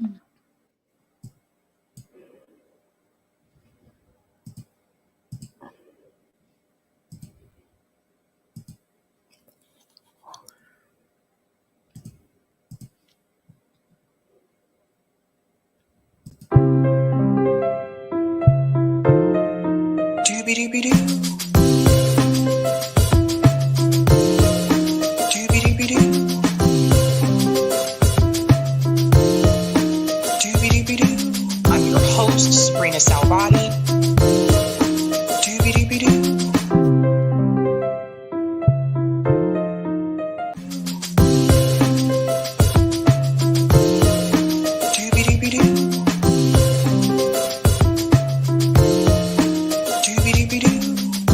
I'm your host, sabrinasalvati.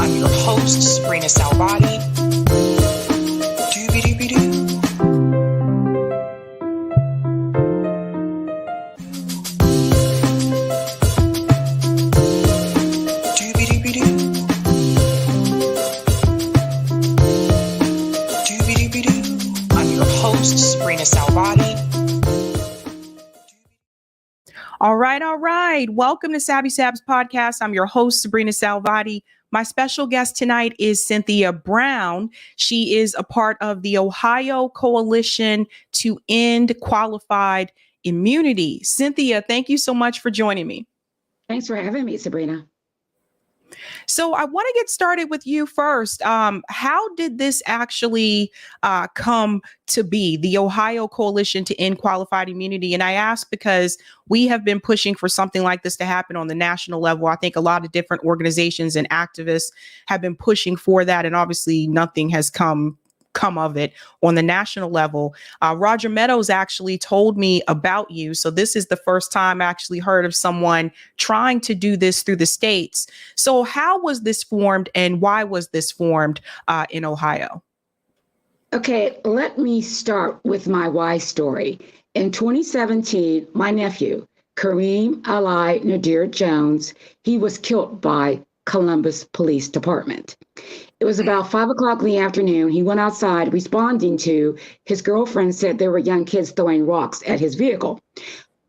I'm your host, sabrinasalvati. I'm your host, sabrinasalvati. All right. Welcome to Sabby Sabs podcast. I'm your host, Sabrina Salvati. My special guest tonight is Cynthia Brown. She is a part of the Ohio Coalition to End Qualified Immunity. Cynthia, thank you so much for joining me. Thanks for having me, Sabrina. So I want to get started with you first. How did this actually come to be, the Ohio Coalition to End Qualified Immunity? And I ask because we have been pushing for something like this to happen on the national level. I think a lot of different organizations and activists have been pushing for that, and obviously nothing has come of it on the national level. Roger Meadows actually told me about you. So this is the first time I actually heard of someone trying to do this through the states. So how was this formed, and why was this formed in Ohio? Okay, let me start with my why story. In 2017, my nephew, Kareem Ali Nadir Jones, he was killed by Columbus Police Department. It was about 5 o'clock in the afternoon. He went outside responding to his girlfriend said there were young kids throwing rocks at his vehicle.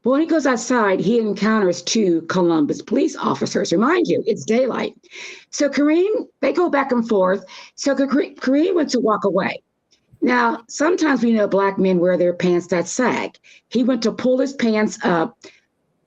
But when he goes outside, he encounters 2 Columbus police officers. Remind you, it's daylight. So Kareem, they go back and forth. So Kareem went to walk away. Now, sometimes we know Black men wear their pants that sag. He went to pull his pants up.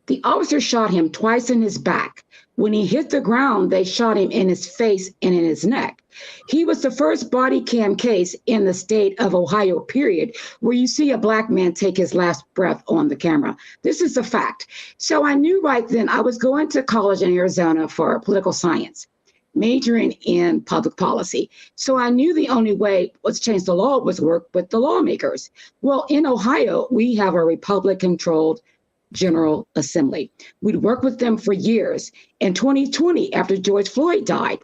The officer shot him twice in his back. When he hit the ground, they shot him in his face and in his neck. He was the first body cam case in the state of Ohio, period, where you see a Black man take his last breath on the camera. This is a fact. So I knew right then I was going to college in Arizona for political science, majoring in public policy. So I knew the only way was change the law was work with the lawmakers. Well, in Ohio, we have a Republican-controlled General Assembly. We'd worked with them for years. In 2020, after George Floyd died,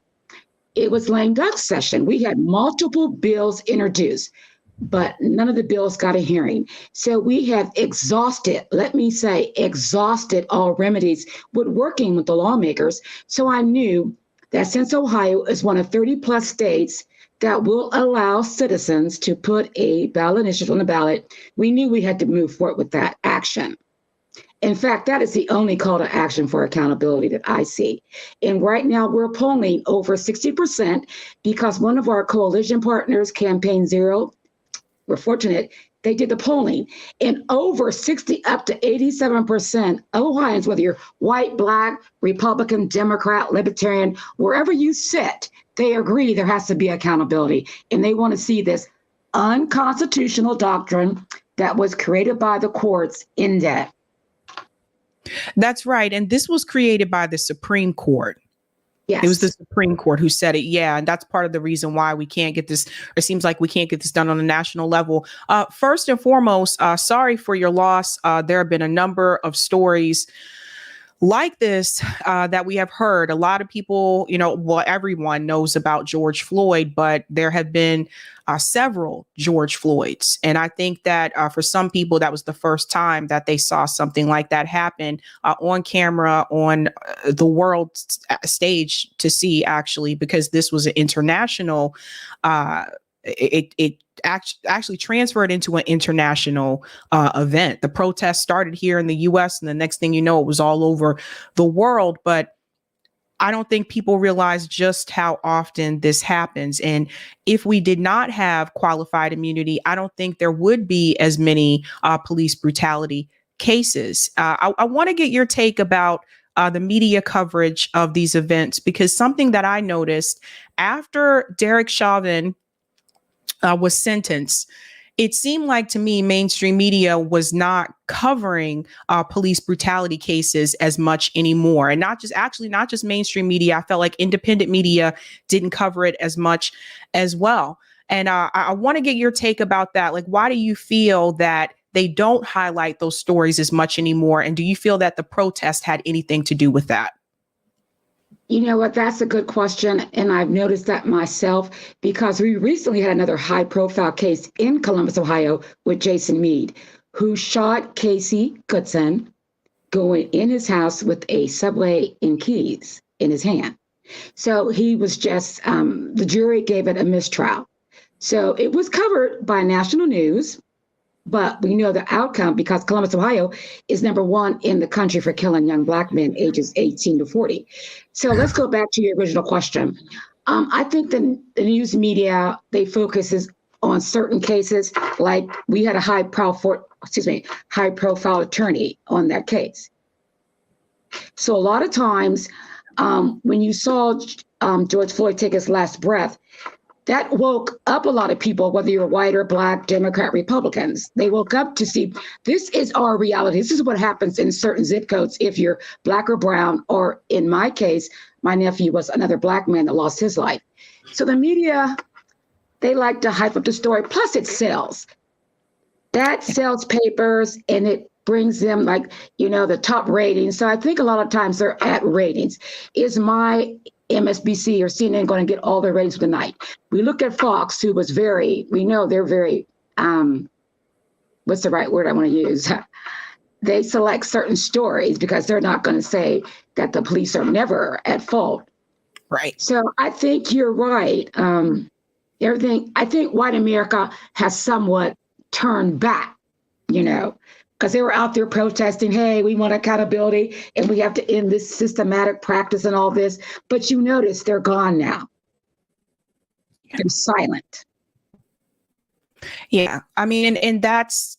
it was lame duck session. We had multiple bills introduced, but none of the bills got a hearing. So we have exhausted, let me say, exhausted all remedies with working with the lawmakers. So I knew that since Ohio is one of 30 plus states that will allow citizens to put a ballot initiative on the ballot, we knew we had to move forward with that action. In fact, that is the only call to action for accountability that I see. And right now we're polling over 60% because one of our coalition partners, Campaign Zero, we're fortunate, they did the polling, and over 60 up to 87% of Ohioans, whether you're white, Black, Republican, Democrat, Libertarian, wherever you sit, they agree there has to be accountability. And they want to see this unconstitutional doctrine that was created by the courts in debt. That's right. And this was created by the Supreme Court. Yes. It was the Supreme Court who said it. Yeah. And that's part of the reason why we can't get this. It seems like we can't get this done on a national level. First and foremost, sorry for your loss. There have been a number of stories like this that we have heard. A lot of people, everyone knows about George Floyd, but there have been several George Floyds. And I think that for some people, that was the first time that they saw something like that happen on camera, on the world stage to see, actually, because this was an international it actually transferred into an international event. The protest started here in the U.S. and the next thing you know, it was all over the world. But I don't think people realize just how often this happens. And if we did not have qualified immunity, I don't think there would be as many police brutality cases. I want to get your take about the media coverage of these events, because something that I noticed after Derek Chauvin was sentenced, it seemed like to me mainstream media was not covering police brutality cases as much anymore. And not just mainstream media. I felt like independent media didn't cover it as much as well. And I want to get your take about that. Like, why do you feel that they don't highlight those stories as much anymore? And do you feel that the protest had anything to do with that? You know what? That's a good question. And I've noticed that myself, because we recently had another high profile case in Columbus, Ohio with Jason Meade, who shot Casey Goodson going in his house with a Subway and keys in his hand. So he was just, the jury gave it a mistrial. So it was covered by national news, but we know the outcome because Columbus, Ohio is number one in the country for killing young Black men ages 18 to 40. So let's go back to your original question. I think the news media, they focuses on certain cases, like we had a high profile attorney on that case. So a lot of times when you saw George Floyd take his last breath, that woke up a lot of people, whether you're white or Black, Democrat, Republicans. They woke up to see this is our reality. This is what happens in certain zip codes if you're Black or brown, or in my case, my nephew was another Black man that lost his life. So the media, they like to hype up the story. Plus it sells. That sells papers and it brings them the top ratings. So I think a lot of times they're at ratings. Is my MSNBC or CNN going to get all their ratings for the night? We look at Fox, who was we know they're very, what's the right word I want to use? They select certain stories because they're not going to say that the police are never at fault. Right. So I think you're right. I think white America has somewhat turned back, because they were out there protesting, hey, we want accountability and we have to end this systematic practice and all this. But you notice they're gone now. They're silent. Yeah. I mean, and that's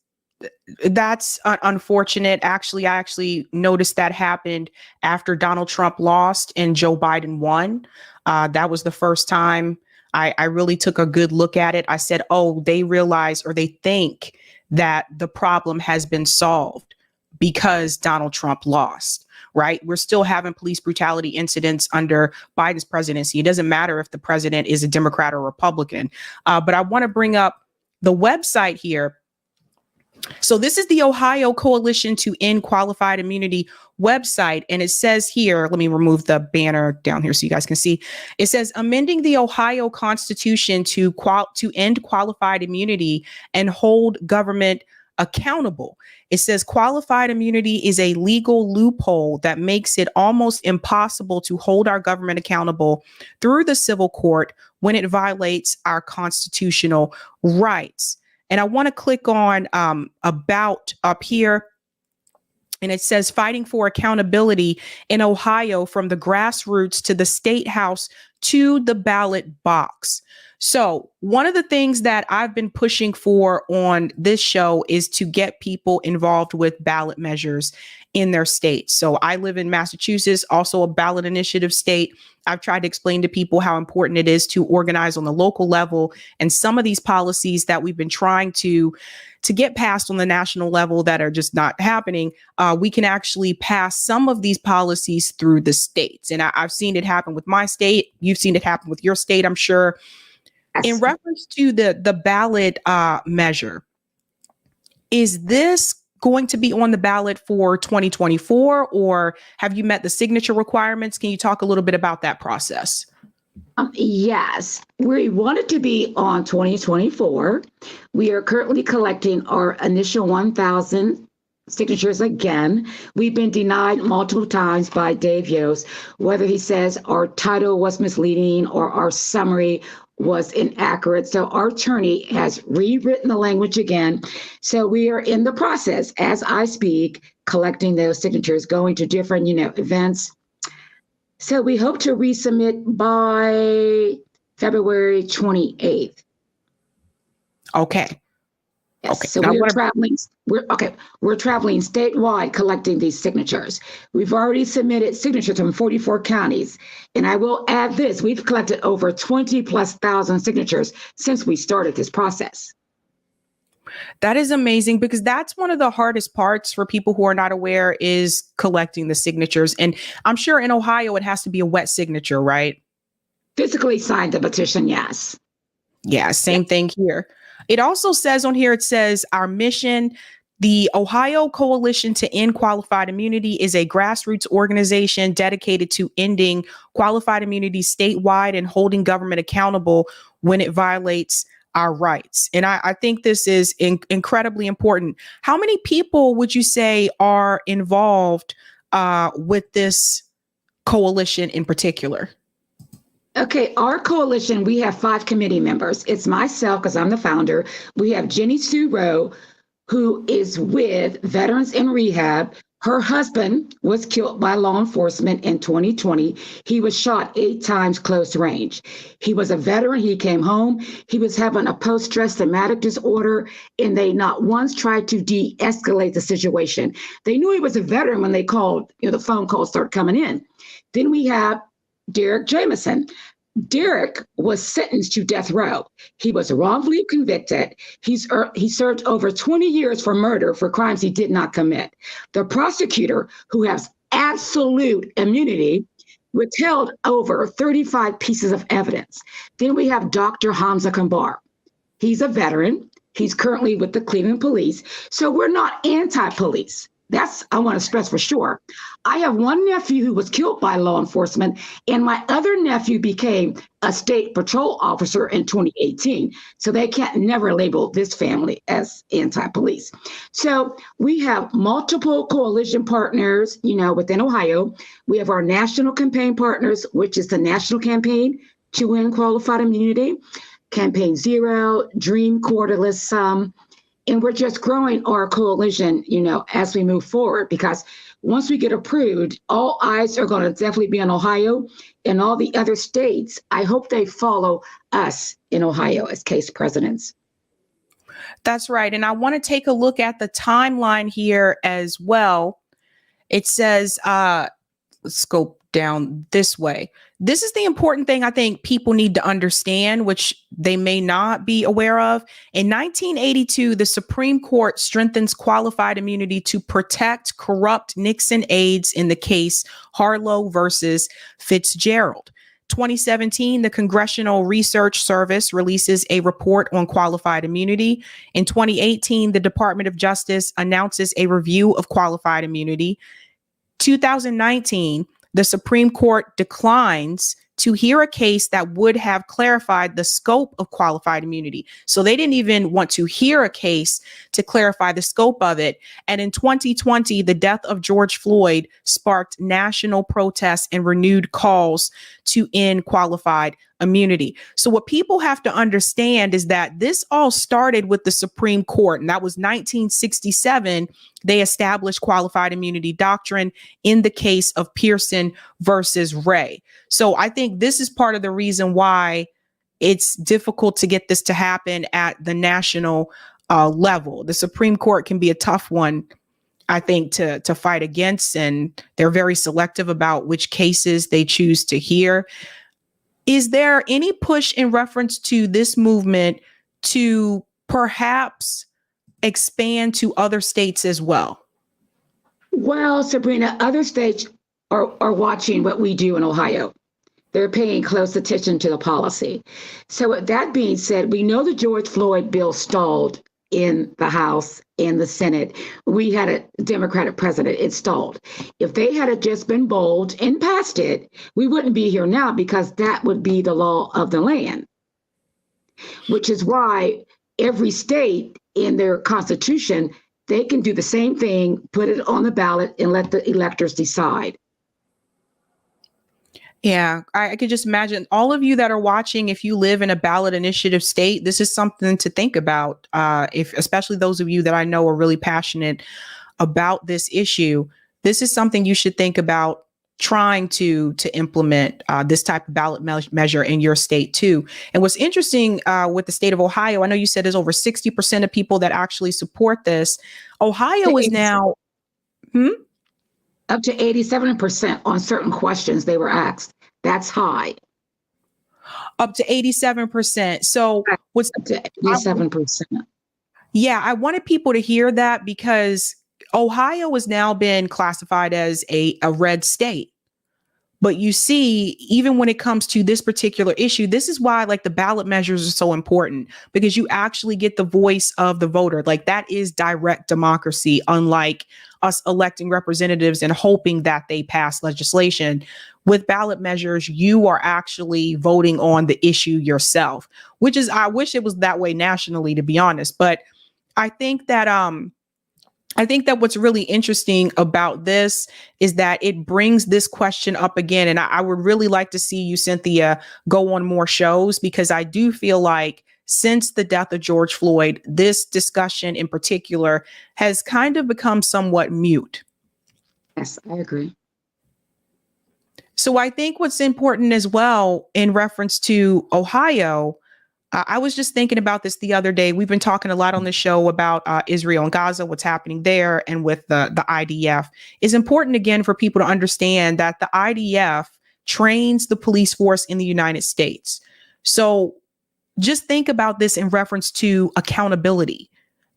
unfortunate. Actually, I noticed that happened after Donald Trump lost and Joe Biden won. That was the first time I really took a good look at it. I said, oh, they realize, or they think that the problem has been solved because Donald Trump lost, right? We're still having police brutality incidents under Biden's presidency. It doesn't matter if the president is a Democrat or Republican. But I want to bring up the website here. So this is the Ohio Coalition to End Qualified Immunity website. And it says here, let me remove the banner down here so you guys can see. It says amending the Ohio Constitution to end qualified immunity and hold government accountable. It says qualified immunity is a legal loophole that makes it almost impossible to hold our government accountable through the civil court when it violates our constitutional rights. And I want to click on about up here. And it says fighting for accountability in Ohio from the grassroots to the state house to the ballot box. So one of the things that I've been pushing for on this show is to get people involved with ballot measures in their state. So I live in Massachusetts, also a ballot initiative state. I've tried to explain to people how important it is to organize on the local level, and some of these policies that we've been trying to get passed on the national level that are just not happening, we can actually pass some of these policies through the states. And I've seen it happen with my state. You've seen it happen with your state, I'm sure. In reference to the ballot measure, is this going to be on the ballot for 2024, or have you met the signature requirements? Can you talk a little bit about that process? Yes, we want it to be on 2024. We are currently collecting our initial 1,000 signatures again. We've been denied multiple times by Dave Yost, whether he says our title was misleading or our summary was inaccurate. So our attorney has rewritten the language again. So we are in the process, as I speak, collecting those signatures, going to different, events. So we hope to resubmit by February 28th. Okay. Yes. Okay. So we're traveling. We're traveling statewide collecting these signatures. We've already submitted signatures from 44 counties. And I will add this, we've collected over 20,000+ signatures since we started this process. That is amazing, because that's one of the hardest parts for people who are not aware, is collecting the signatures. And I'm sure in Ohio, it has to be a wet signature, right? Physically signed the petition, yes. Yeah, same thing here. It also says on here, it says our mission, the Ohio Coalition to End Qualified Immunity, is a grassroots organization dedicated to ending qualified immunity statewide and holding government accountable when it violates our rights. And I think this is incredibly important. How many people would you say are involved with this coalition in particular? Okay, our coalition, we have 5 committee members. It's myself, because I'm the founder. We have Jenny Sue Rowe, who is with Veterans in Rehab. Her husband was killed by law enforcement in 2020. He was shot 8 times close range. He was a veteran. He came home. He was having a post-stress traumatic disorder, and they not once tried to de-escalate the situation. They knew he was a veteran when they called, the phone calls started coming in. Then we have Derek Jameson. Derek was sentenced to death row. He was wrongfully convicted. He served over 20 years for murder for crimes he did not commit. The prosecutor, who has absolute immunity, withheld over 35 pieces of evidence. Then we have Dr. Hamza Kambar. He's a veteran. He's currently with the Cleveland Police. So we're not anti-police. I want to stress for sure. I have one nephew who was killed by law enforcement, and my other nephew became a state patrol officer in 2018. So they can't never label this family as anti-police. So we have multiple coalition partners, within Ohio. We have our national campaign partners, which is the National Campaign to End Qualified Immunity, Campaign Zero, Dream Quarterless, and we're just growing our coalition, as we move forward, because once we get approved, all eyes are going to definitely be on Ohio and all the other states. I hope they follow us in Ohio as case presidents. That's right. And I want to take a look at the timeline here as well. It says, let's go down this way. This is the important thing I think people need to understand, which they may not be aware of. In 1982, the Supreme Court strengthens qualified immunity to protect corrupt Nixon aides in the case Harlow versus Fitzgerald. 2017, the Congressional Research Service releases a report on qualified immunity. In 2018, the Department of Justice announces a review of qualified immunity. 2019, the Supreme Court declines to hear a case that would have clarified the scope of qualified immunity. So they didn't even want to hear a case to clarify the scope of it. And in 2020, the death of George Floyd sparked national protests and renewed calls to end qualified immunity. So what people have to understand is that this all started with the Supreme Court, and that was 1967. They established qualified immunity doctrine in the case of Pearson versus Ray. So I think this is part of the reason why it's difficult to get this to happen at the national level. The Supreme Court can be a tough one, I think, to fight against, and they're very selective about which cases they choose to hear. Is there any push in reference to this movement to perhaps expand to other states as well? Well, Sabrina, other states are watching what we do in Ohio. They're paying close attention to the policy. So with that being said, we know the George Floyd bill stalled in the House and the Senate. We had a Democratic president. It stalled. If they had just been bold and passed it, we wouldn't be here now, because that would be the law of the land, which is why every state in their constitution, they can do the same thing, put it on the ballot and let the electors decide. Yeah, I could just imagine all of you that are watching. If you live in a ballot initiative state, this is something to think about. If especially those of you that I know are really passionate about this issue, this is something you should think about trying to implement this type of ballot measure in your state too. And what's interesting with the state of Ohio, I know you said there's over 60% of people that actually support this. Ohio is now. Hmm? Up to 87% on certain questions they were asked. That's high. Up to 87%. So what's up to 87%? Yeah, I wanted people to hear that because Ohio has now been classified as a red state. But you see, even when it comes to this particular issue, this is why like the ballot measures are so important, because you actually get the voice of the voter. Like that is direct democracy, unlike us electing representatives and hoping that they pass legislation. With ballot measures, you are actually voting on the issue yourself, which is, I wish it was that way nationally, to be honest. But I think that what's really interesting about this is that it brings this question up again. And I would really like to see you, Cynthia, go on more shows, because I do feel like since the death of George Floyd, this discussion in particular has kind of become somewhat mute. Yes, I agree. So I think what's important as well in reference to Ohio, I was just thinking about this the other day. We've been talking a lot on the show about Israel and Gaza, what's happening there, and with the IDF. It's important, again, for people to understand that the IDF trains the police force in the United States. So just think about this in reference to accountability.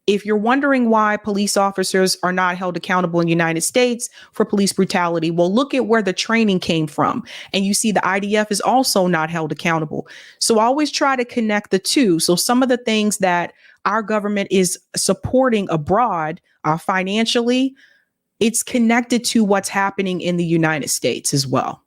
If you're wondering why police officers are not held accountable in the United States for police brutality, well, look at where the training came from. And you see the IDF is also not held accountable. So I always try to connect the two. So some of the things that our government is supporting abroad financially, it's connected to what's happening in the United States as well.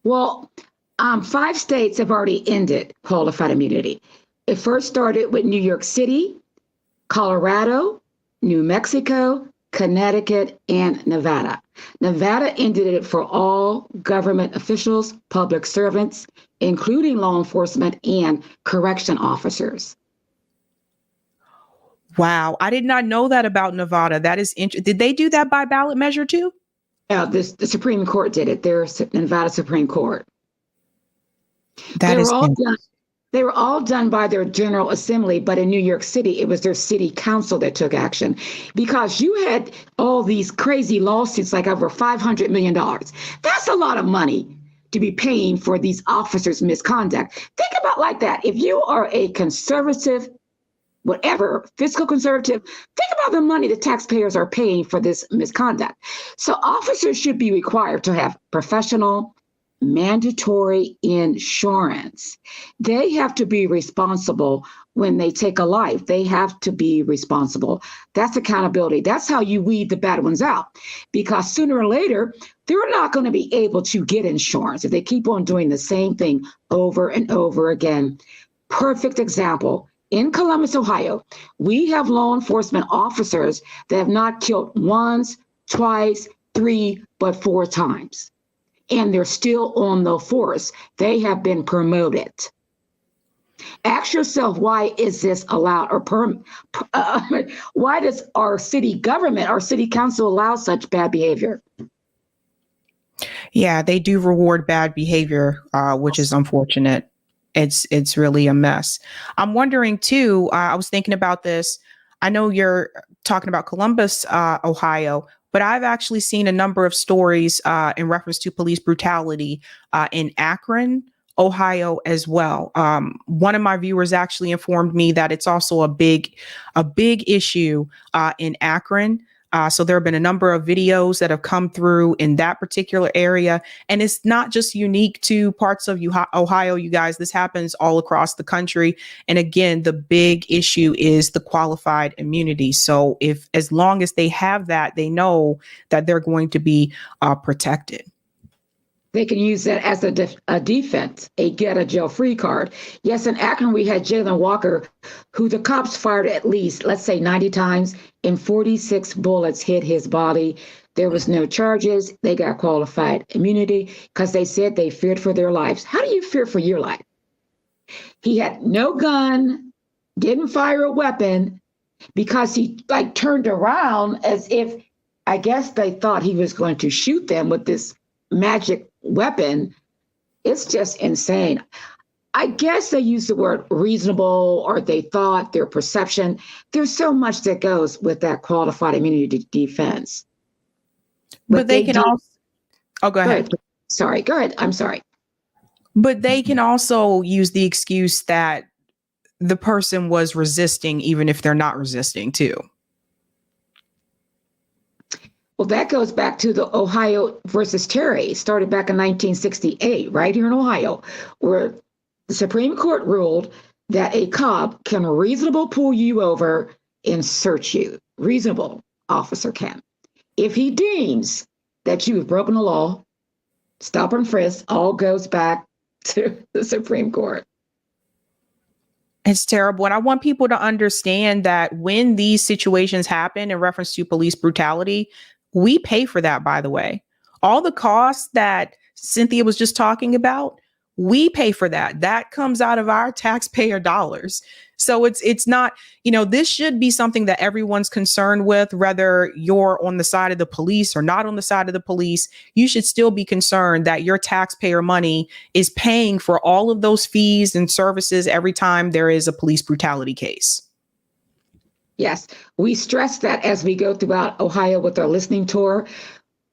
Well, 5 states have already ended qualified immunity. It first started with New York City, Colorado, New Mexico, Connecticut, and Nevada. Nevada ended it for all government officials, public servants, including law enforcement and correction officers. Wow. I did not know that about Nevada. That is interesting. Did they do that by ballot measure too? The Supreme Court did it. Their Nevada Supreme Court. They were all done by their General Assembly, but in New York City, it was their city council that took action, because you had all these crazy lawsuits, like over $500 million. That's a lot of money to be paying for these officers' misconduct. Think about like that. If you are a conservative, whatever, fiscal conservative, think about the money the taxpayers are paying for this misconduct. So officers should be required to have professional, mandatory insurance. They have to be responsible when they take a life. They have to be responsible. That's accountability. That's how you weed the bad ones out, because sooner or later, they're not going to be able to get insurance if they keep on doing the same thing over and over again. Perfect example. In Columbus, Ohio, we have law enforcement officers that have not killed once, twice, 3, but 4 times. And they're still on the force. They have been promoted. Ask yourself, why is this allowed, or why does our city government, our city council allow such bad behavior? Yeah, they do reward bad behavior, which is unfortunate. It's really a mess. I'm wondering too, I was thinking about this. I know you're talking about Columbus, Ohio, but I've actually seen a number of stories in reference to police brutality in Akron, Ohio as well. One of my viewers actually informed me that it's also a big issue in Akron. So there have been a number of videos that have come through in that particular area. And it's not just unique to parts of Ohio, you guys. This happens all across the country. And again, the big issue is the qualified immunity. So as long as they have that, they know that they're going to be protected. They can use that as a defense, a get a jail free card. Yes, in Akron, we had Jalen Walker, who the cops fired at least, let's say 90 times, and 46 bullets hit his body. There was no charges. They got qualified immunity because they said they feared for their lives. How do you fear for your life? He had no gun, didn't fire a weapon because he like turned around as if, I guess they thought he was going to shoot them with this magic weapon. It's just insane. I guess they use the word reasonable, or they thought, their perception. There's so much that goes with that qualified immunity defense. But they can also, oh, go ahead. Sorry, go ahead. I'm sorry. But they can also use the excuse that the person was resisting, even if they're not resisting too. Well, that goes back to the Ohio versus Terry, started back in 1968, right here in Ohio, where the Supreme Court ruled that a cop can reasonably pull you over and search you. Reasonable officer can. If he deems that you have broken the law, stop and frisk, all goes back to the Supreme Court. It's terrible. And I want people to understand that when these situations happen in reference to police brutality, we pay for that, by the way. All the costs that Cynthia was just talking about, we pay for that. That comes out of our taxpayer dollars. So it's not, this should be something that everyone's concerned with, whether you're on the side of the police or not on the side of the police. You should still be concerned that your taxpayer money is paying for all of those fees and services every time there is a police brutality case. Yes, we stress that as we go throughout Ohio with our listening tour.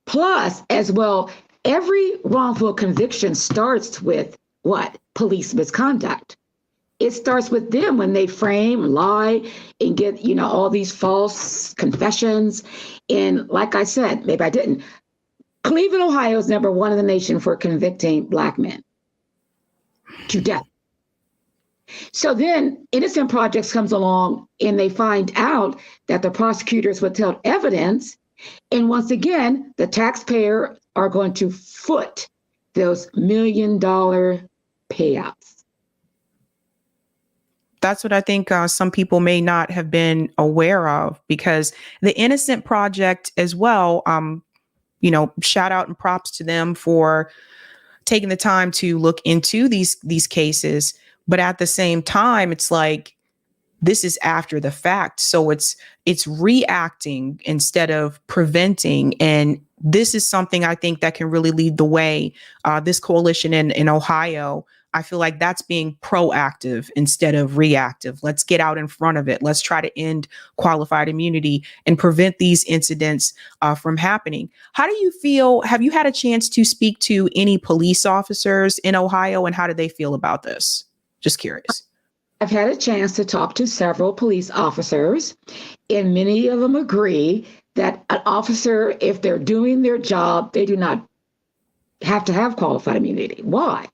Plus, as well, every wrongful conviction starts with what? Police misconduct. It starts with them when they frame, lie, and get, all these false confessions. And like I said, maybe I didn't. Cleveland, Ohio is number one in the nation for convicting Black men to death. So then Innocent Projects comes along and they find out that the prosecutors withheld evidence. And once again, the taxpayer are going to foot those $1 million payouts. That's what I think some people may not have been aware of, because the Innocent Project as well, shout out and props to them for taking the time to look into these cases. But at the same time, it's like, this is after the fact. So it's reacting instead of preventing. And this is something I think that can really lead the way. This coalition in Ohio, I feel like that's being proactive instead of reactive. Let's get out in front of it. Let's try to end qualified immunity and prevent these incidents from happening. How do you feel? Have you had a chance to speak to any police officers in Ohio, and how do they feel about this? Just curious. I've had a chance to talk to several police officers, and many of them agree that an officer, if they're doing their job, they do not have to have qualified immunity. Why?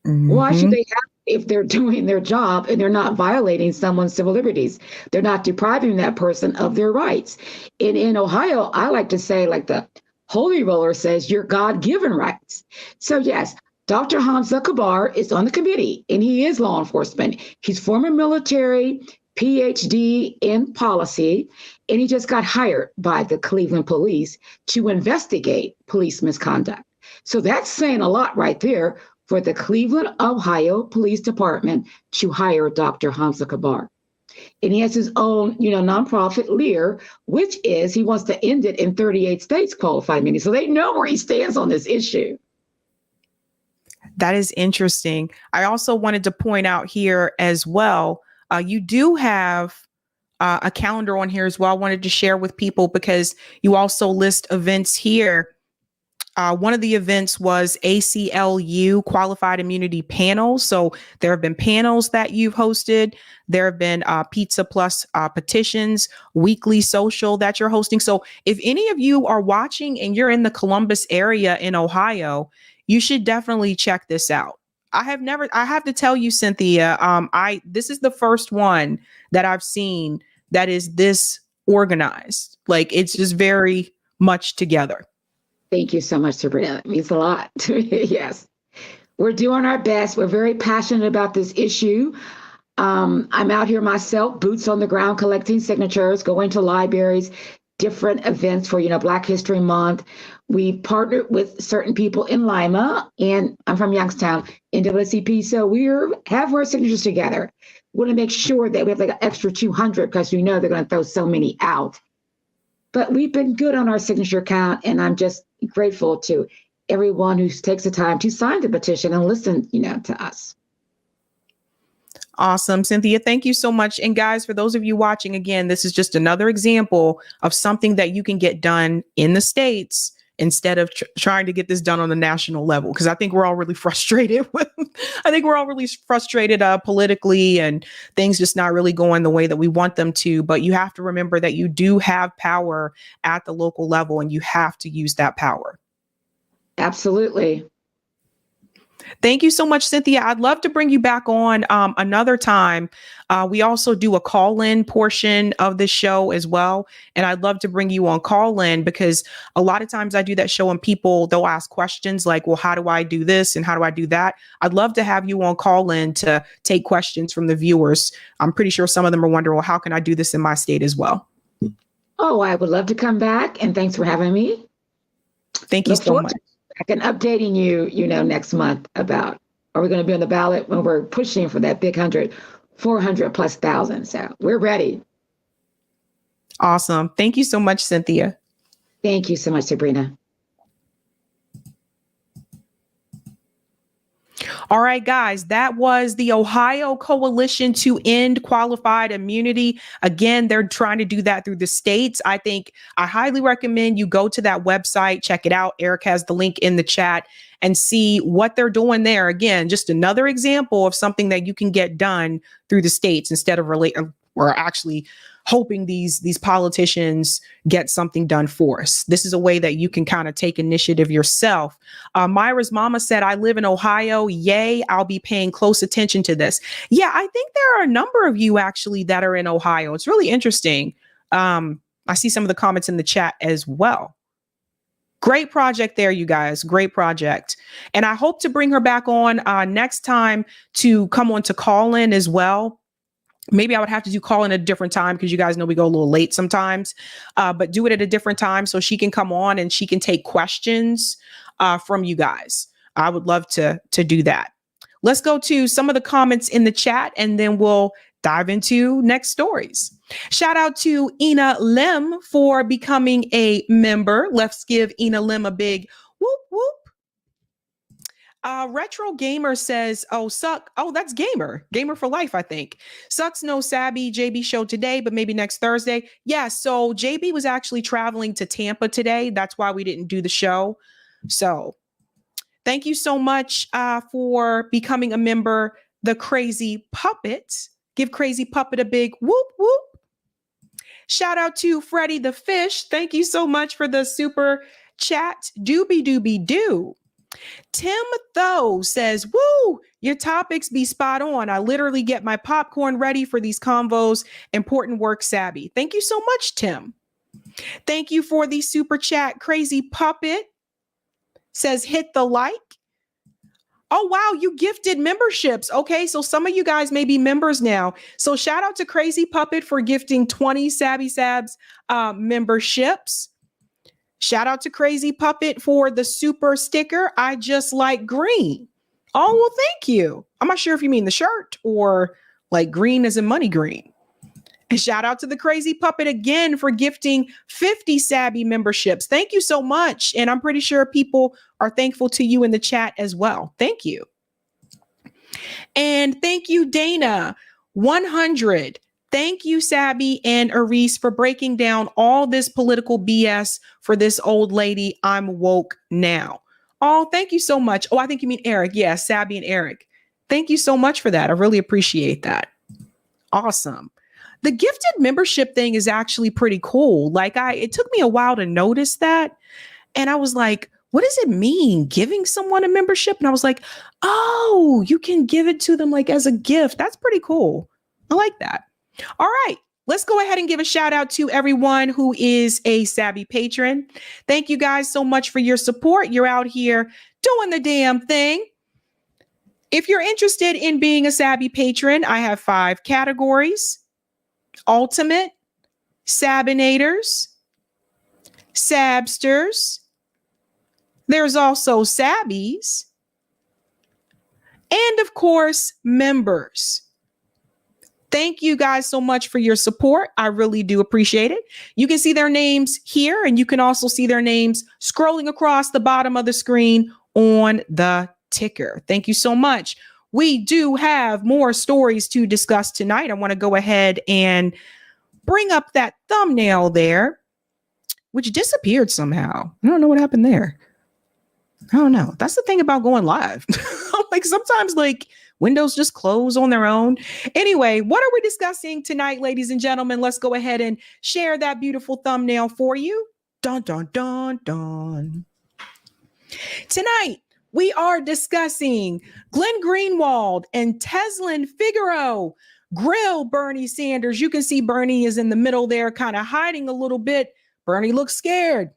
Mm-hmm. Why should they have, if they're doing their job and they're not violating someone's civil liberties? They're not depriving that person of their rights. And in Ohio, I like to say, like the Holy Roller says, your God-given rights. So yes, Dr. Hamza Kabar is on the committee, and he is law enforcement. He's former military, PhD in policy, and he just got hired by the Cleveland police to investigate police misconduct. So that's saying a lot right there for the Cleveland, Ohio Police Department to hire Dr. Hamza Kabar. And he has his own, nonprofit, Lear, which is he wants to end it in 38 states qualified immunity. So they know where he stands on this issue. That is interesting. I also wanted to point out here as well, you do have a calendar on here as well. I wanted to share with people because you also list events here. One of the events was ACLU Qualified Immunity Panels. So there have been panels that you've hosted. There have been Pizza Plus petitions, weekly social that you're hosting. So if any of you are watching and you're in the Columbus area in Ohio, you should definitely check this out. I have to tell you, Cynthia, this is the first one that I've seen that is this organized. Like, it's just very much together. Thank you so much, Sabrina. It means a lot to me. Yes. We're doing our best. We're very passionate about this issue. I'm out here myself, boots on the ground, collecting signatures, going to libraries, different events for, Black History Month. We partnered with certain people in Lima, and I'm from Youngstown, NAACP. So we have our signatures together. We want to make sure that we have like an extra 200 because we know they're going to throw so many out. But we've been good on our signature count, and I'm just grateful to everyone who takes the time to sign the petition and listen, to us. Awesome. Cynthia, thank you so much. And guys, for those of you watching, again, this is just another example of something that you can get done in the States instead of trying to get this done on the national level. Because I think we're all really frustrated politically, and things just not really going the way that we want them to. But you have to remember that you do have power at the local level, and you have to use that power. Absolutely. Thank you so much, Cynthia. I'd love to bring you back on another time. We also do a call-in portion of the show as well. And I'd love to bring you on call-in because a lot of times I do that show and they'll ask questions like, well, how do I do this? And how do I do that? I'd love to have you on call-in to take questions from the viewers. I'm pretty sure some of them are wondering, well, how can I do this in my state as well? Oh, I would love to come back. And thanks for having me. Thank you so much. I can updating you, next month about, are we going to be on the ballot when we're pushing for that big 400,000+. So we're ready. Awesome. Thank you so much, Cynthia. Thank you so much, Sabrina. All right, guys, that was the Ohio Coalition to End Qualified Immunity. Again, they're trying to do that through the states. I highly recommend you go to that website, check it out. Eric has the link in the chat and see what they're doing there. Again, just another example of something that you can get done through the states instead of actually hoping these politicians get something done for us. This is a way that you can kind of take initiative yourself. Myra's mama said, I live in Ohio. Yay, I'll be paying close attention to this. Yeah, I think there are a number of you actually that are in Ohio. It's really interesting. I see some of the comments in the chat as well. Great project there, you guys. Great project. And I hope to bring her back on next time to come on to call in as well. Maybe I would have to do call in a different time because you guys know we go a little late sometimes, but do it at a different time so she can come on and she can take questions from you guys. I would love to do that. Let's go to some of the comments in the chat and then we'll dive into next stories. Shout out to Ina Lim for becoming a member. Let's give Ina Lim a big whoop whoop. Retro Gamer says, that's Gamer for life, I think. Sucks no Sabby JB show today, but maybe next Thursday. Yeah, so JB was actually traveling to Tampa today. That's why we didn't do the show. So thank you so much for becoming a member. The Crazy Puppet. Give Crazy Puppet a big whoop whoop. Shout out to Freddie the Fish. Thank you so much for the super chat. Doobie doobie doo. Tim Thoe says, woo, your topics be spot on. I literally get my popcorn ready for these convos. Important work, Sabby. Thank you so much, Tim. Thank you for the super chat. Crazy Puppet says, hit the like. Oh, wow, you gifted memberships. Okay, so some of you guys may be members now. So shout out to Crazy Puppet for gifting 20 Sabby Sabs memberships. Shout out to Crazy Puppet for the super sticker. I just like green. Oh, well, thank you. I'm not sure if you mean the shirt or like green as in money green. And shout out to the Crazy Puppet again for gifting 50 Sabby memberships. Thank you so much. And I'm pretty sure people are thankful to you in the chat as well. Thank you. And thank you, Dana. 100. Thank you, Sabby and Arise, for breaking down all this political BS for this old lady. I'm woke now. Oh, thank you so much. Oh, I think you mean Eric. Yeah, Sabby and Eric. Thank you so much for that. I really appreciate that. Awesome. The gifted membership thing is actually pretty cool. It took me a while to notice that. And I was like, what does it mean giving someone a membership? And I was like, oh, you can give it to them like as a gift. That's pretty cool. I like that. All right. let's go ahead and give a shout out to everyone who is a Sabby patron. Thank you guys so much for your support. You're out here doing the damn thing. If you're interested in being a Sabby patron, I have 5 categories: Ultimate, Sabinators, Sabsters. There's also Sabbies, and of course, members. Thank you guys so much for your support. I really do appreciate it. You can see their names here, and you can also see their names scrolling across the bottom of the screen on the ticker. Thank you so much. We do have more stories to discuss tonight. I want to go ahead and bring up that thumbnail there, which disappeared somehow. I don't know what happened there. I don't know. That's the thing about going live. Like sometimes like windows just close on their own. Anyway, what are we discussing tonight, ladies and gentlemen? Let's go ahead and share that beautiful thumbnail for you. Dun, dun, dun, dun. Tonight, we are discussing Glenn Greenwald and Tezlyn Figaro grill Bernie Sanders. You can see Bernie is in the middle there, kind of hiding a little bit. Bernie looks scared.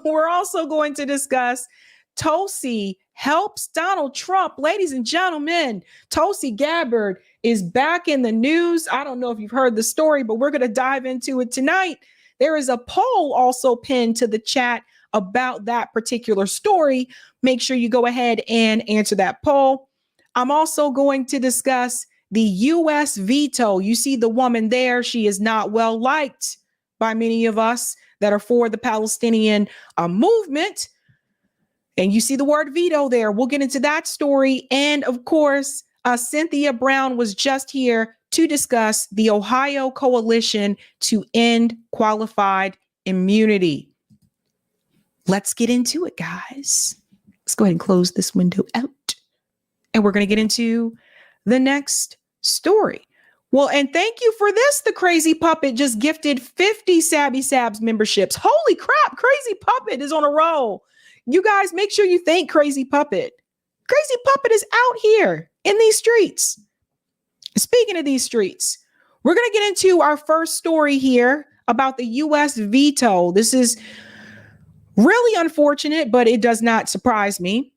We're also going to discuss Tulsi helps Donald Trump. Ladies and gentlemen, Tulsi Gabbard is back in the news. I don't know if you've heard the story, but we're going to dive into it tonight. There is a poll also pinned to the chat about that particular story. Make sure you go ahead and answer that poll. I'm also going to discuss the U.S. veto. You see the woman there. She is not well liked by many of us that are for the Palestinian movement. And you see the word veto there. We'll get into that story. And of course, Cynthia Brown was just here to discuss the Ohio coalition to end qualified immunity. Let's get into it, guys. Let's go ahead and close this window out. And we're going to get into the next story. Well, and thank you for this. The Crazy Puppet just gifted 50 Sabby Sabs memberships. Holy crap, Crazy Puppet is on a roll. You guys, make sure you thank Crazy Puppet. Crazy Puppet is out here in these streets. Speaking of these streets, we're going to get into our first story here about the U.S. veto. This is really unfortunate, but it does not surprise me.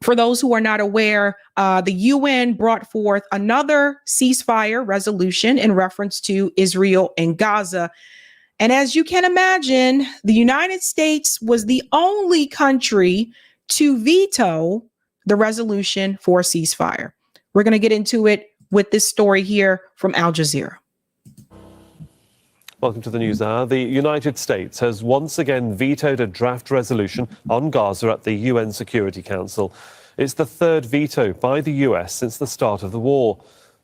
For those who are not aware, the UN brought forth another ceasefire resolution in reference to Israel and Gaza. And as you can imagine, the United States was the only country to veto the resolution for a ceasefire. We're going to get into it with this story here from Al Jazeera. Welcome to the News Hour. The United States has once again vetoed a draft resolution on Gaza at the UN Security Council. It's the third veto by the US since the start of the war.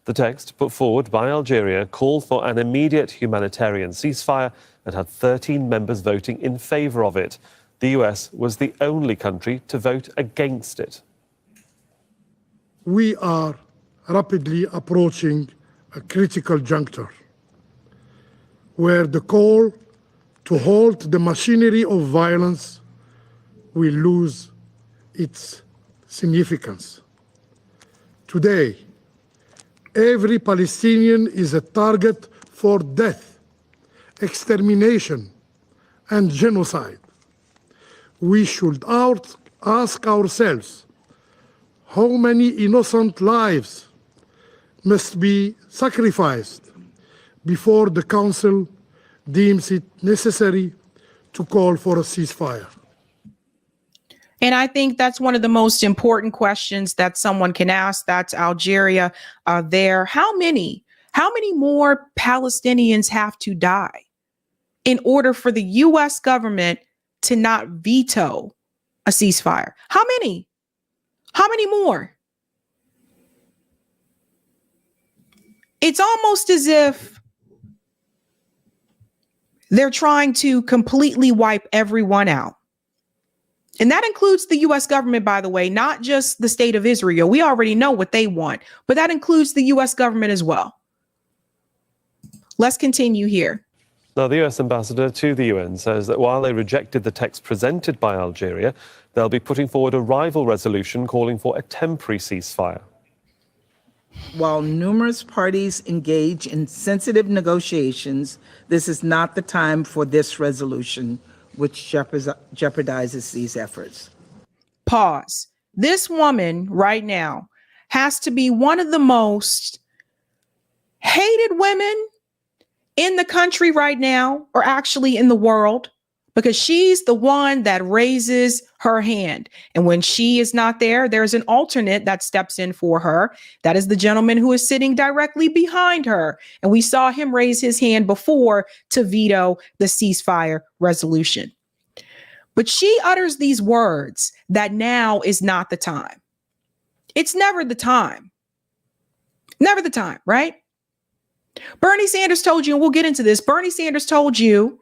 The text put forward by Algeria called for an immediate humanitarian ceasefire and had 13 members voting in favor of it. The US was the only country to vote against it. We are rapidly approaching a critical juncture where the call to halt the machinery of violence will lose its significance. Today, every Palestinian is a target for death, extermination, and genocide. We should ask ourselves how many innocent lives must be sacrificed before the Council deems it necessary to call for a ceasefire. And I think that's one of the most important questions that someone can ask. That's Algeria there. How many more Palestinians have to die in order for the U.S. government to not veto a ceasefire? How many? How many more? It's almost as if they're trying to completely wipe everyone out. And that includes the U.S. government, by the way, not just the state of Israel. We already know what they want, but that includes the U.S. government as well. Let's continue here. Now, the US ambassador to the UN says that while they rejected the text presented by Algeria, they'll be putting forward a rival resolution calling for a temporary ceasefire. While numerous parties engage in sensitive negotiations, this is not the time for this resolution, which jeopardizes these efforts. Pause. This woman right now has to be one of the most hated women in the country right now, or actually in the world, because she's the one that raises her hand. And when she is not there, there's an alternate that steps in for her. That is the gentleman who is sitting directly behind her. And we saw him raise his hand before to veto the ceasefire resolution. But she utters these words that now is not the time. It's never the time. Never the time, right? Bernie Sanders told you, and we'll get into this, Bernie Sanders told you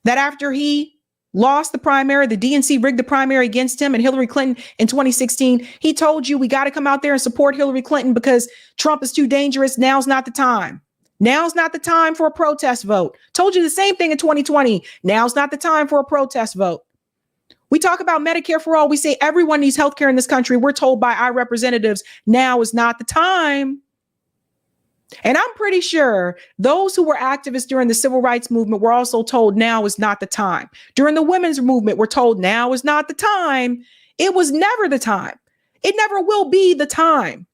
that after he lost the primary, the DNC rigged the primary against him and Hillary Clinton in 2016, he told you we got to come out there and support Hillary Clinton because Trump is too dangerous. Now's not the time. Now's not the time for a protest vote. Told you the same thing in 2020. Now's not the time for a protest vote. We talk about Medicare for all. We say everyone needs healthcare in this country. We're told by our representatives, now is not the time. And I'm pretty sure those who were activists during the civil rights movement were also told now is not the time. During the women's movement, we're told now is not the time. It was never the time. It never will be the time.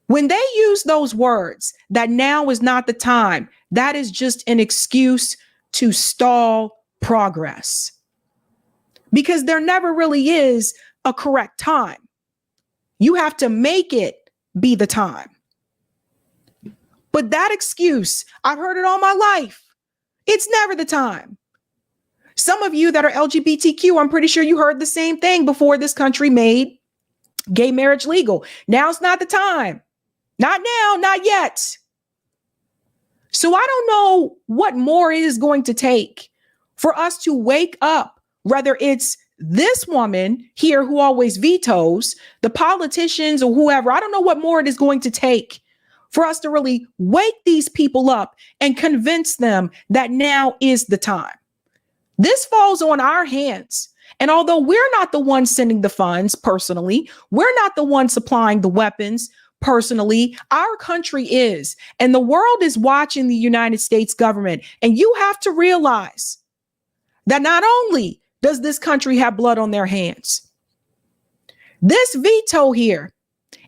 When they use those words that now is not the time, that is just an excuse to stall progress. Because there never really is a correct time. You have to make it be the time. But that excuse, I've heard it all my life. It's never the time. Some of you that are LGBTQ, I'm pretty sure you heard the same thing before this country made gay marriage legal. Now's not the time. Not now, not yet. So I don't know what more it is going to take for us to wake up, whether it's this woman here who always vetoes, the politicians or whoever. I don't know what more it is going to take for us to really wake these people up and convince them that now is the time. This falls on our hands. And although we're not the ones sending the funds personally, we're not the ones supplying the weapons personally, our country is. And the world is watching the United States government. And you have to realize that not only does this country have blood on their hands, this veto here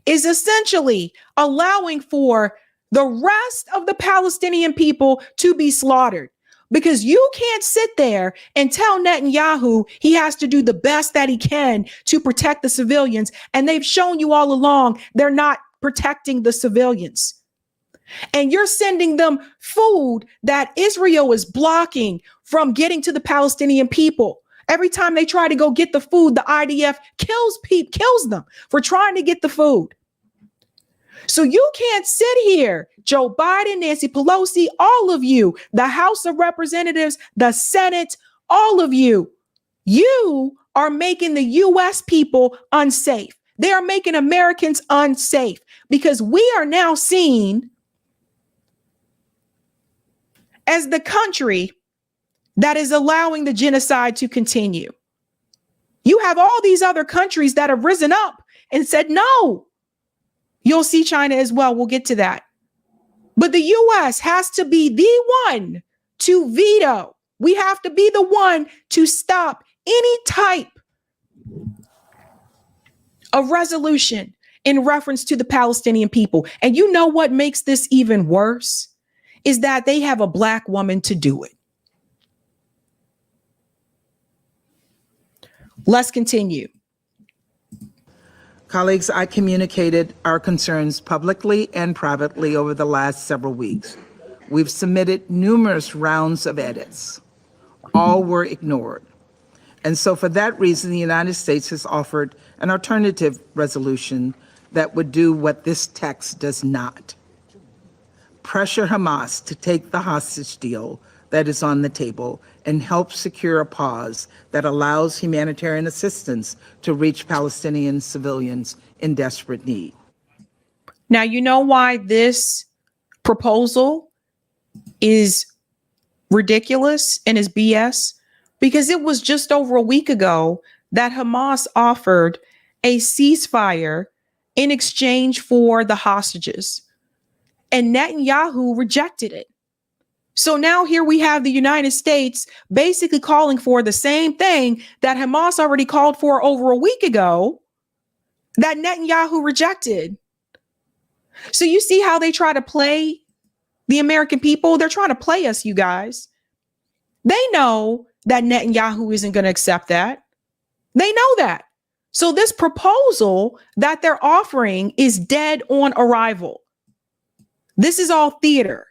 is essentially allowing for the rest of the Palestinian people to be slaughtered. Because you can't sit there and tell Netanyahu he has to do the best that he can to protect the civilians. And they've shown you all along they're not protecting the civilians. And you're sending them food that Israel is blocking from getting to the Palestinian people. Every time they try to go get the food, the IDF kills them for trying to get the food. So you can't sit here, Joe Biden, Nancy Pelosi, all of you, the House of Representatives, the Senate, all of you. You are making the U.S. people unsafe. They are making Americans unsafe because we are now seen as the country that is allowing the genocide to continue. You have all these other countries that have risen up and said, no. You'll see China as well. We'll get to that. But the U.S. has to be the one to veto. We have to be the one to stop any type of resolution in reference to the Palestinian people. And you know what makes this even worse is that they have a Black woman to do it. Let's continue. Colleagues, I communicated our concerns publicly and privately over the last several weeks. We've submitted numerous rounds of edits. All were ignored. And so for that reason, the United States has offered an alternative resolution that would do what this text does not. Pressure Hamas to take the hostage deal that is on the table and help secure a pause that allows humanitarian assistance to reach Palestinian civilians in desperate need. Now, you know why this proposal is ridiculous and is BS? Because it was just over a week ago that Hamas offered a ceasefire in exchange for the hostages. And Netanyahu rejected it. So now here we have the United States basically calling for the same thing that Hamas already called for over a week ago, that Netanyahu rejected. So you see how they try to play the American people? They're trying to play us, you guys. They know that Netanyahu isn't going to accept that. They know that. So this proposal that they're offering is dead on arrival. This is all theater.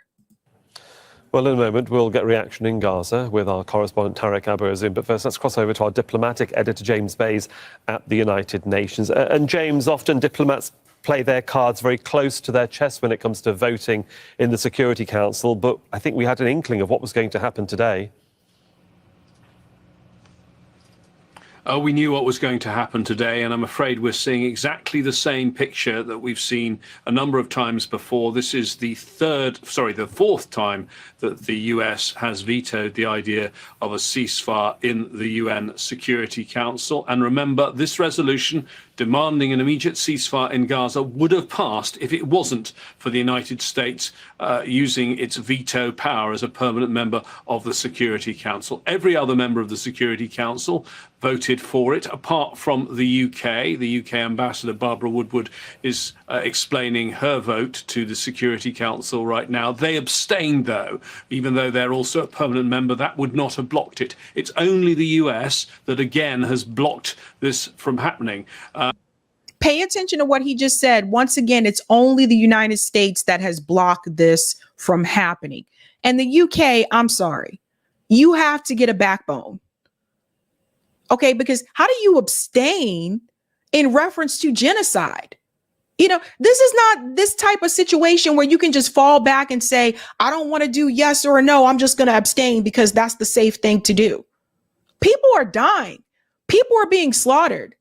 Well, in a moment, we'll get reaction in Gaza with our correspondent Tarek Abu-Azim. But first, let's cross over to our diplomatic editor, James Bays, at the United Nations. And James, often diplomats play their cards very close to their chest when it comes to voting in the Security Council. But I think we had an inkling of what was going to happen today. We knew what was going to happen today, and I'm afraid we're seeing exactly the same picture that we've seen a number of times before. This is the fourth time that the US has vetoed the idea of a ceasefire in the UN Security Council. And remember, this resolution demanding an immediate ceasefire in Gaza would have passed if it wasn't for the United States using its veto power as a permanent member of the Security Council. Every other member of the Security Council voted for it, apart from the UK. The UK ambassador, Barbara Woodward, is explaining her vote to the Security Council right now. They abstained, though, even though they're also a permanent member. That would not have blocked it. It's only the US that, again, has blocked this from happening. Pay attention to what he just said. Once again, it's only the United States that has blocked this from happening. And the UK, I'm sorry, you have to get a backbone. Okay, because how do you abstain in reference to genocide? You know, this is not this type of situation where you can just fall back and say, I don't want to do yes or no. I'm just going to abstain because that's the safe thing to do. People are dying. People are being slaughtered.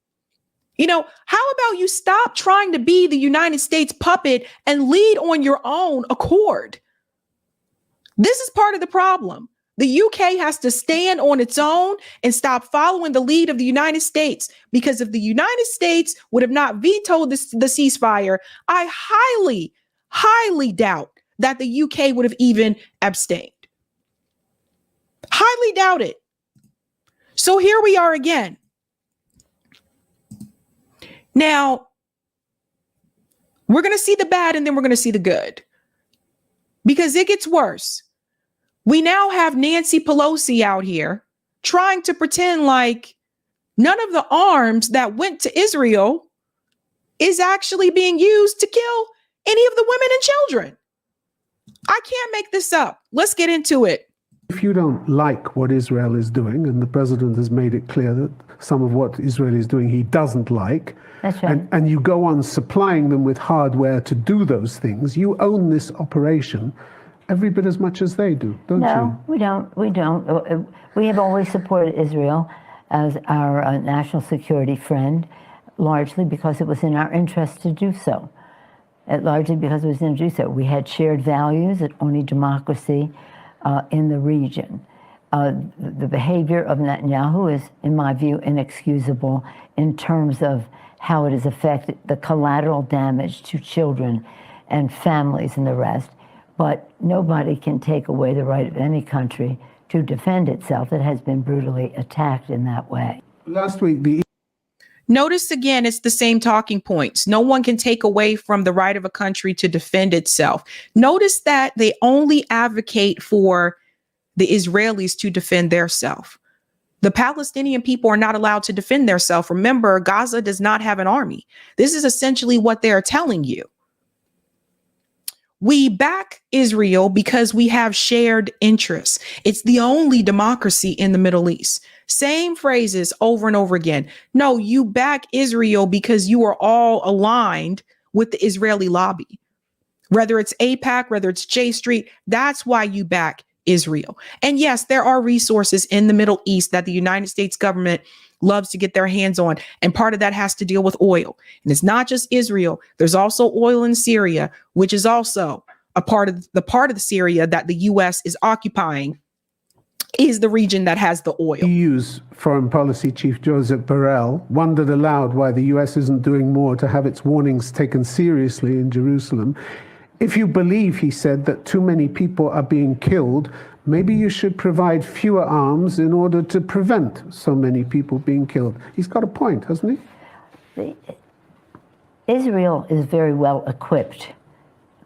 You know, how about you stop trying to be the United States puppet and lead on your own accord? This is part of the problem. The UK has to stand on its own and stop following the lead of the United States, because if the United States would have not vetoed the ceasefire, I highly, highly doubt that the UK would have even abstained. Highly doubt it. So here we are again. Now, we're going to see the bad and then we're going to see the good, because it gets worse. We now have Nancy Pelosi out here trying to pretend like none of the arms that went to Israel is actually being used to kill any of the women and children. I can't make this up. Let's get into it. If you don't like what Israel is doing, and the president has made it clear that some of what Israel is doing he doesn't like, that's right. And you go on supplying them with hardware to do those things, you own this operation every bit as much as they do, don't you? No, we don't. We don't. We have always supported Israel as our national security friend, largely because it was in our interest to do so. Largely because it was in to do so. We had shared values that only democracy in the region. The behavior of Netanyahu is, in my view, inexcusable in terms of how it has affected the collateral damage to children and families and the rest. But nobody can take away the right of any country to defend itself that has been brutally attacked in that way. Last week, Notice again, it's the same talking points. No one can take away from the right of a country to defend itself. Notice that they only advocate for the Israelis to defend theirself. The Palestinian people are not allowed to defend themselves. Remember, Gaza does not have an army. This is essentially what they're telling you. We back Israel because we have shared interests. It's the only democracy in the Middle East. Same phrases over and over again. No, you back Israel because you are all aligned with the Israeli lobby. Whether it's AIPAC, whether it's J Street, that's why you back Israel. And yes, there are resources in the Middle East that the United States government loves to get their hands on. And part of that has to deal with oil. And it's not just Israel. There's also oil in Syria, which is also a part of the Syria that the U.S. is occupying is the region that has the oil. EU's Foreign Policy Chief Joseph Borrell wondered aloud why the US isn't doing more to have its warnings taken seriously in Jerusalem. If you believe, he said, that too many people are being killed, maybe you should provide fewer arms in order to prevent so many people being killed. He's got a point, hasn't he? Israel is very well equipped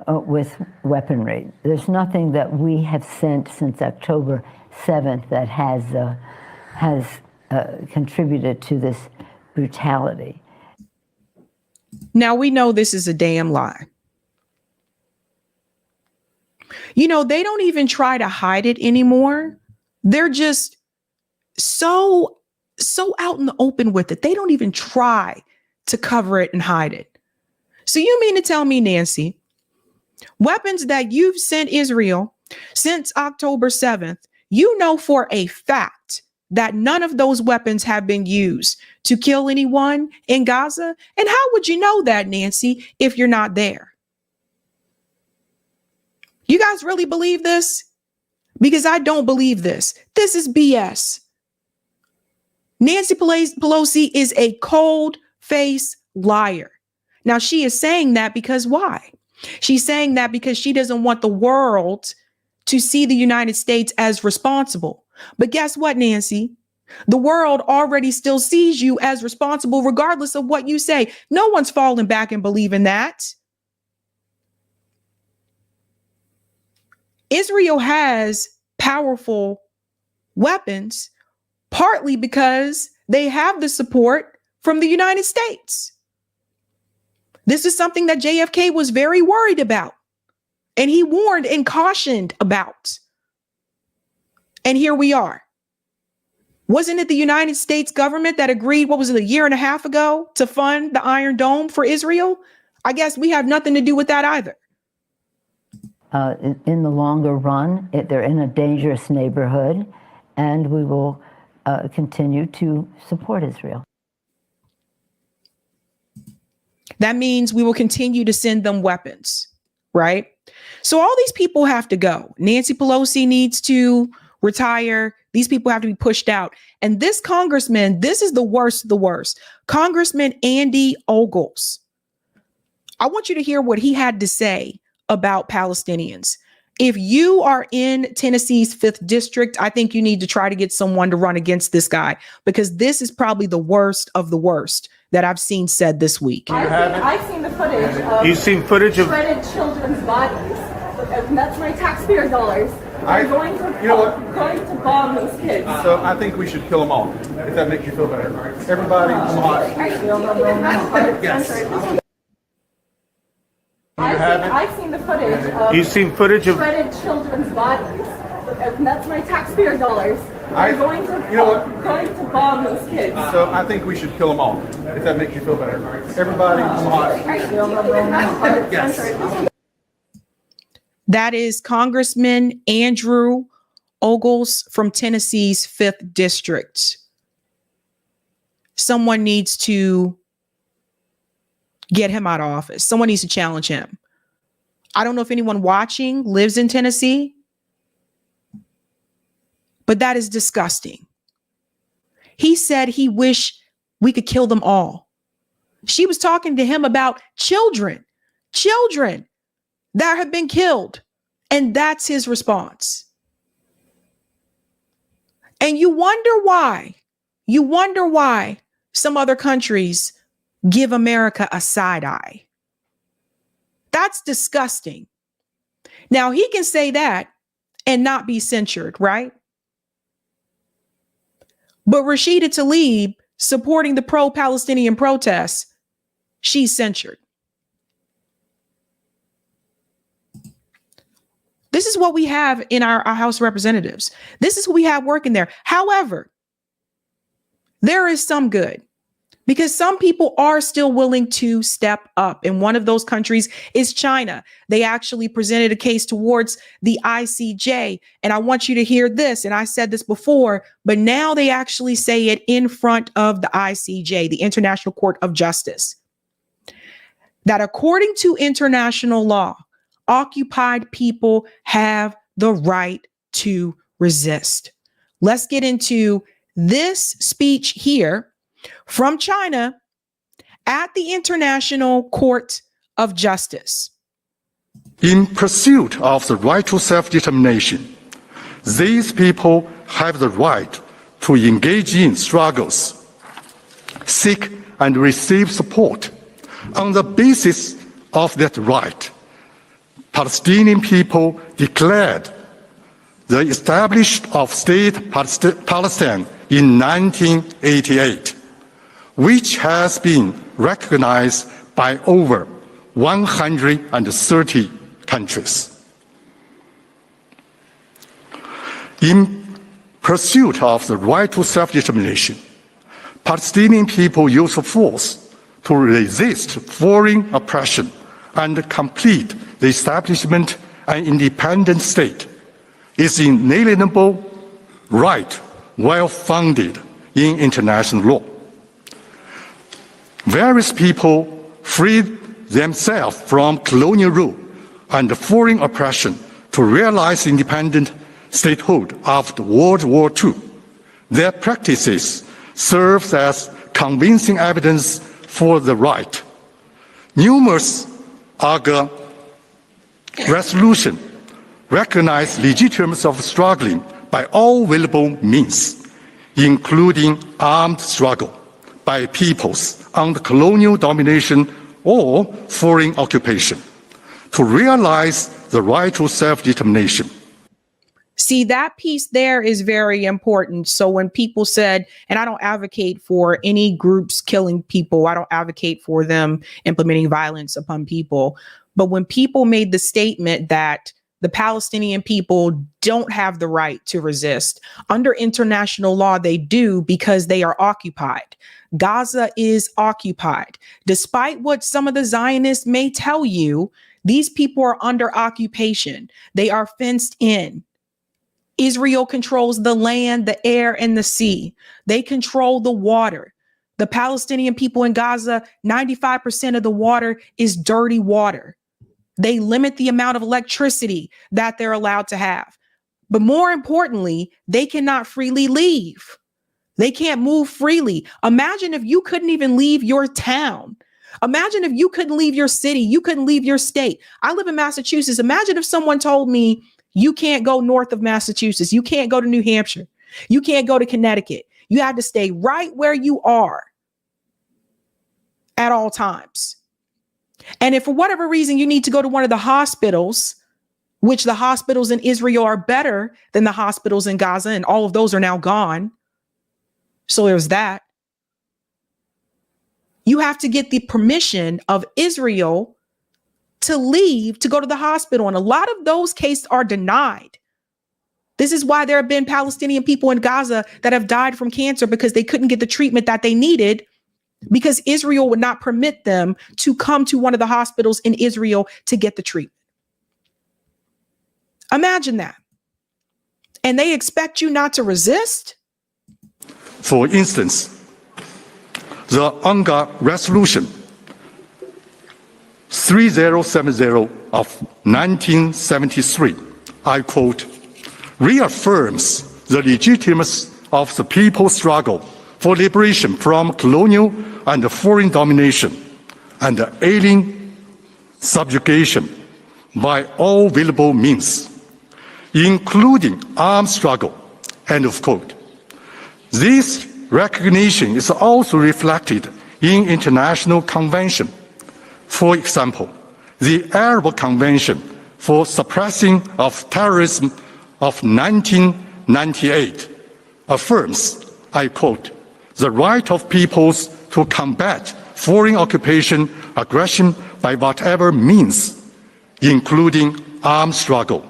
with weaponry. There's nothing that we have sent since October 7th that has contributed to this brutality. Now, we know this is a damn lie. You know, they don't even try to hide it anymore. They're just so out in the open with it. They don't even try to cover it and hide it. So you mean to tell me, Nancy, weapons that you've sent Israel since October 7th, you know for a fact that none of those weapons have been used to kill anyone in Gaza? And how would you know that, Nancy, if you're not there? You guys really believe this? Because I don't believe this. This is BS. Nancy Pelosi is a cold-faced liar. Now, she is saying that because why? She's saying that because she doesn't want the world to see the United States as responsible. But guess what, Nancy? The world already still sees you as responsible, regardless of what you say. No one's falling back and believing that. Israel has powerful weapons, partly because they have the support from the United States. This is something that JFK was very worried about, and he warned and cautioned about. And here we are. Wasn't it the United States government that agreed, what was it, a year and a half ago, to fund the Iron Dome for Israel? I guess we have nothing to do with that either. In the longer run, they're in a dangerous neighborhood, and we will continue to support Israel. That means we will continue to send them weapons, right? So all these people have to go. Nancy Pelosi needs to retire. These people have to be pushed out. And this congressman, this is the worst of the worst. Congressman Andy Ogles. I want you to hear what he had to say about Palestinians. If you are in Tennessee's 5th district, I think you need to try to get someone to run against this guy, because this is probably the worst of the worst that I've seen said this week. I've seen the footage of You've seen footage of shredded children's bodies. And that's my taxpayer dollars. I'm going to bomb those kids. So I think we should kill them all, if that makes you feel better. Everybody, come on. Yes. I've seen the footage of You've seen footage of shredded children's bodies. And that's my taxpayer dollars. I'm going to bomb those kids. So I think we should kill them all, if that makes you feel better. Everybody, come on. Yes. That is Congressman Andrew Ogles from Tennessee's 5th district. Someone needs to get him out of office. Someone needs to challenge him. I don't know if anyone watching lives in Tennessee, but that is disgusting. He said he wished we could kill them all. She was talking to him about children that have been killed. And that's his response. And you wonder why some other countries give America a side eye. That's disgusting. Now, he can say that and not be censured, right? But Rashida Tlaib, supporting the pro-Palestinian protests, she's censured. This is what we have in our House of Representatives. This is who we have working there. However, there is some good, because some people are still willing to step up. And one of those countries is China. They actually presented a case towards the ICJ. And I want you to hear this. And I said this before, but now they actually say it in front of the ICJ, the International Court of Justice, that according to international law, occupied people have the right to resist. Let's get into this speech here from China at the International Court of Justice. In pursuit of the right to self-determination, these people have the right to engage in struggles, seek and receive support. On the basis of that right, Palestinian people declared the establishment of State Palestine in 1988, which has been recognized by over 130 countries. In pursuit of the right to self-determination, Palestinian people use force to resist foreign oppression and complete the establishment of an independent state. Is inalienable right, well founded in international law. Various people freed themselves from colonial rule and foreign oppression to realize independent statehood after World War II. Their practices serve as convincing evidence for the right. Numerous other resolutions recognize legitimacy of struggling by all available means, including armed struggle by peoples under colonial domination or foreign occupation, to realize the right to self-determination. See, that piece there is very important. So when people said, and I don't advocate for any groups killing people, I don't advocate for them implementing violence upon people, but when people made the statement that the Palestinian people don't have the right to resist. Under international law, they do because they are occupied. Gaza is occupied. Despite what some of the Zionists may tell you, these people are under occupation. They are fenced in. Israel controls the land, the air, and the sea. They control the water. The Palestinian people in Gaza, 95% of the water is dirty water. They limit the amount of electricity that they're allowed to have. But more importantly, they cannot freely leave. They can't move freely. Imagine if you couldn't even leave your town. Imagine if you couldn't leave your city. You couldn't leave your state. I live in Massachusetts. Imagine if someone told me you can't go north of Massachusetts. You can't go to New Hampshire. You can't go to Connecticut. You have to stay right where you are at all times. And if for whatever reason you need to go to one of the hospitals, which the hospitals in Israel are better than the hospitals in Gaza, and all of those are now gone. So there's that. You have to get the permission of Israel to leave to go to the hospital. And a lot of those cases are denied. This is why there have been Palestinian people in Gaza that have died from cancer because they couldn't get the treatment that they needed, because Israel would not permit them to come to one of the hospitals in Israel to get the treatment. Imagine that. And they expect you not to resist? For instance, the UNGA resolution 3070 of 1973, I quote, reaffirms the legitimacy of the people's struggle for liberation from colonial and foreign domination and alien subjugation by all available means, including armed struggle, end of quote. This recognition is also reflected in international conventions. For example, the Arab Convention for Suppressing of Terrorism of 1998 affirms, I quote, the right of peoples to combat foreign occupation, aggression by whatever means, including armed struggle,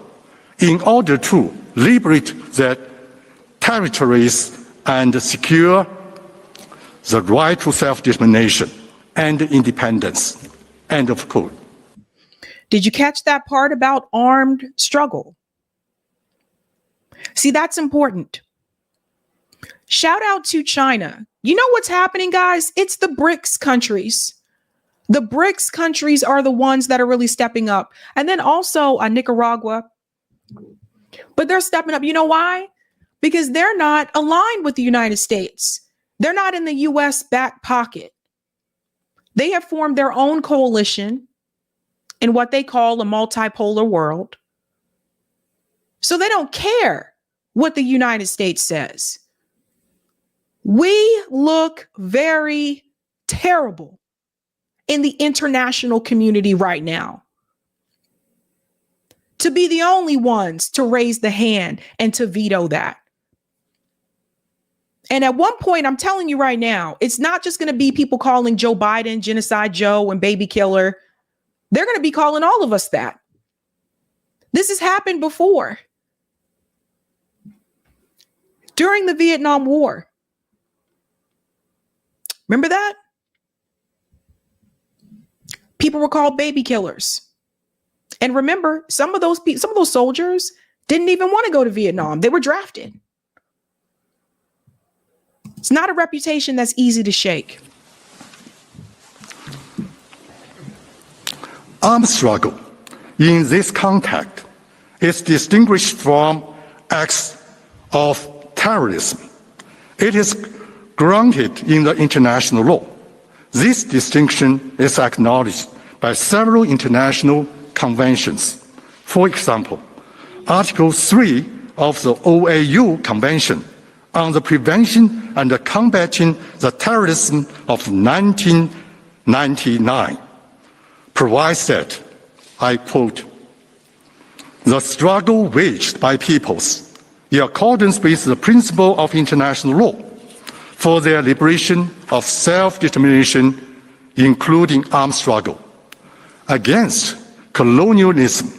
in order to liberate their territories and secure the right to self-determination and independence, end of quote. Did you catch that part about armed struggle? See, that's important. Shout out to China. You know what's happening, guys? It's the BRICS countries. The BRICS countries are the ones that are really stepping up. And then also Nicaragua. But they're stepping up. You know why? because they're not aligned with the United States. They're not in the US back pocket. They have formed their own coalition in what they call a multipolar world. So they don't care what the United States says. We look very terrible in the international community right now to be the only ones to raise the hand and to veto that. And at one point, I'm telling you right now, it's not just going to be people calling Joe Biden Genocide Joe and baby killer. They're going to be calling all of us that. This has happened before. During the Vietnam War. Remember that? People were called baby killers. And remember, some of those soldiers didn't even want to go to Vietnam. They were drafted. It's not a reputation that's easy to shake. Armed struggle in this context is distinguished from acts of terrorism. It is grounded in the international law. This distinction is acknowledged by several international conventions. For example, Article 3 of the OAU Convention on the Prevention and Combating the Terrorism of 1999 provides that, I quote, "The struggle waged by peoples in accordance with the principle of international law for their liberation of self-determination, including armed struggle, against colonialism,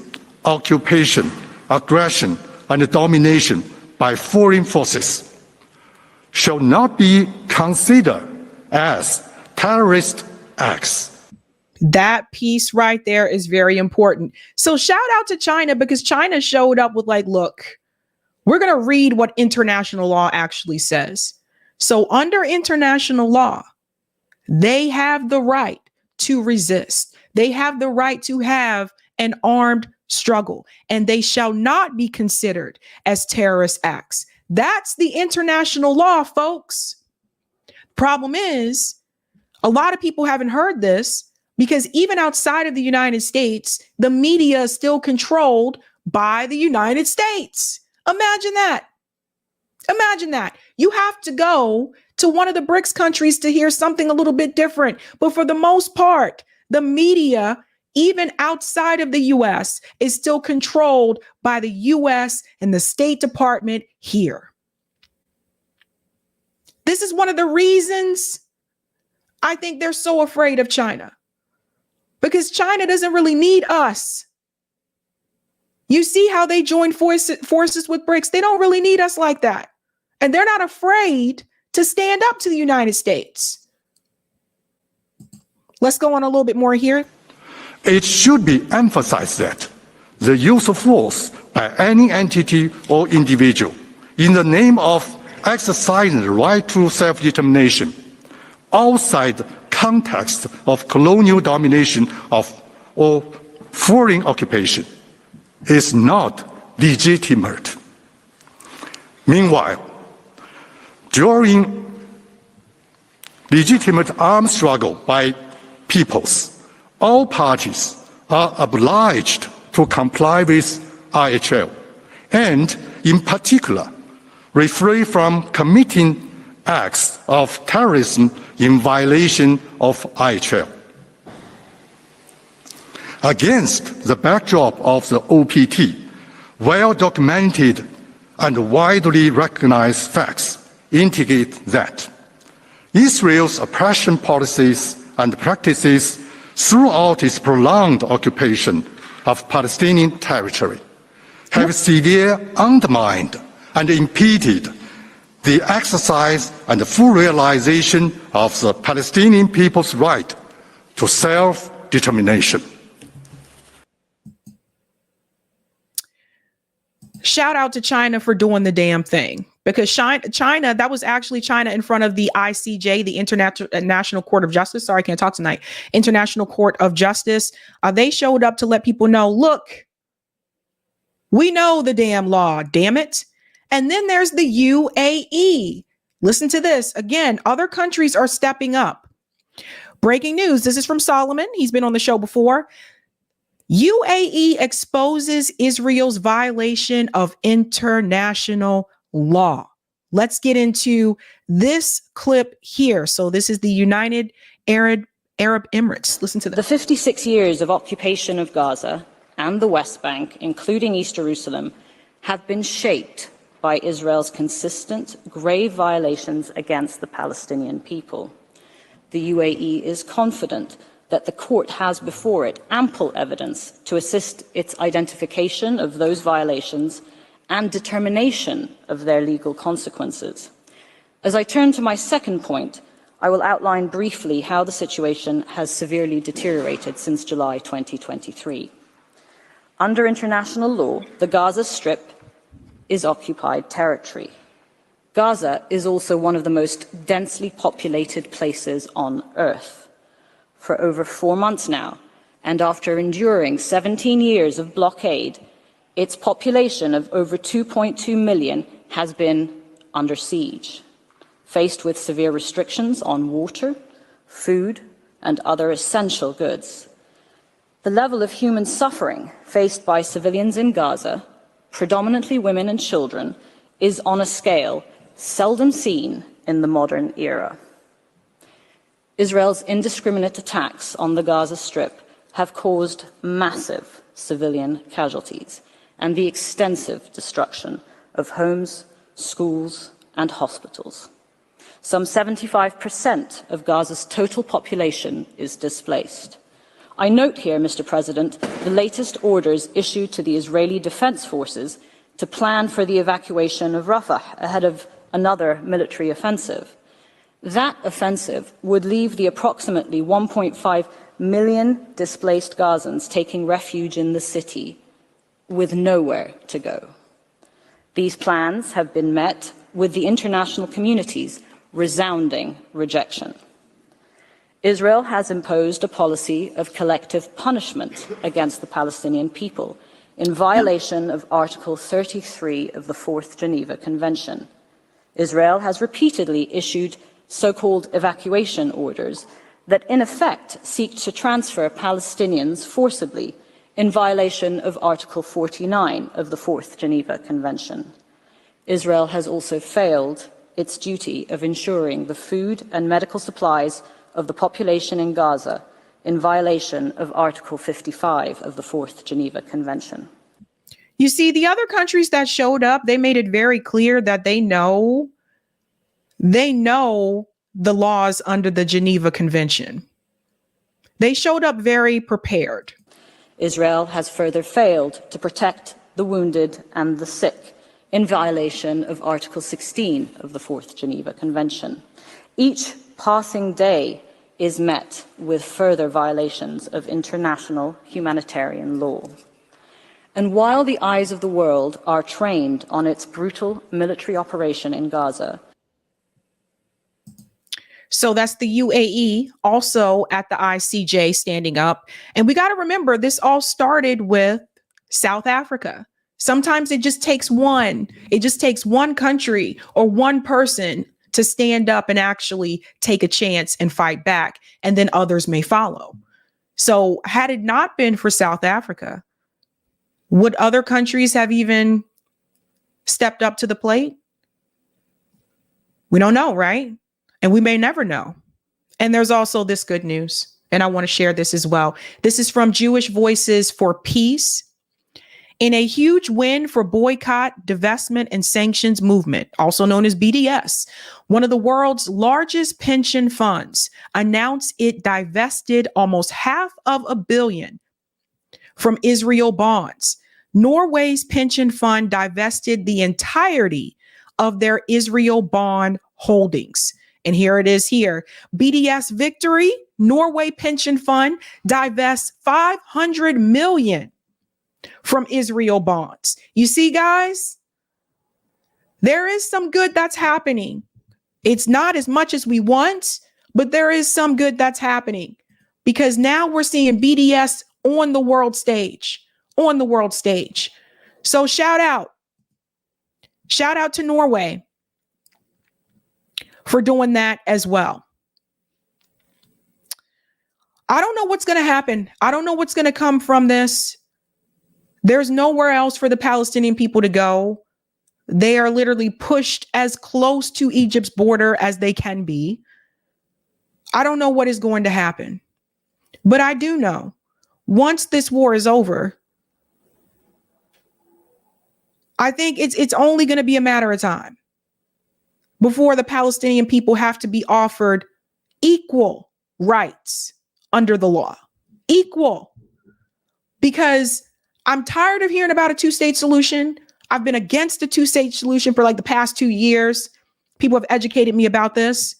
occupation, aggression, and domination by foreign forces, shall not be considered as terrorist acts." That piece right there is very important. So shout out to China, because China showed up with like, look, we're going to read what international law actually says. So under international law, they have the right to resist. They have the right to have an armed struggle, and they shall not be considered as terrorist acts. That's the international law, folks. Problem is, a lot of people haven't heard this because even outside of the United States, the media is still controlled by the United States. Imagine that. Imagine that. You have to go to one of the BRICS countries to hear something a little bit different. But for the most part, the media, even outside of the US, is still controlled by the US and the State Department here. This is one of the reasons I think they're so afraid of China, because China doesn't really need us. You see how they join forces with BRICS? They don't really need us like that. And they're not afraid to stand up to the United States. Let's go on a little bit more here. It should be emphasized that the use of force by any entity or individual in the name of exercising the right to self-determination outside the context of colonial domination or foreign occupation is not legitimate. Meanwhile, during legitimate armed struggle by peoples, all parties are obliged to comply with IHL, and in particular, refrain from committing acts of terrorism in violation of IHL. Against the backdrop of the OPT, well-documented and widely recognized facts indicate that Israel's oppression policies and practices throughout its prolonged occupation of Palestinian territory have severely undermined and impeded the exercise and full realization of the Palestinian people's right to self-determination. Shout out to China for doing the damn thing, because China, that was actually China in front of the ICJ, the International Court of Justice. Sorry, I can't talk tonight. International Court of Justice. They showed up to let people know, look, we know the damn law, damn it. And then there's the UAE. Listen to this. Again, other countries are stepping up. Breaking news. This is from Solomon. He's been on the show before. UAE exposes Israel's violation of international law. Let's get into this clip here. So this is the United Arab Emirates. Listen to this. The 56 years of occupation of Gaza and the West Bank, including East Jerusalem, have been shaped by Israel's consistent, grave violations against the Palestinian people. The UAE is confident that the court has before it ample evidence to assist its identification of those violations and determination of their legal consequences. As I turn to my second point, I will outline briefly how the situation has severely deteriorated since July 2023. Under international law, the Gaza Strip is occupied territory. Gaza is also one of the most densely populated places on Earth. For over 4 months now, and after enduring 17 years of blockade, its population of over 2.2 million has been under siege, faced with severe restrictions on water, food, and other essential goods. The level of human suffering faced by civilians in Gaza, predominantly women and children, is on a scale seldom seen in the modern era. Israel's indiscriminate attacks on the Gaza Strip have caused massive civilian casualties and the extensive destruction of homes, schools, and hospitals. Some 75% of Gaza's total population is displaced. I note here, Mr. President, the latest orders issued to the Israeli Defense Forces to plan for the evacuation of Rafah ahead of another military offensive. That offensive would leave the approximately 1.5 million displaced Gazans taking refuge in the city with nowhere to go. These plans have been met with the international community's resounding rejection. Israel has imposed a policy of collective punishment against the Palestinian people in violation of Article 33 of the Fourth Geneva Convention. Israel has repeatedly issued so-called evacuation orders that in effect seek to transfer Palestinians forcibly in violation of Article 49 of the Fourth Geneva Convention. Israel has also failed its duty of ensuring the food and medical supplies of the population in Gaza in violation of Article 55 of the Fourth Geneva Convention. You see, the other countries that showed up, they made it very clear that they know the laws under the Geneva Convention. They showed up very prepared. Israel has further failed to protect the wounded and the sick in violation of Article 16 of the Fourth Geneva Convention. Each passing day is met with further violations of international humanitarian law. And while the eyes of the world are trained on its brutal military operation in Gaza. So that's the UAE also at the ICJ standing up. And we got to remember, this all started with South Africa. Sometimes it just takes one country or one person to stand up and actually take a chance and fight back, and then others may follow. So had it not been for South Africa, would other countries have even stepped up to the plate? We don't know, right? And we may never know. And there's also this good news, and I want to share this as well. This is from Jewish Voices for Peace. In a huge win for boycott, divestment, and sanctions movement, also known as BDS, one of the world's largest pension funds announced it divested almost $500 million from Israel bonds. Norway's pension fund divested the entirety of their Israel bond holdings. And here it is here. BDS victory, Norway pension fund divests $500 million from Israel bonds. You see, guys, there is some good that's happening. It's not as much as we want, but there is some good that's happening because now we're seeing BDS on the world stage, So shout out Shout out to Norway for doing that as well. I don't know what's going to happen. I don't know what's going to come from this. There's nowhere else for the Palestinian people to go. They are literally pushed as close to Egypt's border as they can be. I don't know what is going to happen, but I do know once this war is over, I think it's only going to be a matter of time before the Palestinian people have to be offered equal rights under the law. Equal. Because I'm tired of hearing about a two-state solution. I've been against a two-state solution for like the past 2 years. People have educated me about this.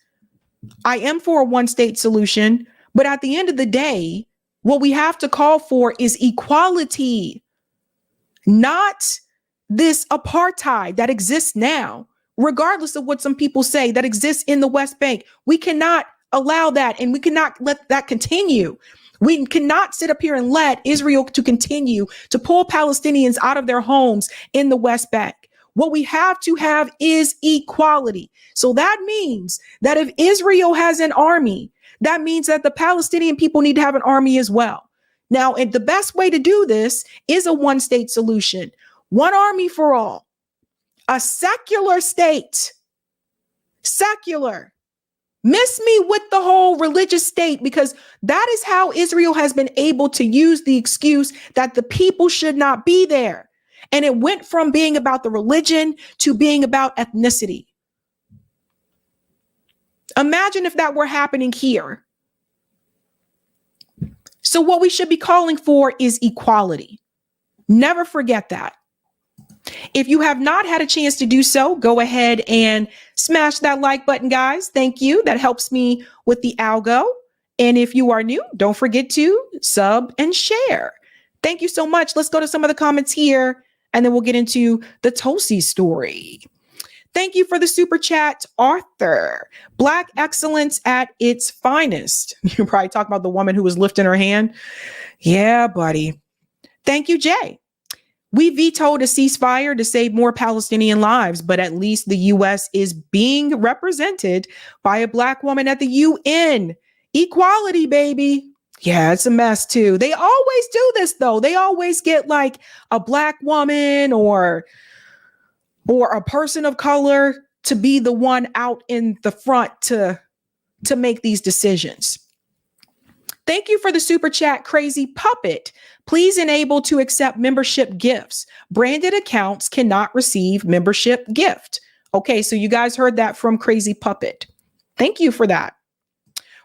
I am for a one-state solution, but at the end of the day, what we have to call for is equality, not this apartheid that exists now, regardless of what some people say, that exists in the West Bank. We cannot allow that, and we cannot let that continue. We cannot sit up here and let Israel to continue to pull Palestinians out of their homes in the West Bank. What we have to have is equality. So that means that if Israel has an army, that means that the Palestinian people need to have an army as well. Now, and the best way to do this is a one-state solution. One army for all. A secular state. Secular. Miss me with the whole religious state, because that is how Israel has been able to use the excuse that the people should not be there. And it went from being about the religion to being about ethnicity. Imagine if that were happening here. So what we should be calling for is equality. Never forget that. If you have not had a chance to do so, go ahead and smash that like button, guys. Thank you. That helps me with the algo. And if you are new, don't forget to sub and share. Thank you so much. Let's go to some of the comments here, and then we'll get into the Tulsi story. Thank you for the super chat, Arthur. Black excellence at its finest. You're probably talking about the woman who was lifting her hand. Yeah, buddy. Thank you, Jay. We vetoed a ceasefire to save more Palestinian lives, but at least the U.S. is being represented by a Black woman at the UN. Equality, baby. Yeah, it's a mess too. They always do this though. They always get like a Black woman or a person of color to be the one out in the front to make these decisions. Thank you for the super chat, Crazy Puppet. Please enable to accept membership gifts. Branded accounts cannot receive membership gift. Okay, so you guys heard that from Crazy Puppet. Thank you for that.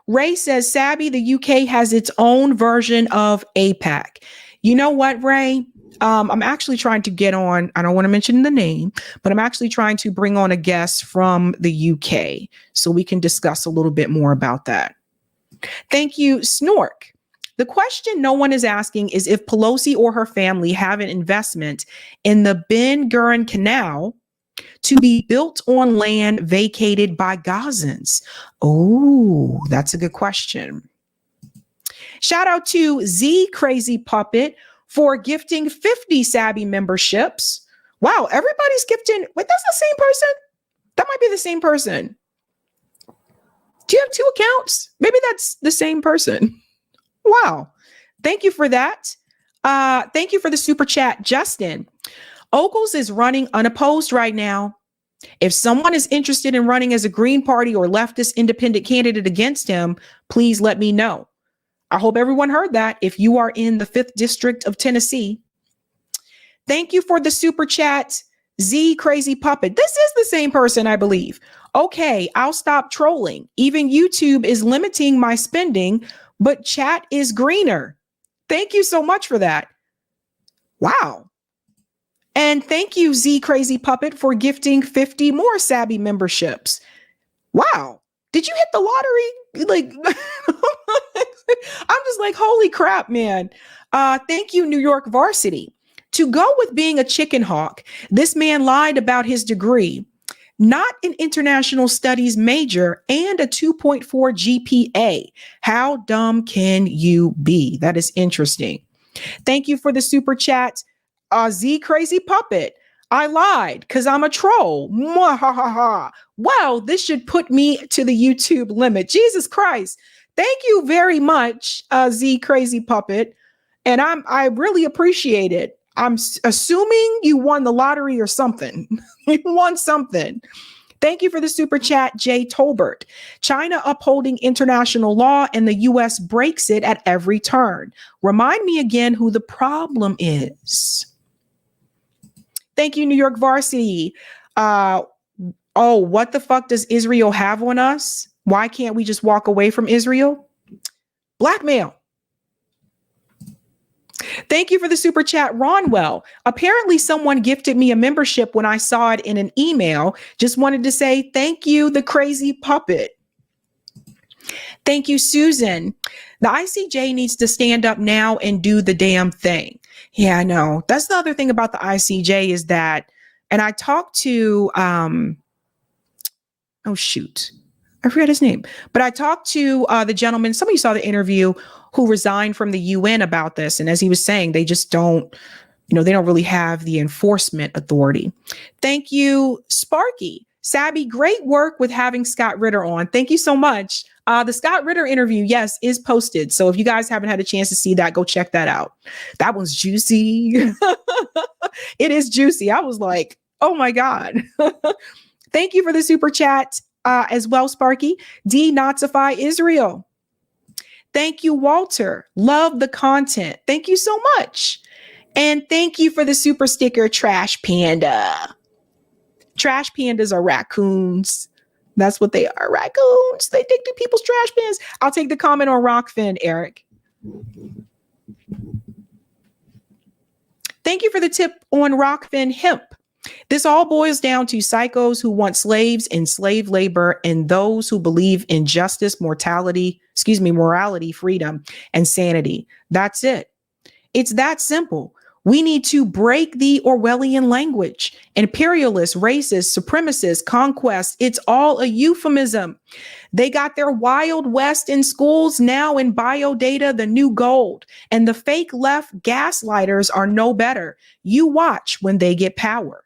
Ray says, Sabby, the UK has its own version of APAC. You know what, Ray? I'm actually trying to get on, I don't want to mention the name, but I'm actually trying to bring on a guest from the UK so we can discuss a little bit more about that. Thank you, Snork. The question no one is asking is if Pelosi or her family have an investment in the Ben Gurion Canal to be built on land vacated by Gazans. Oh, that's a good question. Shout out to Z Crazy Puppet for gifting 50 Sabby memberships. Wow, everybody's gifting. Wait, that's the same person? That might be the same person. Do you have two accounts? Maybe that's the same person. Wow. Thank you for that. Thank you for the super chat, Justin. Ogles is running unopposed right now. If someone is interested in running as a Green Party or leftist independent candidate against him, please let me know. I hope everyone heard that if you are in the 5th District of Tennessee. Thank you for the super chat, Z Crazy Puppet. This is the same person, I believe. Okay, I'll stop trolling. Even YouTube is limiting my spending, but chat is greener. Thank you so much for that. Wow. And thank you, Z Crazy Puppet, for gifting 50 more Sabby memberships. Wow. Did you hit the lottery? Like, I'm just like, holy crap, man. Thank you, New York Varsity. To go with being a chicken hawk, this man lied about his degree, not an international studies major, and a 2.4 GPA. How dumb can you be? That is interesting. Thank you for the super chat, Z Crazy Puppet. I lied because I'm a troll. Mwahaha. Well, this should put me to the YouTube limit. Jesus Christ. Thank you very much, Z Crazy Puppet. And I really appreciate it. I'm assuming you won the lottery or something. You won something. Thank you for the super chat, Jay Tolbert. China upholding international law and the U.S. breaks it at every turn. Remind me again who the problem is. Thank you, New York Varsity. Oh, what the fuck does Israel have on us? Why can't we just walk away from Israel? Blackmail. Thank you for the super chat, Ronwell. Apparently someone gifted me a membership when I saw it in an email. Just wanted to say thank you, the crazy puppet. Thank you, Susan. The ICJ needs to stand up now and do the damn thing. Yeah, I know. That's the other thing about the ICJ is that, and I talked to, oh shoot, I forgot his name, but I talked to the gentleman, some of you saw the interview, who resigned from the UN about this. And as he was saying, they just don't, they don't really have the enforcement authority. Thank you, Sparky. Sabby, great work with having Scott Ritter on. Thank you so much. The Scott Ritter interview, yes, is posted. So if you guys haven't had a chance to see that, go check that out. That one's juicy. It is juicy. I was like, oh my God. Thank you for the super chat as well, Sparky. Denazify Israel. Thank you, Walter. Love the content. Thank you so much. And thank you for the super sticker, Trash Panda. Trash pandas are raccoons. That's what they are, raccoons. They dig through people's trash cans. I'll take the comment on Rockfin, Eric. Thank you for the tip on Rockfin hemp. This all boils down to psychos who want slaves and slave labor and those who believe in justice, morality, freedom, and sanity. That's it. It's that simple. We need to break the Orwellian language. Imperialists, racists, supremacists, conquest, it's all a euphemism. They got their Wild West in schools now in biodata, the new gold. And the fake left gaslighters are no better. You watch when they get power.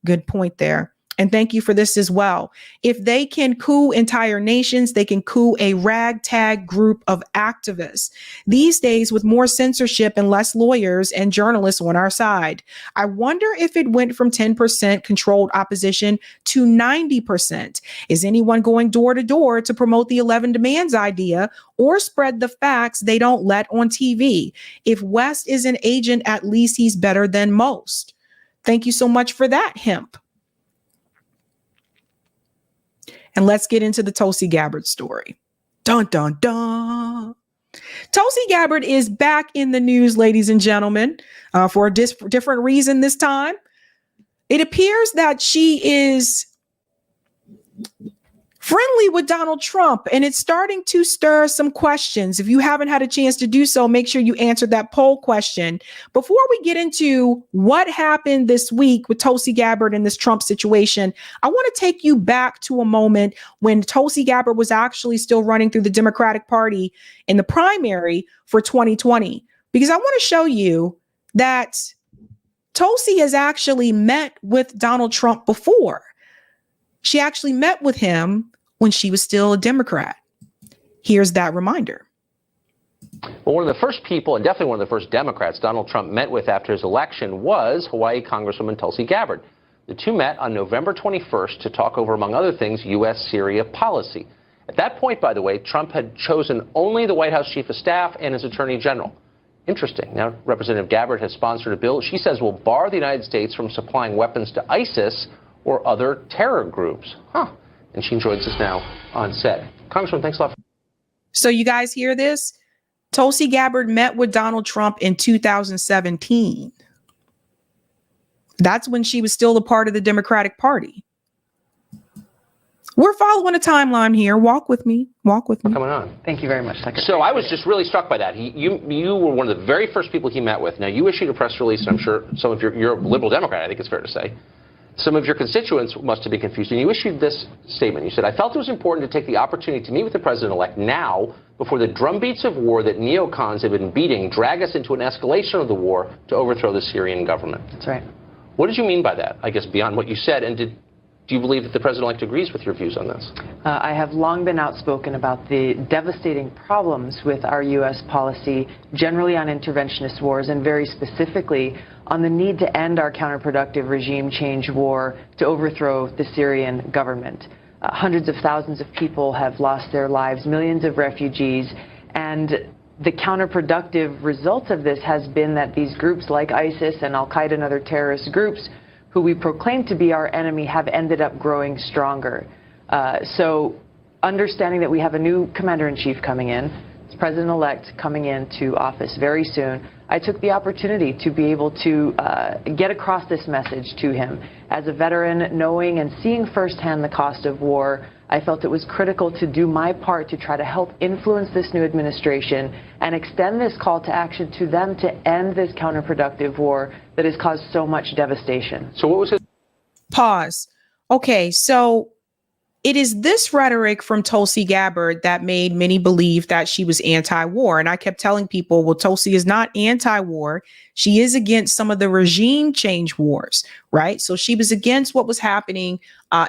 Good point there. And thank you for this as well. If they can coup entire nations, they can coup a ragtag group of activists. These days, with more censorship and less lawyers and journalists on our side, I wonder if it went from 10% controlled opposition to 90%. Is anyone going door to door to promote the 11 demands idea or spread the facts they don't let on TV? If West is an agent, at least he's better than most. Thank you so much for that, Hemp. And let's get into the Tulsi Gabbard story. Dun, dun, dun. Tulsi Gabbard is back in the news, ladies and gentlemen, for a different reason this time. It appears that she is friendly with Donald Trump, and it's starting to stir some questions. If you haven't had a chance to do so, make sure you answer that poll question. Before we get into what happened this week with Tulsi Gabbard and this Trump situation, I want to take you back to a moment when Tulsi Gabbard was actually still running through the Democratic Party in the primary for 2020, because I want to show you that Tulsi has actually met with Donald Trump before. She actually met with him when she was still a Democrat. Here's that reminder. Well, one of the first people, and definitely one of the first Democrats Donald Trump met with after his election was Hawaii Congresswoman Tulsi Gabbard. The two met on November 21st to talk over, among other things, U.S.-Syria policy. At that point, by the way, Trump had chosen only the White House Chief of Staff and his Attorney General. Interesting. Now, Representative Gabbard has sponsored a bill she says will bar the United States from supplying weapons to ISIS or other terror groups. And she joins us now on set. Congresswoman, thanks a lot. So you guys hear this? Tulsi Gabbard met with Donald Trump in 2017. That's when she was still a part of the Democratic Party. We're following a timeline here. Walk with me. Walk with me. Coming on. Thank you very much, Secretary. So I was just really struck by that. You were one of the very first people he met with. Now, you issued a press release, and I'm sure some of you're a liberal Democrat, I think it's fair to say. Some of your constituents must have been confused. And you issued this statement. You said, I felt it was important to take the opportunity to meet with the president-elect now before the drumbeats of war that neocons have been beating drag us into an escalation of the war to overthrow the Syrian government. That's right. What did you mean by that, I guess, beyond what you said? And do you believe that the president-elect agrees with your views on this? I have long been outspoken about the devastating problems with our U.S. policy, generally on interventionist wars, and very specifically on the need to end our counterproductive regime change war to overthrow the Syrian government. Hundreds of thousands of people have lost their lives, millions of refugees, and the counterproductive result of this has been that these groups like ISIS and Al-Qaeda and other terrorist groups who we proclaim to be our enemy have ended up growing stronger. So understanding that we have a new commander-in-chief coming in, president-elect coming into office very soon, I took the opportunity to be able to get across this message to him. As a veteran, knowing and seeing firsthand the cost of war, I felt it was critical to do my part to try to help influence this new administration and extend this call to action to them to end this counterproductive war that has caused so much devastation. So what was his... Pause. Okay, so it is this rhetoric from Tulsi Gabbard that made many believe that she was anti-war. And I kept telling people, well, Tulsi is not anti-war. She is against some of the regime change wars, right? So she was against what was happening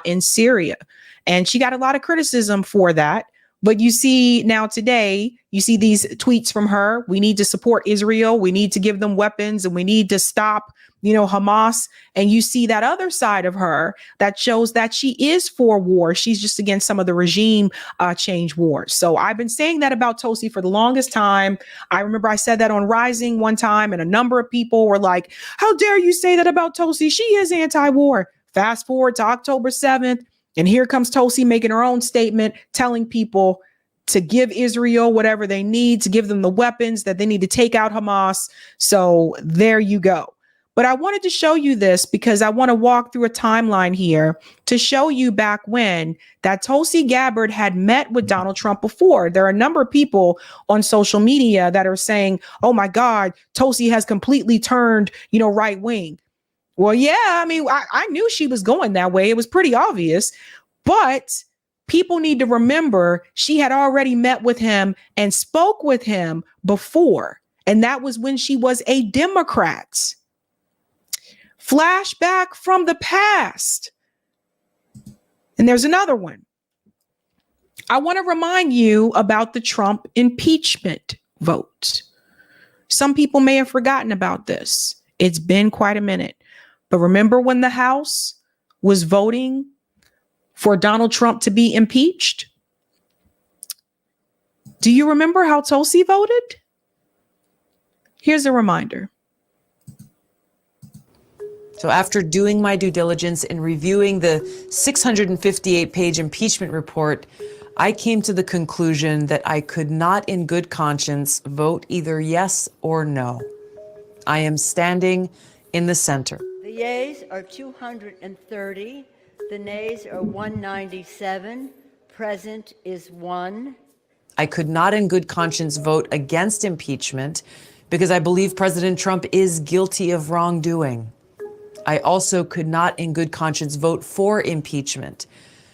in Syria. And she got a lot of criticism for that. But you see now today, you see these tweets from her. We need to support Israel. We need to give them weapons and we need to stop, Hamas. And you see that other side of her that shows that she is for war. She's just against some of the regime change wars. So I've been saying that about Tulsi for the longest time. I remember I said that on Rising one time and a number of people were like, how dare you say that about Tulsi? She is anti-war. Fast forward to October 7th. And here comes Tulsi making her own statement, telling people to give Israel whatever they need, to give them the weapons that they need to take out Hamas. So there you go. But I wanted to show you this because I want to walk through a timeline here to show you back when that Tulsi Gabbard had met with Donald Trump before. There are a number of people on social media that are saying, oh, my God, Tulsi has completely turned, right wing. Well, yeah, I mean, I knew she was going that way. It was pretty obvious. But people need to remember she had already met with him and spoke with him before. And that was when she was a Democrat. Flashback from the past. And there's another one. I want to remind you about the Trump impeachment vote. Some people may have forgotten about this. It's been quite a minute. But remember when the House was voting for Donald Trump to be impeached? Do you remember how Tulsi voted? Here's a reminder. So after doing my due diligence and reviewing the 658-page impeachment report, I came to the conclusion that I could not in good conscience vote either yes or no. I am standing in the center. The yeas are 230, the nays are 197, present is 1. I could not in good conscience vote against impeachment because I believe President Trump is guilty of wrongdoing. I also could not in good conscience vote for impeachment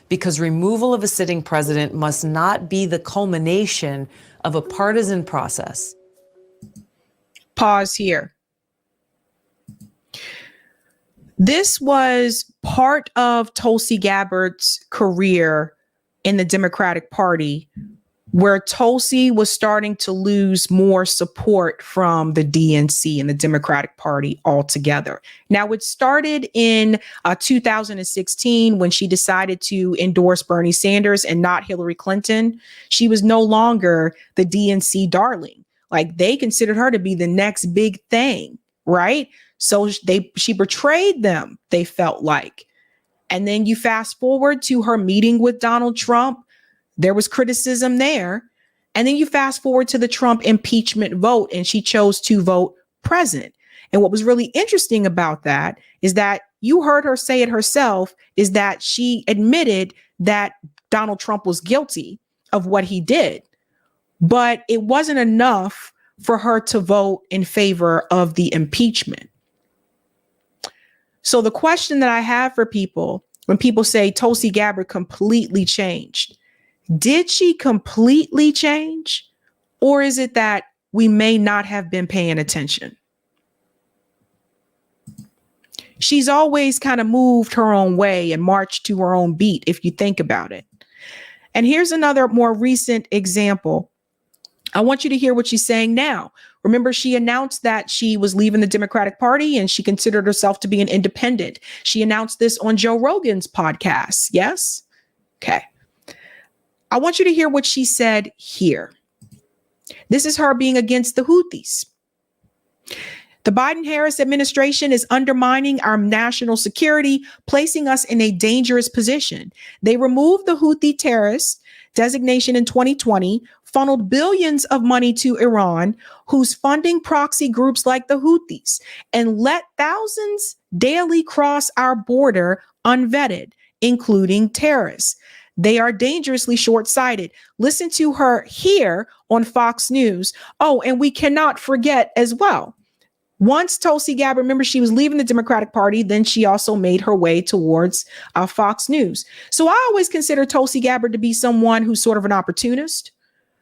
because removal of a sitting president must not be the culmination of a partisan process. Pause here. This was part of Tulsi Gabbard's career in the Democratic Party, where Tulsi was starting to lose more support from the DNC and the Democratic Party altogether. Now, it started in 2016 when she decided to endorse Bernie Sanders and not Hillary Clinton. She was no longer the DNC darling. Like, they considered her to be the next big thing, right? So she betrayed them, they felt like. And then you fast forward to her meeting with Donald Trump. There was criticism there. And then you fast forward to the Trump impeachment vote, and she chose to vote present. And what was really interesting about that is that you heard her say it herself, is that she admitted that Donald Trump was guilty of what he did. But it wasn't enough for her to vote in favor of the impeachment. So the question that I have for people, when people say Tulsi Gabbard completely changed, did she completely change? Or is it that we may not have been paying attention? She's always kind of moved her own way and marched to her own beat, if you think about it. And here's another more recent example. I want you to hear what she's saying now. Remember, she announced that she was leaving the Democratic Party and she considered herself to be an independent. She announced this on Joe Rogan's podcast. Yes? Okay. I want you to hear what she said here. This is her being against the Houthis. The Biden-Harris administration is undermining our national security, placing us in a dangerous position. They removed the Houthi terrorist designation in 2020, funneled billions of money to Iran, who's funding proxy groups like the Houthis, and let thousands daily cross our border unvetted, including terrorists. They are dangerously short-sighted. Listen to her here on Fox News. Oh, and we cannot forget as well, once Tulsi Gabbard, remember, she was leaving the Democratic Party, then she also made her way towards Fox News. So I always consider Tulsi Gabbard to be someone who's sort of an opportunist.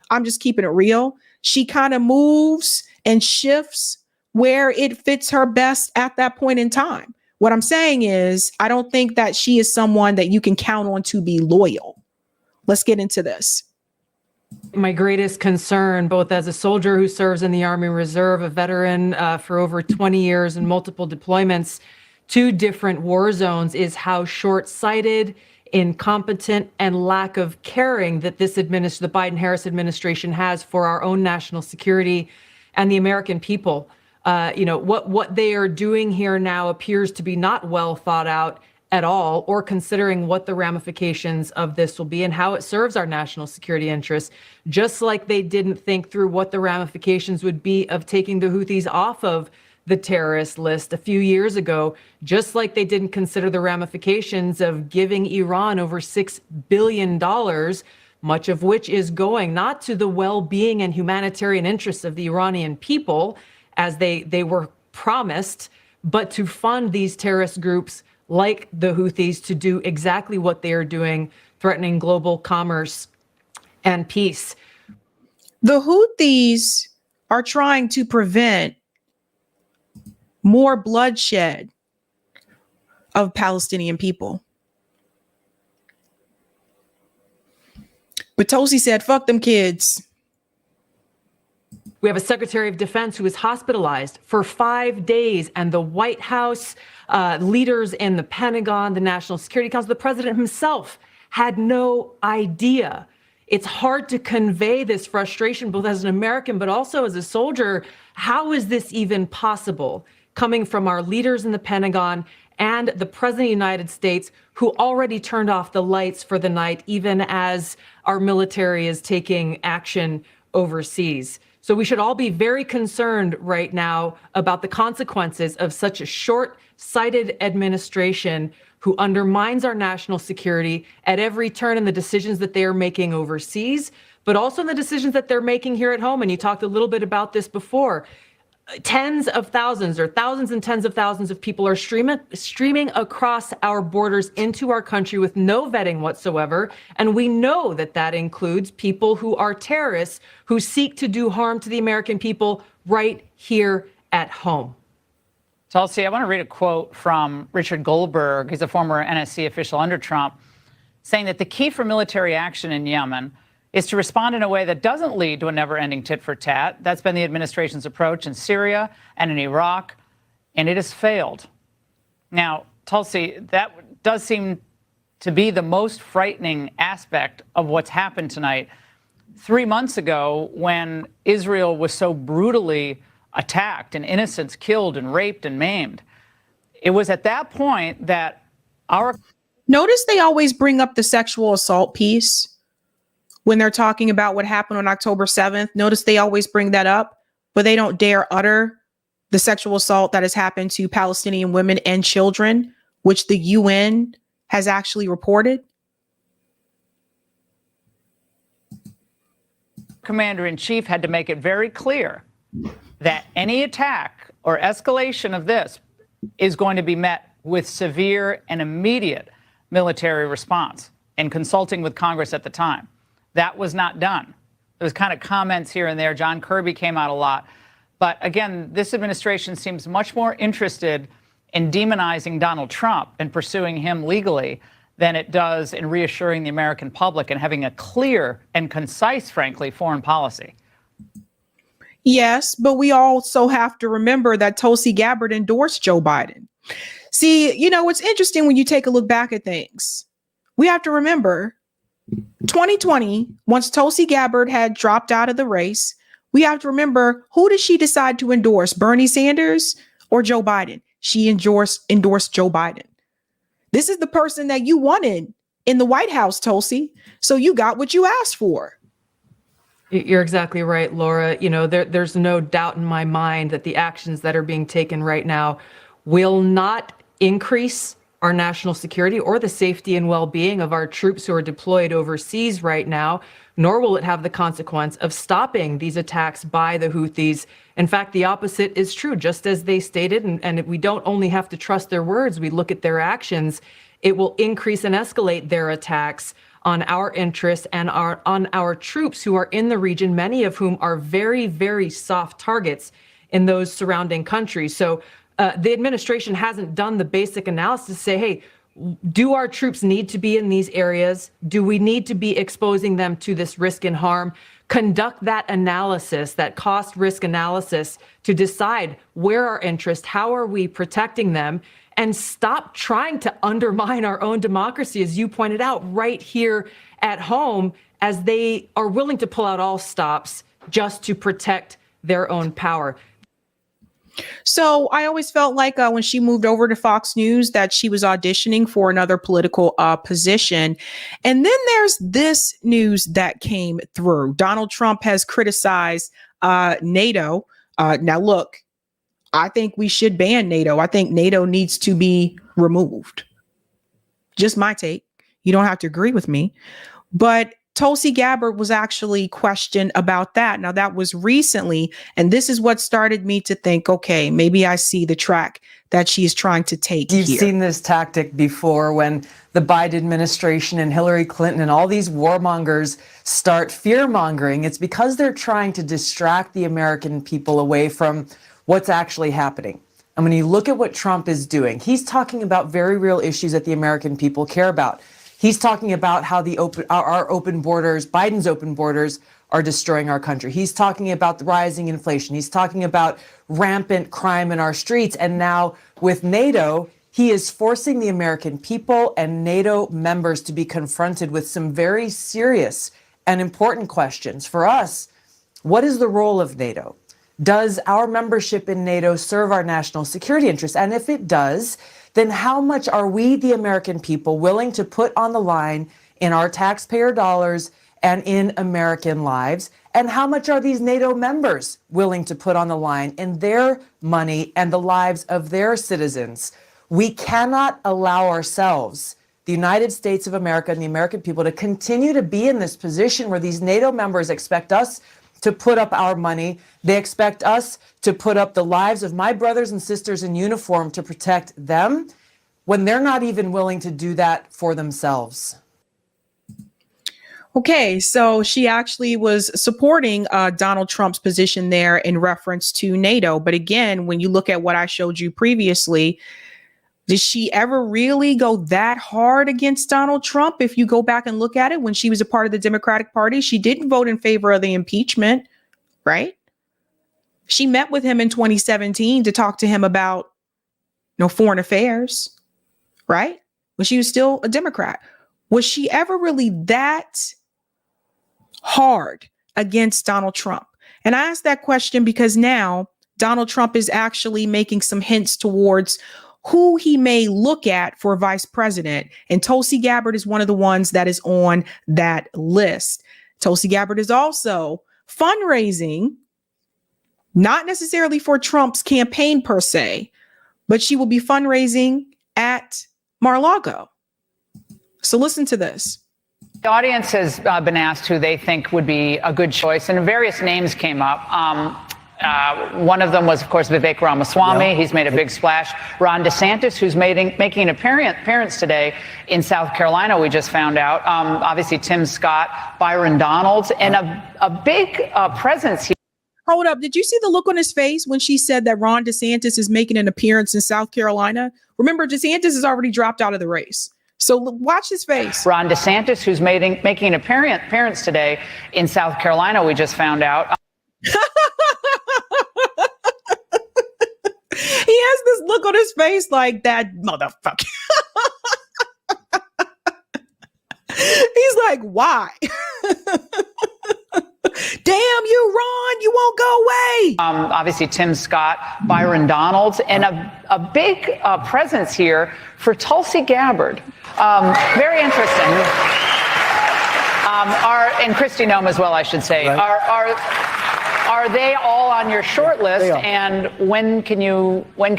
I'm just keeping it real. She kind of moves and shifts where it fits her best at that point in time. What I'm saying is, I don't think that she is someone that you can count on to be loyal. Let's get into this. My greatest concern, both as a soldier who serves in the Army Reserve, a veteran for over 20 years and multiple deployments to different war zones, is how short-sighted, incompetent, and lack of caring that the Biden-Harris administration has for our own national security and the American people. What they are doing here now appears to be not well thought out at all, or considering what the ramifications of this will be and how it serves our national security interests, just like they didn't think through what the ramifications would be of taking the Houthis off of the terrorist list a few years ago, just like they didn't consider the ramifications of giving Iran over $6 billion, much of which is going not to the well-being and humanitarian interests of the Iranian people, as they were promised, but to fund these terrorist groups like the Houthis to do exactly what they are doing, threatening global commerce and peace. The Houthis are trying to prevent more bloodshed of Palestinian people. But Tulsi said, fuck them kids. We have a Secretary of Defense who was hospitalized for 5 days, and the White House, leaders in the Pentagon, the National Security Council, the president himself had no idea. It's hard to convey this frustration, both as an American, but also as a soldier. How is this even possible, coming from our leaders in the Pentagon and the President of the United States, who already turned off the lights for the night, even as our military is taking action overseas? So we should all be very concerned right now about the consequences of such a short-sighted administration who undermines our national security at every turn in the decisions that they are making overseas, but also in the decisions that they're making here at home. And you talked a little bit about this before. Tens of thousands or thousands and tens of thousands of people are streaming across our borders into our country with no vetting whatsoever. And we know that that includes people who are terrorists who seek to do harm to the American people right here at home. Tulsi, I want to read a quote from Richard Goldberg. He's a former NSC official under Trump, saying that the key for military action in Yemen is to respond in a way that doesn't lead to a never-ending tit-for-tat. That's been the administration's approach in Syria and in Iraq, and it has failed. Now, Tulsi, that does seem to be the most frightening aspect of what's happened tonight. 3 months ago, when Israel was so brutally attacked and innocents killed and raped and maimed, it was at that point that our... Notice they always bring up the sexual assault piece when they're talking about what happened on October 7th. Notice they always bring that up, but they don't dare utter the sexual assault that has happened to Palestinian women and children, which the UN has actually reported. Commander-in-Chief had to make it very clear that any attack or escalation of this is going to be met with severe and immediate military response, and consulting with Congress at the time. That was not done. There was kind of comments here and there. John Kirby came out a lot. But again, this administration seems much more interested in demonizing Donald Trump and pursuing him legally than it does in reassuring the American public and having a clear and concise, frankly, foreign policy. Yes, but we also have to remember that Tulsi Gabbard endorsed Joe Biden. See, you know, it's interesting when you take a look back at things. We have to remember 2020, once Tulsi Gabbard had dropped out of the race, we have to remember, who did she decide to endorse, Bernie Sanders or Joe Biden? She endorsed Joe Biden. This is the person that you wanted in the White House, Tulsi. So you got what you asked for. You're exactly right, Laura. You know, there's no doubt in my mind that the actions that are being taken right now will not increase our national security or the safety and well-being of our troops who are deployed overseas right now, nor will it have the consequence of stopping these attacks by the Houthis. In fact, the opposite is true, just as they stated, and we don't only have to trust their words, we look at their actions. It will increase and escalate their attacks on our interests and on our troops who are in the region, many of whom are very, very soft targets in those surrounding countries. So the administration hasn't done the basic analysis to say, hey, do our troops need to be in these areas? Do we need to be exposing them to this risk and harm? Conduct that analysis, that cost risk analysis, to decide where our interests, how are we protecting them, and stop trying to undermine our own democracy, as you pointed out, right here at home, as they are willing to pull out all stops just to protect their own power. So I always felt like when she moved over to Fox News that she was auditioning for another political position. And then there's this news that came through. Donald Trump has criticized NATO. Now, look, I think we should ban NATO. I think NATO needs to be removed. Just my take. You don't have to agree with me. But Tulsi Gabbard was actually questioned about that. Now, that was recently, and this is what started me to think, okay, maybe I see the track that she is trying to take You've here. seen this tactic before when the Biden administration and Hillary Clinton and all these warmongers start fear-mongering. It's because they're trying to distract the American people away from what's actually happening. And when you look at what Trump is doing, he's talking about very real issues that the American people care about. He's talking about how our open borders, Biden's open borders, are destroying our country. He's talking about the rising inflation. He's talking about rampant crime in our streets. And now with NATO, he is forcing the American people and NATO members to be confronted with some very serious and important questions. For us, what is the role of NATO? Does our membership in NATO serve our national security interests? And if it does, then how much are we, the American people, willing to put on the line in our taxpayer dollars and in American lives? And how much are these NATO members willing to put on the line in their money and the lives of their citizens? We cannot allow ourselves, the United States of America and the American people, to continue to be in this position where these NATO members expect us to put up our money. They expect us to put up the lives of my brothers and sisters in uniform to protect them, when they're not even willing to do that for themselves. Okay, so she actually was supporting Donald Trump's position there in reference to NATO. But again, when you look at what I showed you previously, did she ever really go that hard against Donald Trump? If you go back and look at it, when she was a part of the Democratic Party, she didn't vote in favor of the impeachment, right? She met with him in 2017 to talk to him about, foreign affairs, right? When she was still a Democrat. Was she ever really that hard against Donald Trump? And I ask that question because now Donald Trump is actually making some hints towards who he may look at for vice president. And Tulsi Gabbard is one of the ones that is on that list. Tulsi Gabbard is also fundraising, not necessarily for Trump's campaign per se, but she will be fundraising at Mar-a-Lago. So listen to this. The audience has been asked who they think would be a good choice, and various names came up. One of them was, of course, Vivek Ramaswamy. He's made a big splash. Ron DeSantis, who's making an appearance today in South Carolina, we just found out. Obviously, Tim Scott, Byron Donalds, and a big presence here. Hold up. Did you see the look on his face when she said that Ron DeSantis is making an appearance in South Carolina? Remember, DeSantis has already dropped out of the race. So watch his face. Ron DeSantis, who's making an appearance today in South Carolina, we just found out. He has this look on his face like that motherfucker. He's like, why? Damn you, Ron, you won't go away. Obviously, Tim Scott, Byron Donalds, and a big presence here for Tulsi Gabbard. Very interesting. And Kristi Noem as well, I should say. Right. Are they all on your short list? And when can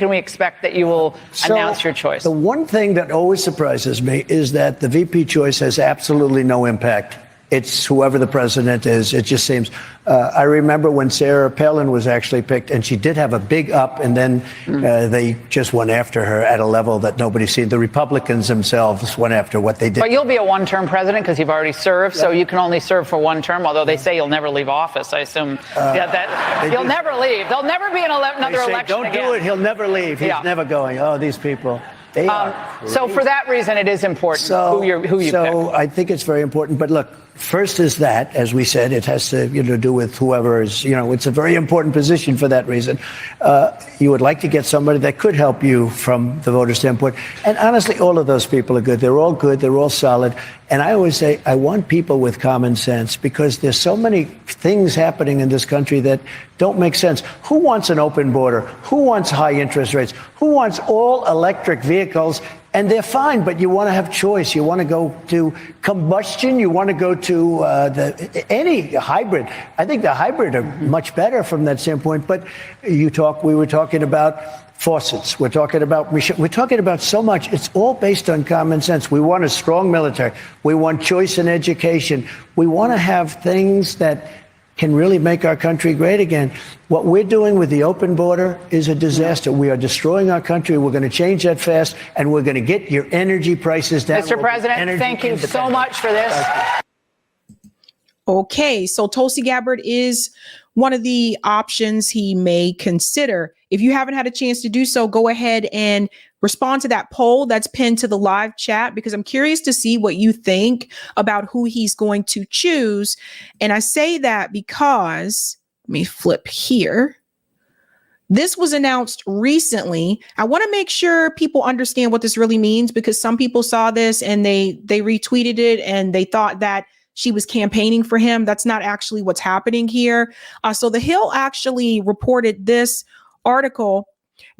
we expect that you will announce your choice? The one thing that always surprises me is that the VP choice has absolutely no impact. It's whoever the president is. It just seems. I remember when Sarah Palin was actually picked, and she did have a big up, and then they just went after her at a level that nobody's seen. The Republicans themselves went after what they did. But you'll be a one-term president because you've already served, so you can only serve for one term, although they say you'll never leave office. I assume that you'll never leave. There'll never be another election don't again. Do it. He'll never leave. He's never going. Oh, these people. So for that reason, it is important who you pick. So I think it's very important. But look, first is that, as we said, it has to do with whoever is, it's a very important position for that reason. You would like to get somebody that could help you from the voter standpoint. And honestly, all of those people are good. They're all good. They're all solid. And I always say, I want people with common sense because there's so many things happening in this country that don't make sense. Who wants an open border? Who wants high interest rates? Who wants all electric vehicles? And they're fine, but you want to have choice. You want to go to combustion. You want to go to any hybrid. I think the hybrid are much better from that standpoint. But we were talking about faucets. We're talking about so much. It's all based on common sense. We want a strong military. We want choice in education. We want to have things that can really make our country great again. What we're doing with the open border is a disaster. We are destroying our country. We're going to change that fast, and we're going to get your energy prices down. Mr. President, thank you so much for this. Okay, so Tulsi Gabbard is one of the options he may consider. If you haven't had a chance to do so, go ahead and respond to that poll that's pinned to the live chat, because I'm curious to see what you think about who he's going to choose. And I say that because, let me flip here. This was announced recently. I want to make sure people understand what this really means, because some people saw this and they retweeted it and they thought that she was campaigning for him. That's not actually what's happening here. So The Hill actually reported this article: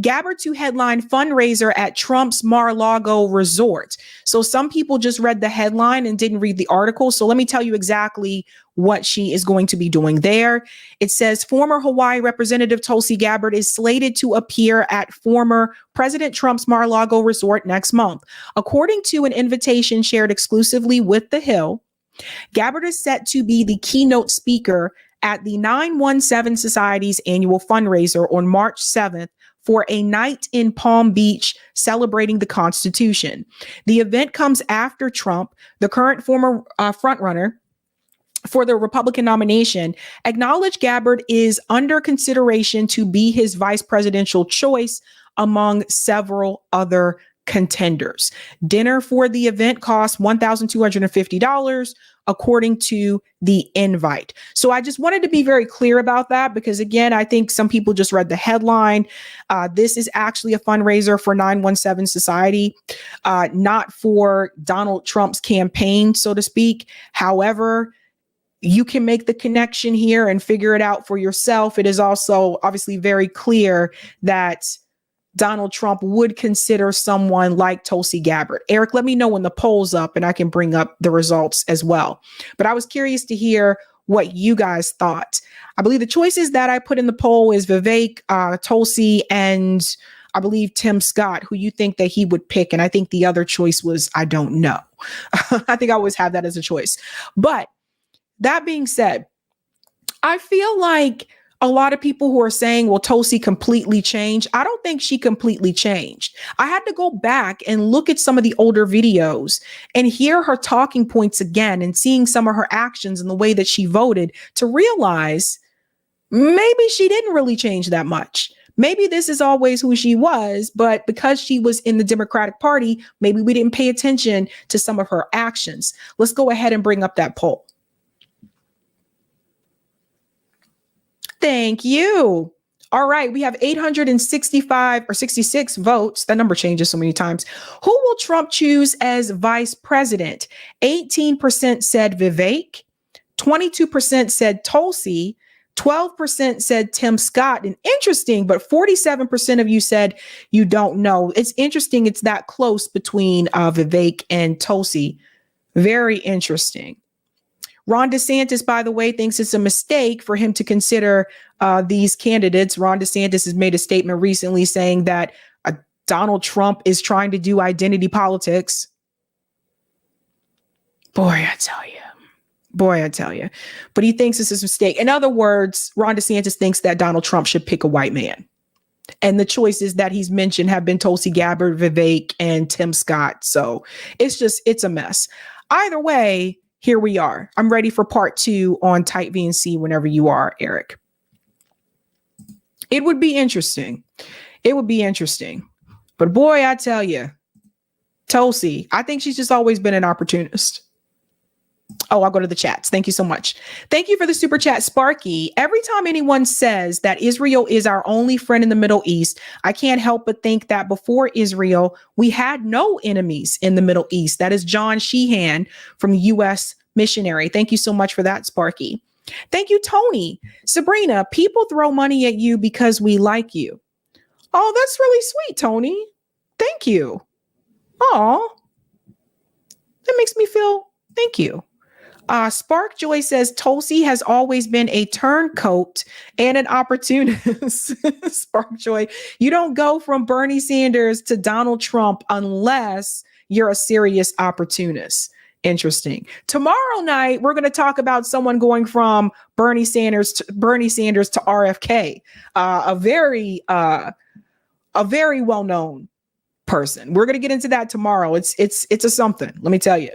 Gabbard to headline fundraiser at Trump's Mar-a-Lago resort. So some people just read the headline and didn't read the article. So let me tell you exactly what she is going to be doing there. It says former Hawaii Representative Tulsi Gabbard is slated to appear at former President Trump's Mar-a-Lago resort next month. According to an invitation shared exclusively with The Hill, Gabbard is set to be the keynote speaker at the 917 Society's annual fundraiser on March 7th for a night in Palm Beach celebrating the Constitution. The event comes after Trump, the current former frontrunner for the Republican nomination, acknowledged Gabbard is under consideration to be his vice presidential choice among several other contenders. Dinner for the event costs $1,250, according to the invite. So I just wanted to be very clear about that, because again, I think some people just read the headline. This is actually a fundraiser for 917 Society, not for Donald Trump's campaign, so to speak. However, you can make the connection here and figure it out for yourself. It is also obviously very clear that Donald Trump would consider someone like Tulsi Gabbard. Eric, let me know when the poll's up and I can bring up the results as well. But I was curious to hear what you guys thought. I believe the choices that I put in the poll is Vivek, Tulsi, and I believe Tim Scott, who you think that he would pick. And I think the other choice was, I don't know. I think I always have that as a choice. But that being said, I feel like a lot of people who are saying, well, Tulsi completely changed. I don't think she completely changed. I had to go back and look at some of the older videos and hear her talking points again and seeing some of her actions and the way that she voted to realize maybe she didn't really change that much. Maybe this is always who she was, but because she was in the Democratic Party, maybe we didn't pay attention to some of her actions. Let's go ahead and bring up that poll. Thank you. All right, we have 865 or 66 votes. That number changes so many times. Who will Trump choose as vice president? 18% said Vivek, 22% said Tulsi, 12% said Tim Scott. And interesting, but 47% of you said you don't know. It's interesting. It's that close between Vivek and Tulsi. Very interesting. Ron DeSantis, by the way, thinks it's a mistake for him to consider these candidates. Ron DeSantis has made a statement recently saying that Donald Trump is trying to do identity politics. Boy, I tell you. But he thinks this is a mistake. In other words, Ron DeSantis thinks that Donald Trump should pick a white man. And the choices that he's mentioned have been Tulsi Gabbard, Vivek, and Tim Scott. So it's a mess. Either way, here we are. I'm ready for part 2 on Type V and C whenever you are, Eric. It would be interesting. But boy, I tell you, Tulsi, I think she's just always been an opportunist. Oh, I'll go to the chats. Thank you so much. Thank you for the super chat, Sparky. Every time anyone says that Israel is our only friend in the Middle East, I can't help but think that before Israel, we had no enemies in the Middle East. That is John Sheehan from U.S. Missionary. Thank you so much for that, Sparky. Thank you, Tony. Sabrina, people throw money at you because we like you. Oh, that's really sweet, Tony. Thank you. Oh, that makes me feel, thank you. Spark Joy says Tulsi has always been a turncoat and an opportunist. Spark Joy, you don't go from Bernie Sanders to Donald Trump unless you're a serious opportunist. Interesting. Tomorrow night, we're going to talk about someone going from Bernie Sanders to RFK, a very well-known person. We're going to get into that tomorrow. It's a something. Let me tell you.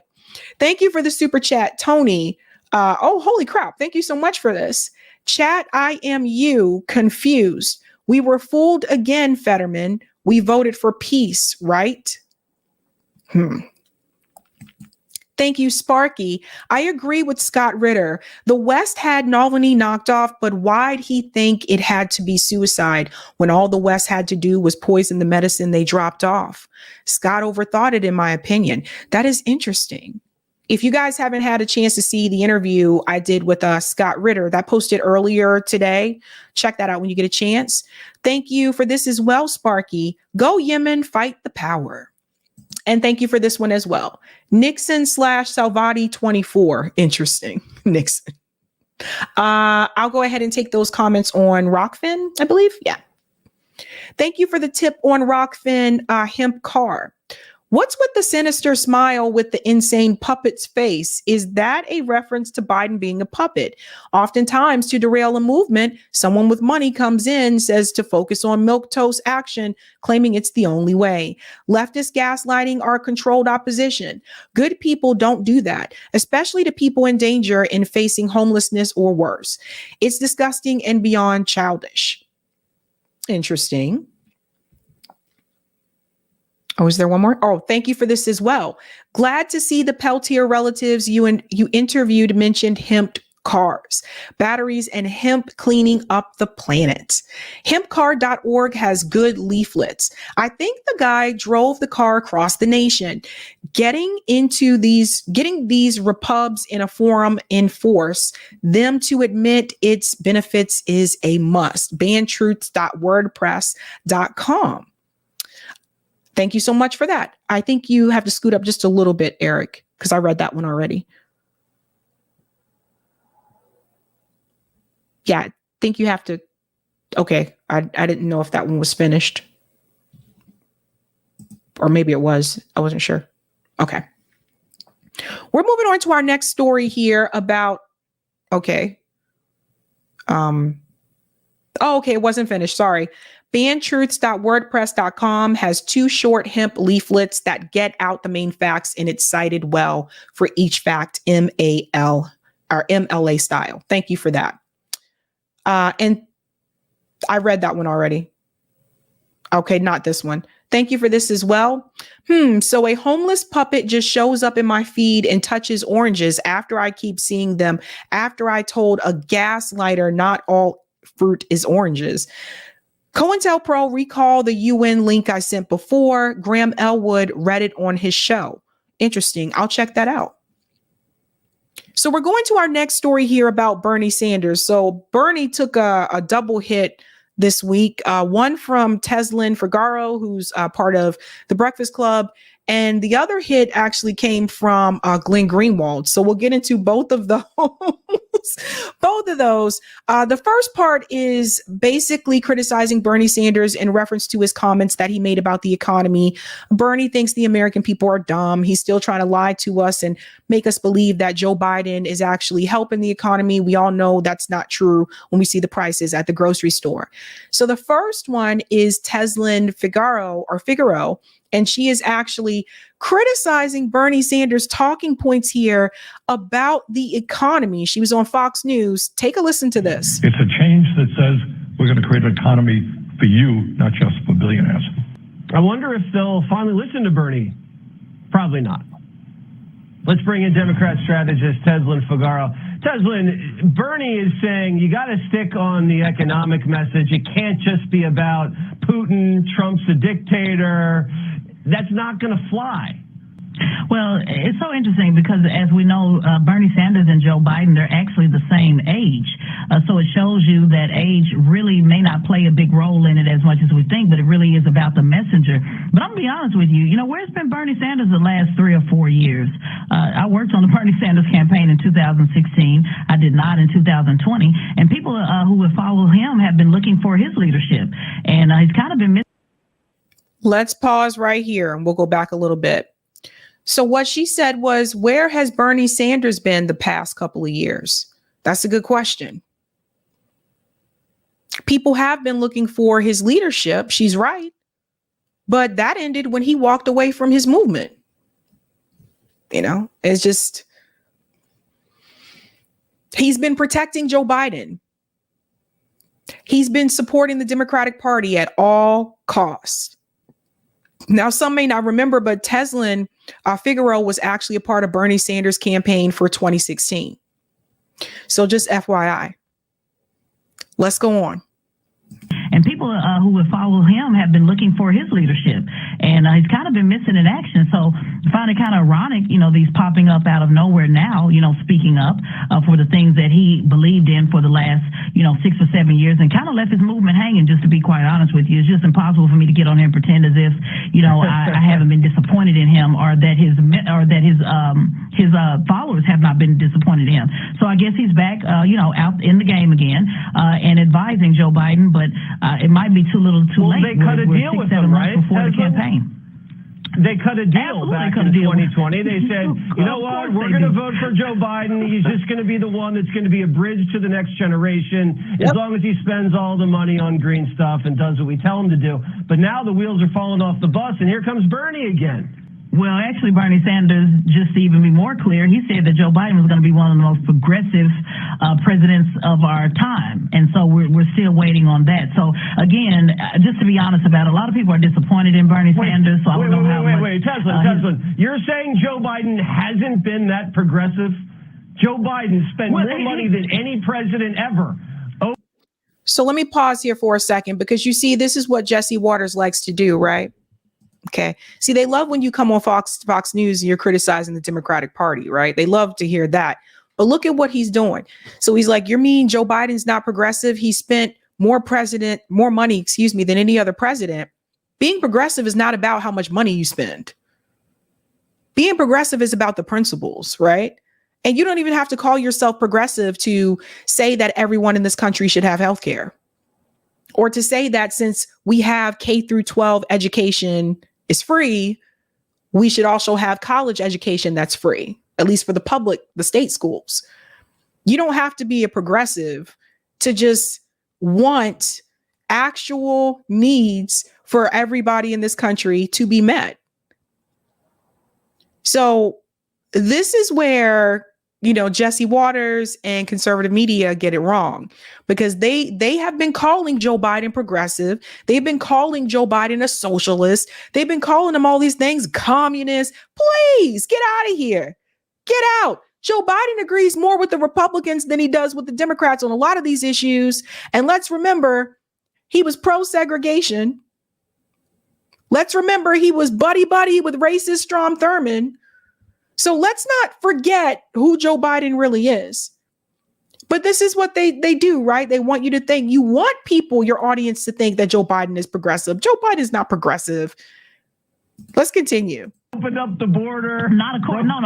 Thank you for the super chat, Tony. Oh, holy crap. Thank you so much for this. Chat, I am you confused. We were fooled again, Fetterman. We voted for peace, right? Thank you, Sparky. I agree with Scott Ritter. The West had Navalny knocked off, but why'd he think it had to be suicide when all the West had to do was poison the medicine they dropped off? Scott overthought it, in my opinion. That is interesting. If you guys haven't had a chance to see the interview I did with Scott Ritter, that posted earlier today, check that out when you get a chance. Thank you for this as well, Sparky. Go Yemen, fight the power. And thank you for this one as well. Nixon/Salvati 24. Interesting. Nixon. I'll go ahead and take those comments on Rockfin, I believe. Yeah. Thank you for the tip on Rockfin hemp car. What's with the sinister smile with the insane puppet's face? Is that a reference to Biden being a puppet? Oftentimes, to derail a movement, someone with money comes in, says to focus on milquetoast action, claiming it's the only way. Leftist gaslighting our controlled opposition. Good people don't do that, especially to people in danger in facing homelessness or worse. It's disgusting and beyond childish. Interesting. Oh, is there one more? Oh, thank you for this as well. Glad to see the Peltier relatives you interviewed mentioned hemp cars, batteries, and hemp cleaning up the planet. Hempcar.org has good leaflets. I think the guy drove the car across the nation. Getting these repubs in a forum in force, them to admit its benefits is a must. Bantruths.wordpress.com. Thank you so much for that. I think you have to scoot up just a little bit, Eric, because I read that one already. Yeah, I think you have to. Okay, I didn't know if that one was finished. Or maybe it was. I wasn't sure. Okay. We're moving on to our next story here about, okay. Oh, okay, it wasn't finished. Sorry. Bantruths.wordpress.com has 2 short hemp leaflets that get out the main facts, and it's cited well for each fact, MLA style. Thank you for that. And I read that one already. Okay, not this one. Thank you for this as well. So a homeless puppet just shows up in my feed and touches oranges after I keep seeing them, after I told a gaslighter not all fruit is oranges. COINTELPRO, recall the UN link I sent before. Graham Elwood read it on his show. Interesting. I'll check that out. So we're going to our next story here about Bernie Sanders. So Bernie took a double hit this week, one from Tezlyn Figaro, who's part of the Breakfast Club, and the other hit actually came from Glenn Greenwald. So we'll get into both of those. Both of those. The first part is basically criticizing Bernie Sanders in reference to his comments that he made about the economy. Bernie thinks the American people are dumb. He's still trying to lie to us and make us believe that Joe Biden is actually helping the economy. We all know that's not true when we see the prices at the grocery store. So the first one is Tezlyn Figaro, and she is actually criticizing Bernie Sanders' talking points here about the economy. She was on Fox News. Take a listen to this. It's a change that says we're going to create an economy for you, not just for billionaires. I wonder if they'll finally listen to Bernie. Probably not. Let's bring in Democrat strategist Tezlyn Figaro. Tezlyn, Bernie is saying you got to stick on the economic message. It can't just be about Putin, Trump's a dictator. That's not going to fly. Well, it's so interesting because, as we know, Bernie Sanders and Joe Biden, they're actually the same age. So it shows you that age really may not play a big role in it as much as we think, but it really is about the messenger. But I'm going to be honest with you, where's been Bernie Sanders the last 3 or 4 years? I worked on the Bernie Sanders campaign in 2016. I did not in 2020. And people who would follow him have been looking for his leadership. And he's kind of been missing. Let's pause right here and we'll go back a little bit. So what she said was, where has Bernie Sanders been the past couple of years? That's a good question. People have been looking for his leadership. She's right. But that ended when he walked away from his movement. It's just, he's been protecting Joe Biden. He's been supporting the Democratic Party at all costs. Now, some may not remember, but Tezlyn Figaro was actually a part of Bernie Sanders' campaign for 2016. So just FYI. Let's go on. And people who would follow him have been looking for his leadership. And he's kind of been missing in action. So I find it kind of ironic, these popping up out of nowhere now, speaking up for the things that he believed in for the last, 6 or 7 years, and kind of left his movement hanging, just to be quite honest with you. It's just impossible for me to get on here and pretend as if, I haven't been disappointed in him, or that his followers have not been disappointed in him. So I guess he's back, out in the game again, and advising Joe Biden, but it might be too little too late. They cut a deal with him, right? Before the campaign. They cut a deal back in 2020. They said, you know what, we're going to vote for Joe Biden. He's just going to be the one that's going to be a bridge to the next generation, as long as he spends all the money on green stuff and does what we tell him to do. But now the wheels are falling off the bus, and here comes Bernie again. Well, actually, Bernie Sanders, just to even be more clear, he said that Joe Biden was going to be one of the most progressive presidents of our time. And so we're still waiting on that. So, again, just to be honest about it, a lot of people are disappointed in Bernie Sanders. So I don't know how much. Wait, Tezlyn, you're saying Joe Biden hasn't been that progressive? Joe Biden spent more money than any president ever. So let me pause here for a second, because you see, this is what Jesse Waters likes to do, right? Okay. See, they love when you come on Fox News and you're criticizing the Democratic Party, right? They love to hear that. But look at what he's doing. So he's like, you mean Joe Biden's not progressive? He spent more money, than any other president. Being progressive is not about how much money you spend. Being progressive is about the principles, right? And you don't even have to call yourself progressive to say that everyone in this country should have health care, or to say that since we have K through 12 education is free, we should also have college education that's free, at least for the state schools. You don't have to be a progressive to just want actual needs for everybody in this country to be met. So this is where Jesse Waters and conservative media get it wrong, because they have been calling Joe Biden progressive. They've been calling Joe Biden a socialist. They've been calling him all these things, communist. Please get out of here. Get out. Joe Biden agrees more with the Republicans than he does with the Democrats on a lot of these issues. And let's remember, he was pro-segregation. Let's remember he was buddy-buddy with racist Strom Thurmond. So let's not forget who Joe Biden really is. But this is what they do, right? They want you to think, you want people, your audience, to think that Joe Biden is progressive. Joe Biden is not progressive. Let's continue. Open up the border. Not according to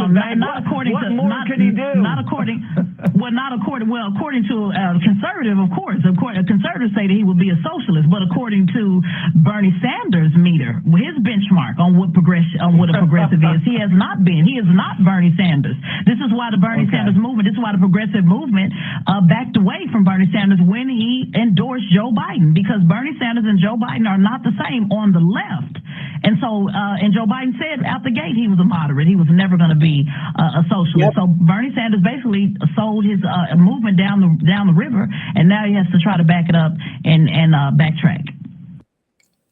according to a conservative, of course. Conservatives say that he would be a socialist, but according to Bernie Sanders' meter, his benchmark on what a progressive is, he has not been. He is not Bernie Sanders. This is why the Bernie Sanders movement, this is why the progressive movement backed away from Bernie Sanders when he endorsed Joe Biden, because Bernie Sanders and Joe Biden are not the same on the left. And so, and Joe Biden said out the gate he was a moderate. He was never going to be a socialist. So Bernie Sanders basically sold his movement down the river, and now he has to try to back it up and backtrack.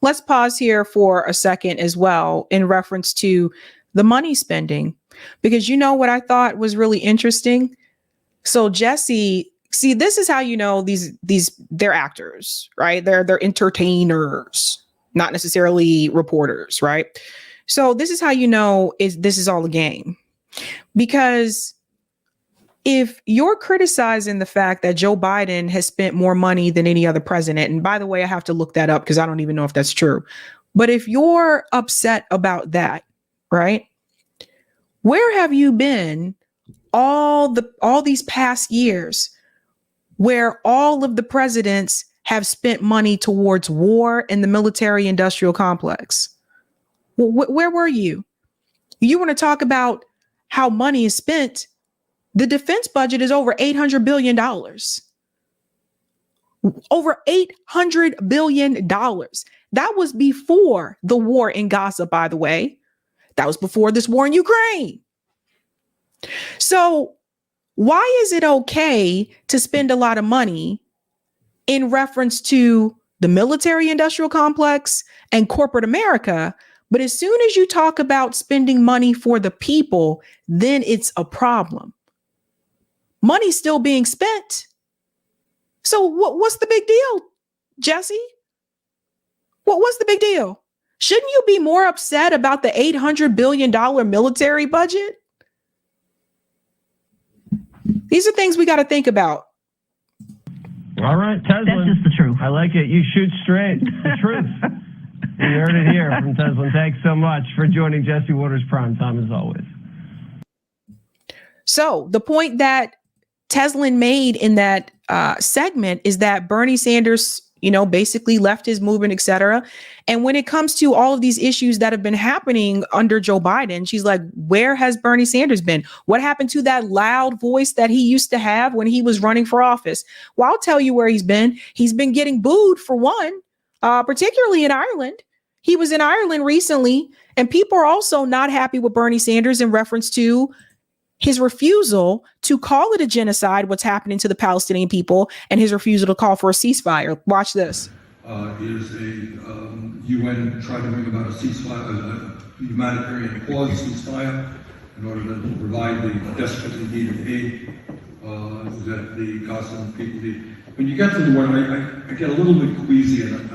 Let's pause here for a second as well in reference to the money spending, because you know what I thought was really interesting? So Jesse, see, this is how you know they're actors, right? They're entertainers, not necessarily reporters, right? So this is how you know this is all a game. Because if you're criticizing the fact that Joe Biden has spent more money than any other president, and by the way, I have to look that up because I don't even know if that's true. But if you're upset about that, right? Where have you been all these past years where all of the presidents have spent money towards war and the military industrial complex? Where were you? You want to talk about how money is spent? The defense budget is over $800 billion. Over $800 billion. That was before the war in Gaza, by the way. That was before this war in Ukraine. So why is it okay to spend a lot of money in reference to the military industrial complex and corporate America? But as soon as you talk about spending money for the people, then it's a problem. Money's still being spent. So what's the big deal, Jesse? What's the big deal? Shouldn't you be more upset about the $800 billion military budget? These are things we got to think about. All right, Tezlyn. That's just the truth. I like it. You shoot straight. The truth. We heard it here from Tezlyn. Thanks so much for joining Jesse Waters Prime Time as always. So the point that Tezlyn made in that segment is that Bernie Sanders, basically left his movement, et cetera. And when it comes to all of these issues that have been happening under Joe Biden, she's like, where has Bernie Sanders been? What happened to that loud voice that he used to have when he was running for office? Well, I'll tell you where he's been. He's been getting booed, for one, particularly in Ireland. He was in Ireland recently, and people are also not happy with Bernie Sanders in reference to his refusal to call it a genocide, what's happening to the Palestinian people, and his refusal to call for a ceasefire. Watch this. Is a UN tried to bring about a ceasefire, a humanitarian pause ceasefire, in order to provide the desperately needed aid that the Gaza people need. When you get to the word, I get a little bit queasy, and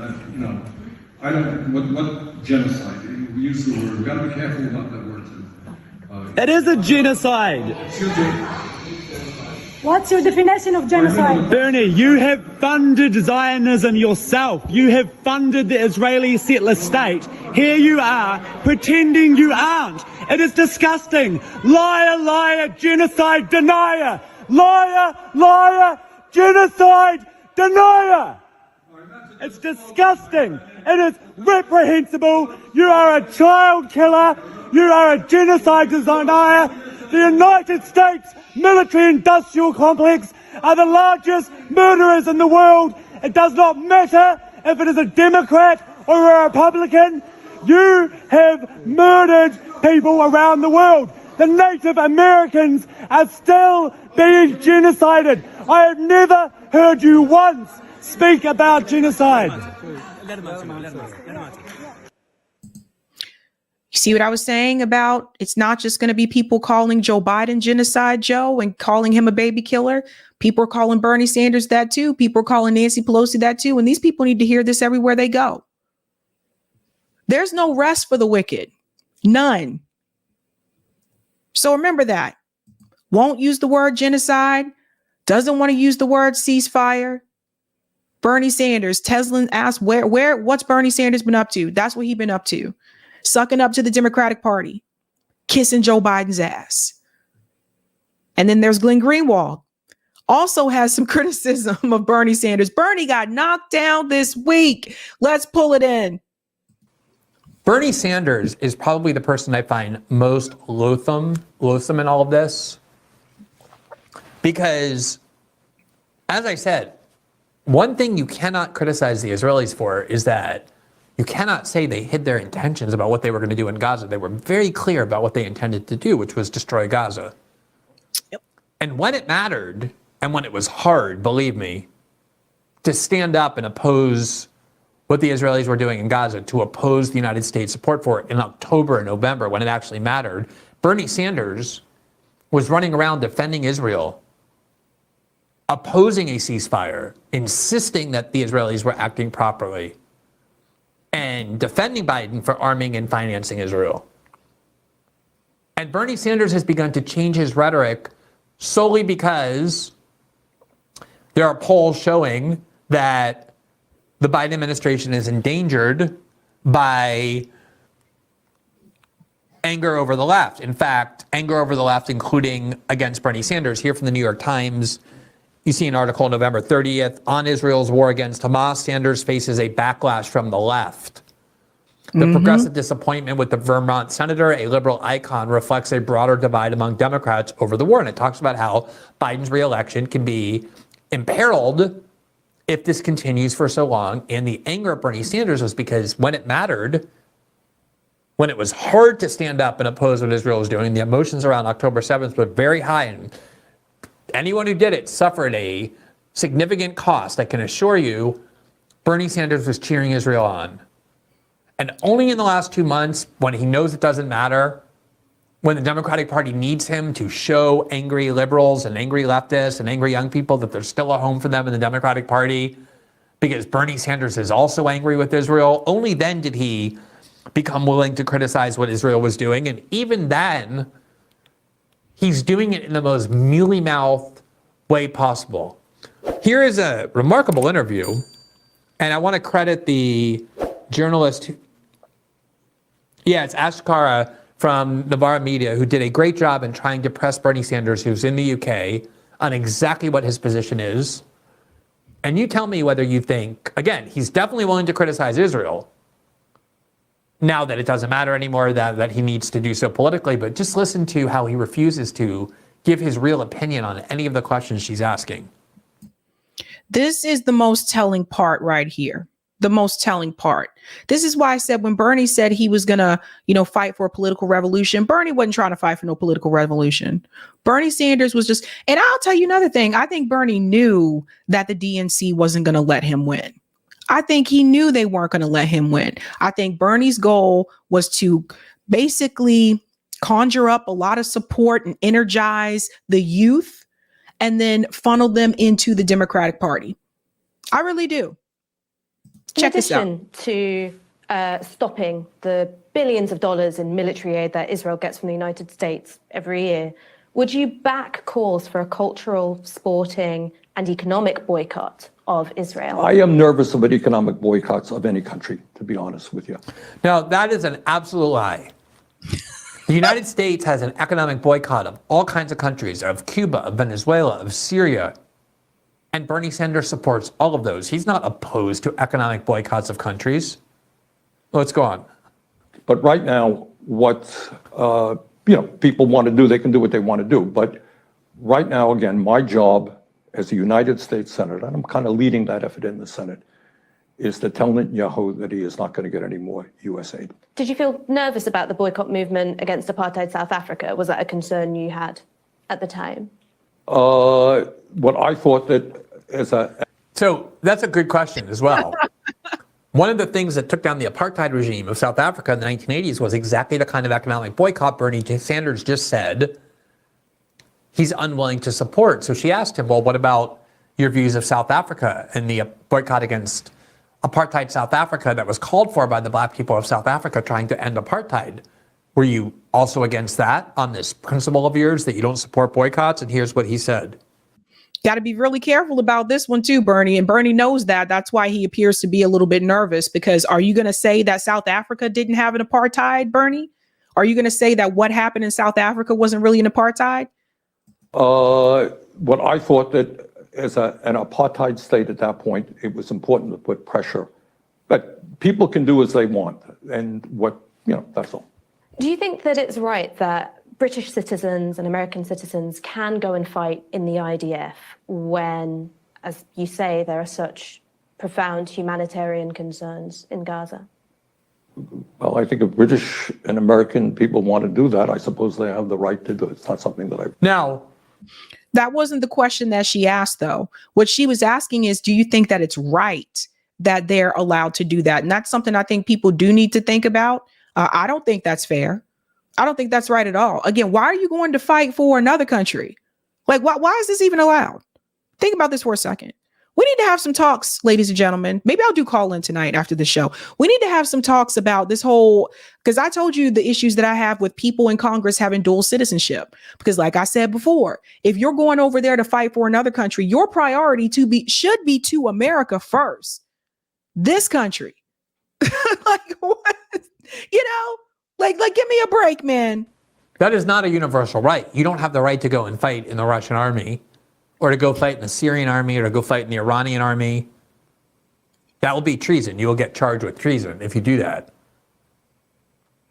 I don't. What genocide? We use the word. We got to be careful about that word. It is a genocide. What's your definition of genocide? Bernie, you have funded Zionism yourself. You have funded the Israeli settler state. Here you are, pretending you aren't. It is disgusting. Liar, liar, genocide denier. Liar, liar, genocide denier. It's disgusting. It is reprehensible. You are a child killer. You are a genocide denier. The United States military-industrial complex are the largest murderers in the world. It does not matter if it is a Democrat or a Republican. You have murdered people around the world. the Native Americans are still being genocided. I have never heard you once speak about genocide. You see what I was saying about it's not just going to be people calling Joe Biden genocide, Joe, and calling him a baby killer. People are calling Bernie Sanders that too. People are calling Nancy Pelosi that too. And these people need to hear this everywhere they go. There's no rest for the wicked. None. So remember that. Won't use the word genocide. Doesn't want to use the word ceasefire. Bernie Sanders, Tezlyn asked what's Bernie Sanders been up to? That's what he's been up to. Sucking up to the Democratic Party, kissing Joe Biden's ass. And then there's Glenn Greenwald, also has some criticism of Bernie Sanders. Bernie got knocked down this week. Let's pull it in. Bernie Sanders is probably the person I find most loathsome in all of this. Because, as I said, one thing you cannot criticize the Israelis for is that you cannot say they hid their intentions about what they were going to do in Gaza. They were very clear about what they intended to do, which was destroy Gaza. Yep. And when it mattered, and when it was hard, believe me, to stand up and oppose what the Israelis were doing in Gaza, to oppose the United States support for it in October and November, when it actually mattered, Bernie Sanders was running around defending Israel, opposing a ceasefire, insisting that the Israelis were acting properly, and defending Biden for arming and financing Israel. And Bernie Sanders has begun to change his rhetoric solely because there are polls showing that the Biden administration is endangered by anger over the left. In fact, anger over the left, including against Bernie Sanders. Here from the New York Times, you see an article November 30th on Israel's war against Hamas. Sanders faces a backlash from the left. The progressive disappointment with the Vermont senator, a liberal icon, reflects a broader divide among Democrats over the war. And it talks about how Biden's reelection can be imperiled if this continues for so long. And the anger of Bernie Sanders was because when it mattered, when it was hard to stand up and oppose what Israel was doing, the emotions around October 7th were very high. And anyone who did it suffered a significant cost. I can assure you, Bernie Sanders was cheering Israel on. And only in the last 2 months, when he knows it doesn't matter, when the Democratic Party needs him to show angry liberals and angry leftists and angry young people that there's still a home for them in the Democratic Party, because Bernie Sanders is also angry with Israel, only then did he become willing to criticize what Israel was doing. And even then, he's doing it in the most mealy-mouthed way possible. Here is a remarkable interview, and I want to credit the journalist. Yeah, it's Ashkara from Navarra Media, who did a great job in trying to press Bernie Sanders, who's in the UK, on exactly what his position is. And you tell me whether you think, again, he's definitely willing to criticize Israel, now that it doesn't matter anymore, that he needs to do so politically, but just listen to how he refuses to give his real opinion on any of the questions she's asking. This is the most telling part right here. The most telling part. This is why I said when Bernie said he was going to, fight for a political revolution, Bernie wasn't trying to fight for no political revolution. Bernie Sanders was just, and I'll tell you another thing. I think Bernie knew that the DNC wasn't going to let him win. I think he knew they weren't going to let him win. I think Bernie's goal was to basically conjure up a lot of support and energize the youth and then funnel them into the Democratic Party. I really do. Check this out. In addition to stopping the billions of dollars in military aid that Israel gets from the United States every year, would you back calls for a cultural, sporting, and economic boycott of Israel? I am nervous about economic boycotts of any country, to be honest with you. Now, that is an absolute lie. The United States has an economic boycott of all kinds of countries, of Cuba, of Venezuela, of Syria. And Bernie Sanders supports all of those. He's not opposed to economic boycotts of countries. Let's go on. But right now, what people want to do, they can do what they want to do. But right now, again, my job as a United States Senator, and I'm kind of leading that effort in the Senate, is to tell Netanyahu that he is not going to get any more U.S. aid. Did you feel nervous about the boycott movement against apartheid South Africa? Was that a concern you had at the time? What I thought that as a... So that's a good question as well. One of the things that took down the apartheid regime of South Africa in the 1980s was exactly the kind of economic boycott Bernie Sanders just said he's unwilling to support. So she asked him, well, what about your views of South Africa and the boycott against apartheid South Africa that was called for by the black people of South Africa trying to end apartheid? Were you also against that on this principle of yours that you don't support boycotts? And here's what he said. Got to be really careful about this one too, Bernie. And Bernie knows that. That's why he appears to be a little bit nervous, because are you going to say that South Africa didn't have an apartheid, Bernie? Are you going to say that what happened in South Africa wasn't really an apartheid? What I thought that as an apartheid state at that point, it was important to put pressure. But people can do as they want. And that's all. Do you think that it's right that British citizens and American citizens can go and fight in the IDF when, as you say, there are such profound humanitarian concerns in Gaza? Well, I think if British and American people want to do that, I suppose they have the right to do it. It's not something that Now, that wasn't the question that she asked, though. What she was asking is, do you think that it's right that they're allowed to do that? And that's something I think people do need to think about. I don't think that's fair. I don't think that's right at all. Again, why are you going to fight for another country? Like, why is this even allowed? Think about this for a second. We need to have some talks, ladies and gentlemen. Maybe I'll do call in tonight after the show. We need to have some talks about this whole, because I told you the issues that I have with people in Congress having dual citizenship. Because like I said before, if you're going over there to fight for another country, your priority should be to America first. This country. Like, what? Like, give me a break, man. That is not a universal right. You don't have the right to go and fight in the Russian army, or to go fight in the Syrian army, or to go fight in the Iranian army. That will be treason. You will get charged with treason if you do that.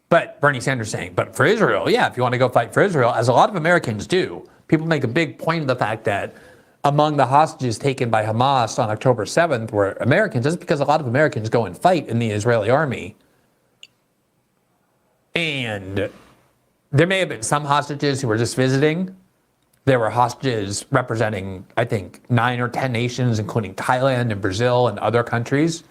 But Bernie Sanders saying, but for Israel, yeah, if you want to go fight for Israel, as a lot of Americans do, people make a big point of the fact that among the hostages taken by Hamas on October 7th were Americans. That's because a lot of Americans go and fight in the Israeli army. And there may have been some hostages who were just visiting. There were hostages representing, I think, 9 or 10 nations, including Thailand and Brazil and other countries.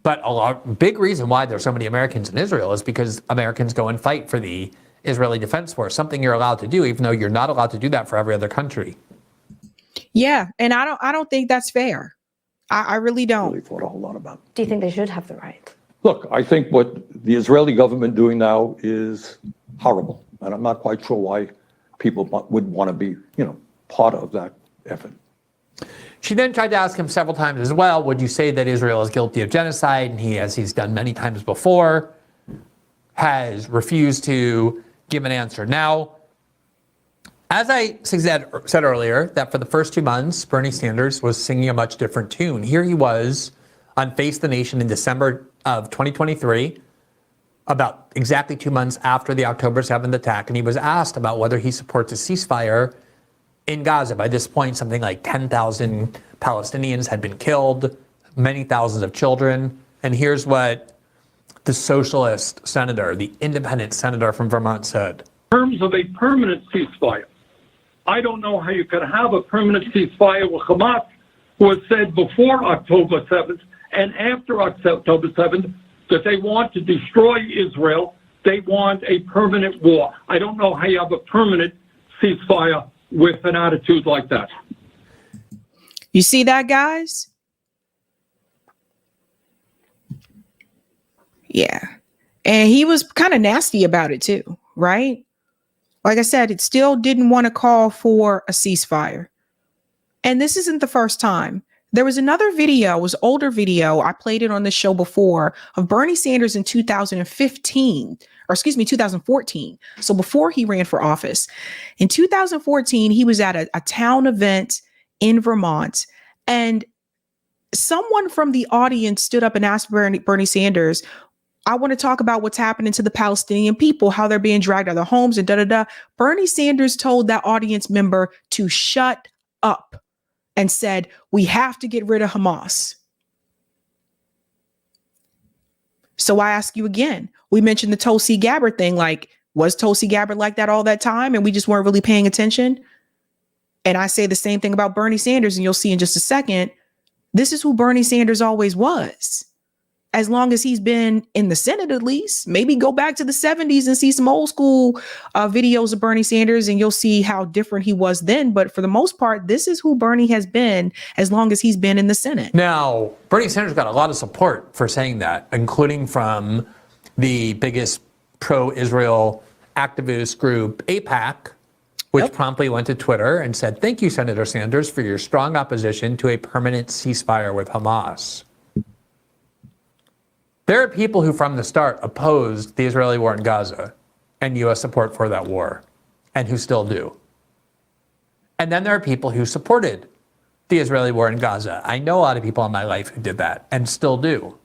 But big reason why there's so many Americans in Israel is because Americans go and fight for the Israeli Defense Force, something you're allowed to do, even though you're not allowed to do that for every other country. Yeah, and I don't think that's fair. I really don't. Really thought a whole lot about it. Do you think they should have the right? Look, I think what the Israeli government doing now is horrible, and I'm not quite sure why people would want to be, part of that effort. She then tried to ask him several times as well, would you say that Israel is guilty of genocide? And he, as he's done many times before, has refused to give an answer. Now, as I said earlier, that for the first 2 months, Bernie Sanders was singing a much different tune. Here he was on Face the Nation in December of 2023, about exactly 2 months after the October 7th attack, and he was asked about whether he supports a ceasefire in Gaza. By this point, something like 10,000 Palestinians had been killed, many thousands of children. And here's what the socialist senator, the independent senator from Vermont said. In terms of a permanent ceasefire, I don't know how you could have a permanent ceasefire with Hamas, who has said before October 7th and after October 7th that they want to destroy Israel. They want a permanent war. I don't know how you have a permanent ceasefire with an attitude like that. You see that, guys? Yeah. And he was kind of nasty about it too, right? Like I said, it still didn't want to call for a ceasefire. And this isn't the first time. There was another video, it was an older video, I played it on the show before, of Bernie Sanders in 2014. So before he ran for office. In 2014, he was at a town event in Vermont, and someone from the audience stood up and asked Bernie Sanders, I want to talk about what's happening to the Palestinian people, how they're being dragged out of their homes and da-da-da. Bernie Sanders told that audience member to shut up and said, we have to get rid of Hamas. So I ask you again, we mentioned the Tulsi Gabbard thing. Like, was Tulsi Gabbard like that all that time and we just weren't really paying attention? And I say the same thing about Bernie Sanders, and you'll see in just a second, this is who Bernie Sanders always was. As long as he's been in the Senate, at least. Maybe go back to the 70s and see some old school videos of Bernie Sanders, and you'll see how different he was then. But for the most part, this is who Bernie has been as long as he's been in the Senate. Now, Bernie Sanders got a lot of support for saying that, including from the biggest pro-Israel activist group, AIPAC, which promptly went to Twitter and said, "Thank you, Senator Sanders, for your strong opposition to a permanent ceasefire with Hamas." There are people who from the start opposed the Israeli war in Gaza and U.S. support for that war, and who still do. And then there are people who supported the Israeli war in Gaza. I know a lot of people in my life who did that and still do.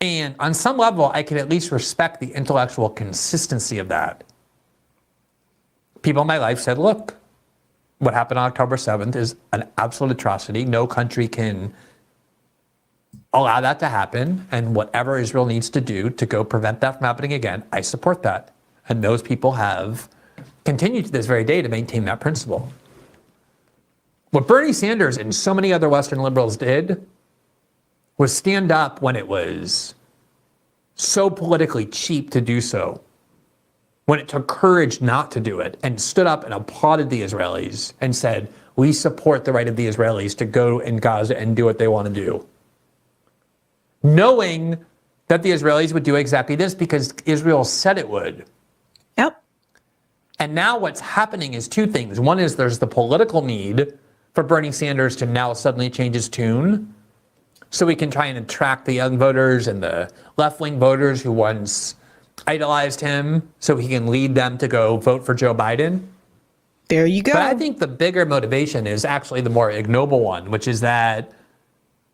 And on some level, I can at least respect the intellectual consistency of that. People in my life said, look, what happened on October 7th is an absolute atrocity. No country can allow that to happen. And whatever Israel needs to do to go prevent that from happening again, I support that. And those people have continued to this very day to maintain that principle. What Bernie Sanders and so many other Western liberals did was stand up when it was so politically cheap to do so, when it took courage not to do it, and stood up and applauded the Israelis and said, we support the right of the Israelis to go in Gaza and do what they want to do. Knowing that the Israelis would do exactly this because Israel said it would. Yep. And now what's happening is two things. One is there's the political need for Bernie Sanders to now suddenly change his tune so we can try and attract the young voters and the left-wing voters who once idolized him so he can lead them to go vote for Joe Biden. There you go. But I think the bigger motivation is actually the more ignoble one, which is that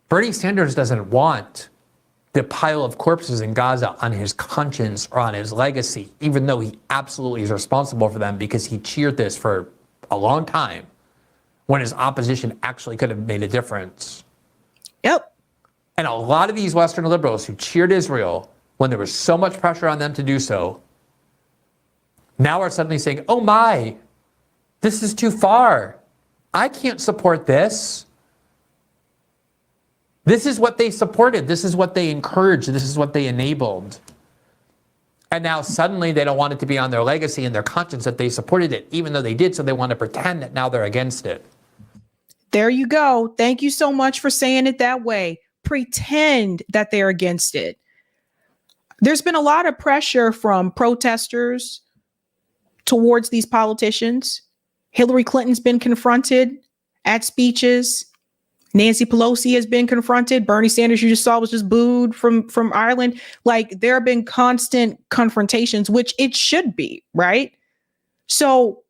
Bernie Sanders doesn't want the pile of corpses in Gaza on his conscience or on his legacy, even though he absolutely is responsible for them because he cheered this for a long time when his opposition actually could have made a difference. Yep. And a lot of these Western liberals who cheered Israel when there was so much pressure on them to do so, now are suddenly saying, oh my, this is too far. I can't support this. This is what they supported. This is what they encouraged. This is what they enabled. And now suddenly they don't want it to be on their legacy and their conscience that they supported it, even though they did. So they want to pretend that now they're against it. There you go. Thank you so much for saying it that way. Pretend that they're against it. There's been a lot of pressure from protesters towards these politicians. Hillary Clinton's been confronted at speeches. Nancy Pelosi has been confronted. Bernie Sanders, you just saw, was just booed from Ireland. Like, there have been constant confrontations, which it should be, right? So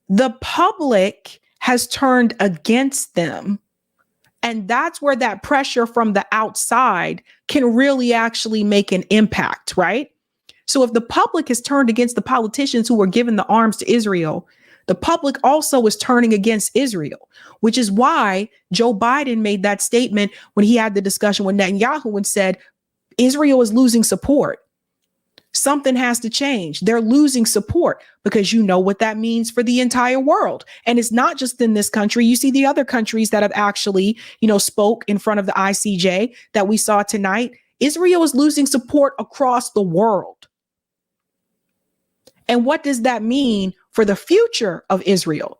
the public has turned against them. And that's where that pressure from the outside can really actually make an impact, right? So if the public has turned against the politicians who were given the arms to Israel, the public also is turning against Israel, which is why Joe Biden made that statement when he had the discussion with Netanyahu and said, Israel is losing support. Something has to change. They're losing support because you know what that means for the entire world. And it's not just in this country. You see the other countries that have actually, spoke in front of the ICJ that we saw tonight. Israel is losing support across the world. And what does that mean for the future of Israel?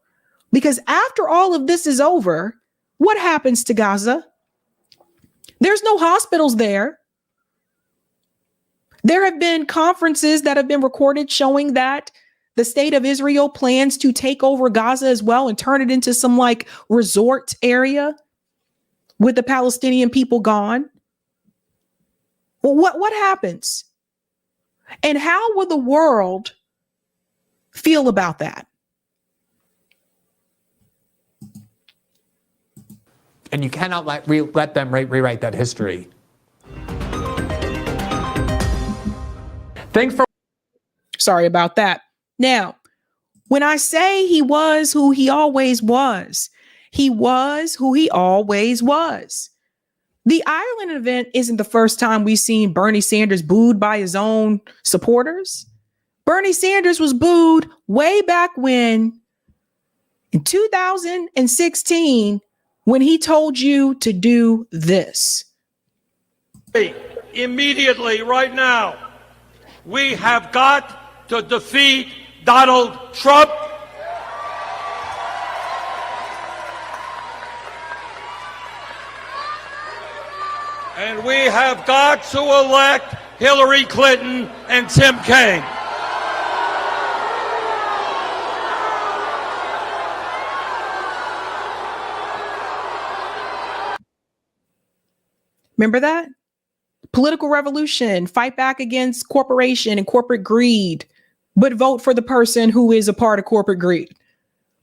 Because after all of this is over, what happens to Gaza? There's no hospitals there. There have been conferences that have been recorded showing that the state of Israel plans to take over Gaza as well and turn it into some resort area with the Palestinian people gone. Well, what happens? And how will the world feel about that? And you cannot let them rewrite that history. Thanks for... Sorry about that. Now, when I say he was who he always was, he was who he always was. The Ireland event isn't the first time we've seen Bernie Sanders booed by his own supporters. Bernie Sanders was booed way back when, in 2016, when he told you to do this. Immediately, right now, we have got to defeat Donald Trump. And we have got to elect Hillary Clinton and Tim Kaine. Remember that? Political revolution, fight back against corporation and corporate greed, but vote for the person who is a part of corporate greed.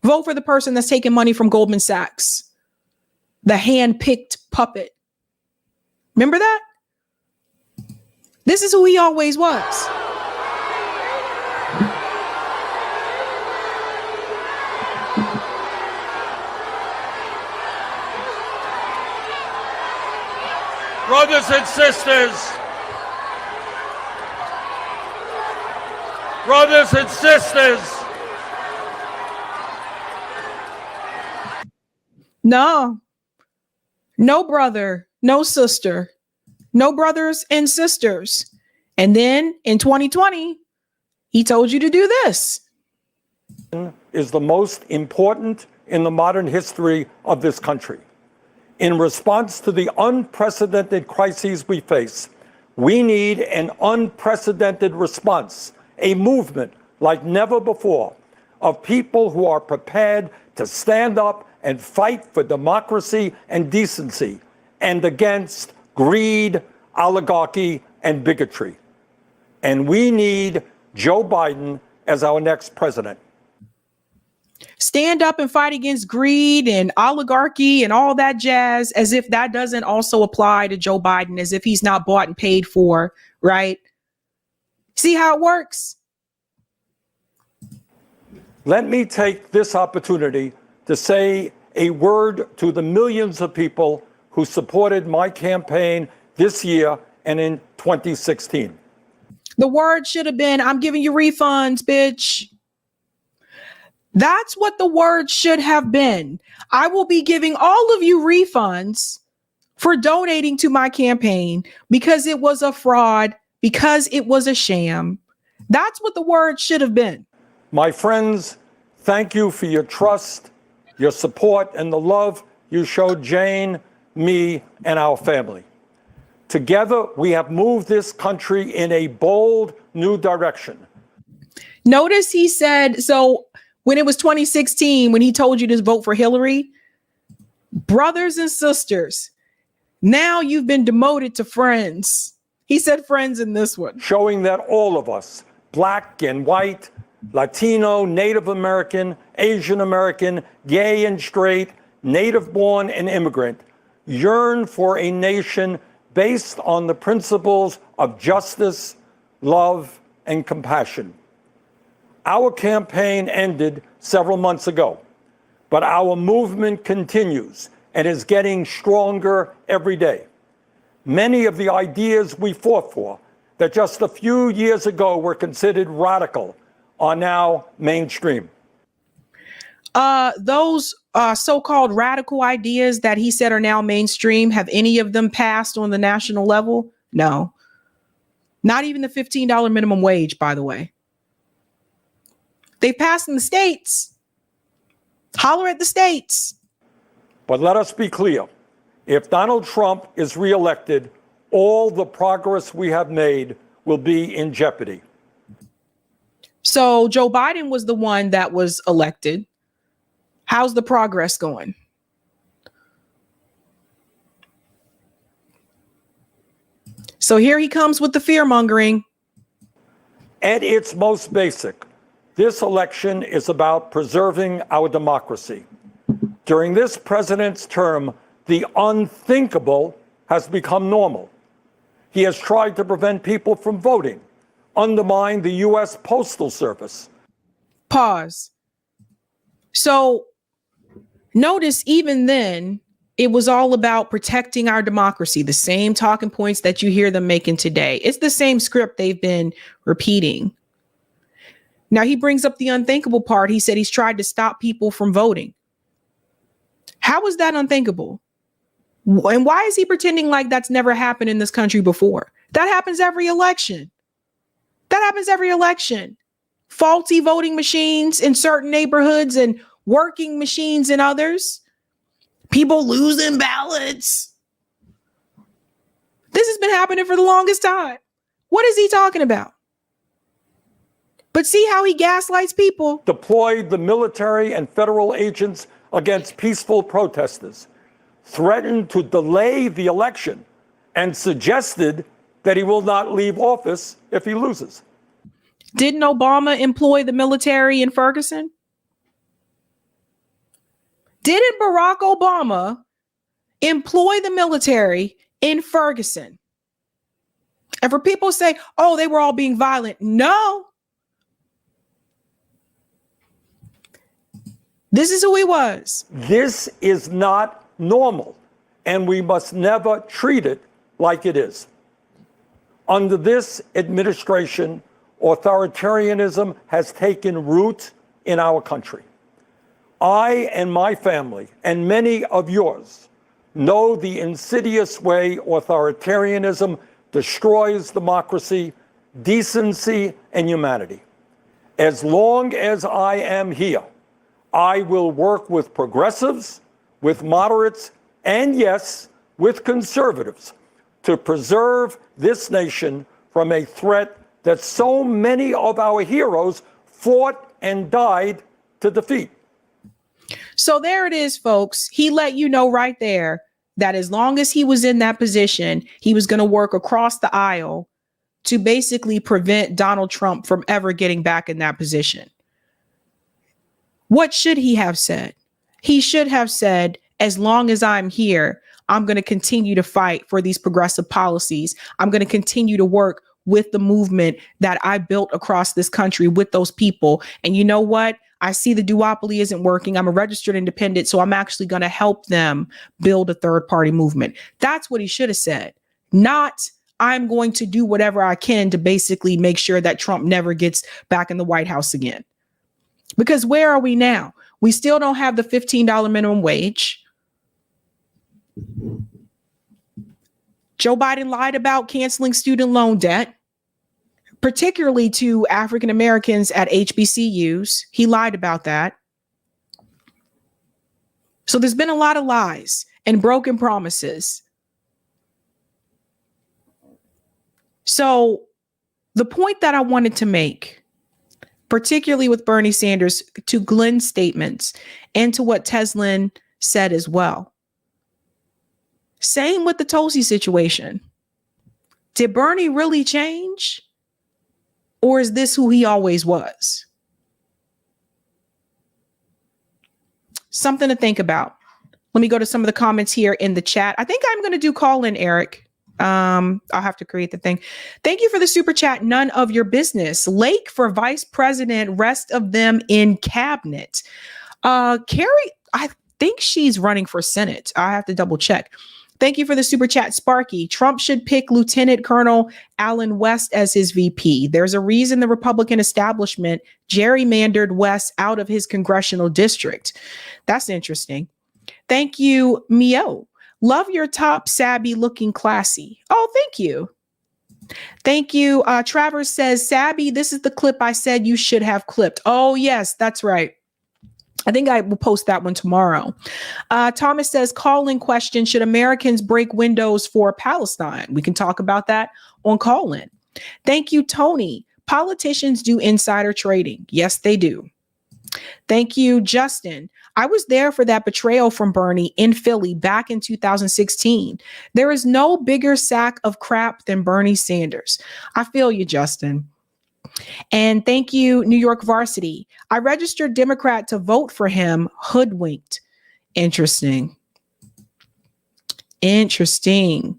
Vote for the person that's taking money from Goldman Sachs, the hand-picked puppet. Remember that? This is who he always was. Brothers and sisters, no brother, no sister, no brothers and sisters. And then in 2020, he told you to do this. Is the most important in the modern history of this country. In response to the unprecedented crises we face, we need an unprecedented response, a movement like never before of people who are prepared to stand up and fight for democracy and decency and against greed, oligarchy, and bigotry. And we need Joe Biden as our next president. Stand up and fight against greed and oligarchy and all that jazz, as if that doesn't also apply to Joe Biden, as if he's not bought and paid for, right? See how it works? Let me take this opportunity to say a word to the millions of people who supported my campaign this year and in 2016. The word should have been, I'm giving you refunds, bitch. That's what the word should have been. I will be giving all of you refunds for donating to my campaign because it was a fraud, because it was a sham. That's what the word should have been. My friends, thank you for your trust, your support, and the love you showed Jane, me, and our family. Together, we have moved this country in a bold new direction. Notice he said, so when it was 2016, when he told you to vote for Hillary, brothers and sisters, now you've been demoted to friends. He said friends in this one. Showing that all of us, black and white, Latino, Native American, Asian American, gay and straight, native born and immigrant, yearn for a nation based on the principles of justice, love, and compassion. Our campaign ended several months ago, but our movement continues and is getting stronger every day. Many of the ideas we fought for that just a few years ago were considered radical are now mainstream. Those so-called radical ideas that he said are now mainstream, have any of them passed on the national level? No. Not even the $15 minimum wage, by the way. They passed in the states. Holler at the states. But let us be clear. If Donald Trump is reelected, all the progress we have made will be in jeopardy. So Joe Biden was the one that was elected. How's the progress going? So here he comes with the fear mongering. At its most basic, this election is about preserving our democracy. During this president's term, the unthinkable has become normal. He has tried to prevent people from voting, undermine the U.S. Postal Service. Pause. So notice even then, it was all about protecting our democracy, the same talking points that you hear them making today. It's the same script they've been repeating. Now, he brings up the unthinkable part. He said he's tried to stop people from voting. How is that unthinkable? And why is he pretending like that's never happened in this country before? That happens every election. That happens every election. Faulty voting machines in certain neighborhoods and working machines in others. People losing ballots. This has been happening for the longest time. What is he talking about? But see how he gaslights people. Deployed the military and federal agents against peaceful protesters, threatened to delay the election, and suggested that he will not leave office if he loses. Didn't Obama employ the military in Ferguson? Didn't Barack Obama employ the military in Ferguson? And for people to say, oh, they were all being violent. No. This is who he was. This is not normal, and we must never treat it like it is. Under this administration, authoritarianism has taken root in our country. I and my family, and many of yours, know the insidious way authoritarianism destroys democracy, decency, and humanity. As long as I am here, I will work with progressives, with moderates, and yes, with conservatives to preserve this nation from a threat that so many of our heroes fought and died to defeat. So there it is, folks. He let you know right there that as long as he was in that position, he was going to work across the aisle to basically prevent Donald Trump from ever getting back in that position. What should he have said? He should have said, as long as I'm here, I'm going to continue to fight for these progressive policies. I'm going to continue to work with the movement that I built across this country with those people. And you know what? I see the duopoly isn't working. I'm a registered independent, so I'm actually going to help them build a third party movement. That's what he should have said. Not, I'm going to do whatever I can to basically make sure that Trump never gets back in the White House again. Because where are we now? We still don't have the $15 minimum wage. Joe Biden lied about canceling student loan debt, particularly to African Americans at HBCUs. He lied about that. So there's been a lot of lies and broken promises. So the point that I wanted to make, particularly with Bernie Sanders, to Glenn's statements and to what Tezlyn said as well. Same with the Tulsi situation. Did Bernie really change? Or is this who he always was? Something to think about. Let me go to some of the comments here in the chat. I think I'm going to do call in, Eric. I'll have to create the thing. Thank you for the super chat. None of your business. Lake for vice president, rest of them in cabinet. Carrie, I think she's running for Senate. I have to double check. Thank you for the super chat, Sparky. Trump should pick Lieutenant Colonel Allen West as his VP. There's a reason the Republican establishment gerrymandered West out of his congressional district. That's interesting. Thank you, Mio. Love your top, Sabby, looking classy. Oh, thank you. Thank you. Travers says, Sabby, this is the clip I said you should have clipped. Oh, yes, that's right. I think I will post that one tomorrow. Thomas says, call-in question, should Americans break windows for Palestine? We can talk about that on call-in. Thank you, Tony. Politicians do insider trading. Yes, they do. Thank you, Justin. I was there for that betrayal from Bernie in Philly back in 2016. There is no bigger sack of crap than Bernie Sanders. I feel you, Justin. And thank you, New York Varsity. I registered Democrat to vote for him. Hoodwinked. Interesting. Interesting.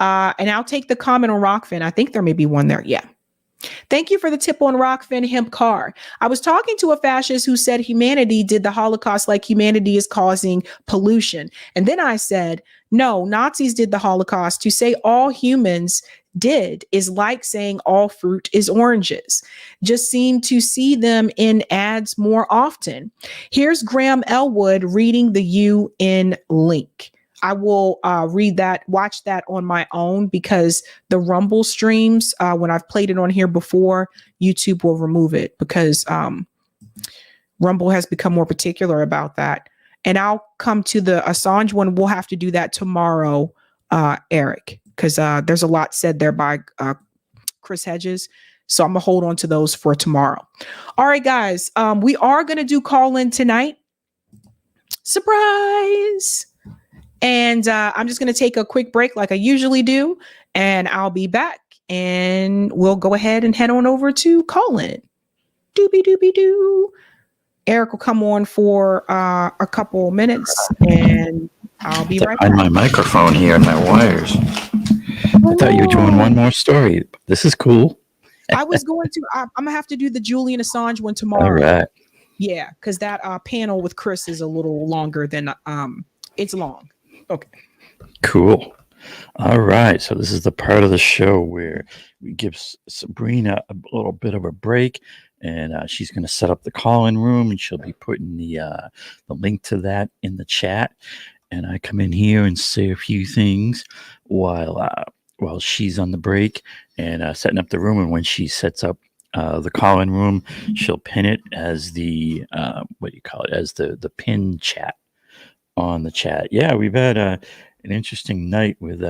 And I'll take the comment on Rockfin. I think there may be one there. Yeah. Thank you for the tip on Rockfin Hemp Car. I was talking to a fascist who said humanity did the Holocaust like humanity is causing pollution. And then I said, no, Nazis did the Holocaust. To say all humans did is like saying all fruit is oranges. Just seem to see them in ads more often. Here's Graham Elwood reading the UN link. I will watch that on my own, because the Rumble streams, when I've played it on here before, YouTube will remove it, because Rumble has become more particular about that. And I'll come to the Assange one. We'll have to do that tomorrow, Eric, because there's a lot said there by Chris Hedges. So I'm going to hold on to those for tomorrow. All right, guys, we are going to do call in tonight. Surprise. And I'm just going to take a quick break like I usually do, and I'll be back, and we'll go ahead and head on over to call-in. Doobie doobie doo. Eric will come on for a couple minutes, and I'll be right back. Find my microphone here and my wires. I thought you were doing one more story. This is cool. I was going to. I'm gonna have to do the Julian Assange one tomorrow. All right. Yeah, because that panel with Chris is a little longer than it's long. Okay. Cool. All right. So this is the part of the show where we give Sabrina a little bit of a break, and she's going to set up the call-in room, and she'll be putting the link to that in the chat. And I come in here and say a few things while she's on the break and setting up the room. And when she sets up the call-in room, she'll pin it as the as the pin chat on the chat. Yeah, we've had an interesting night with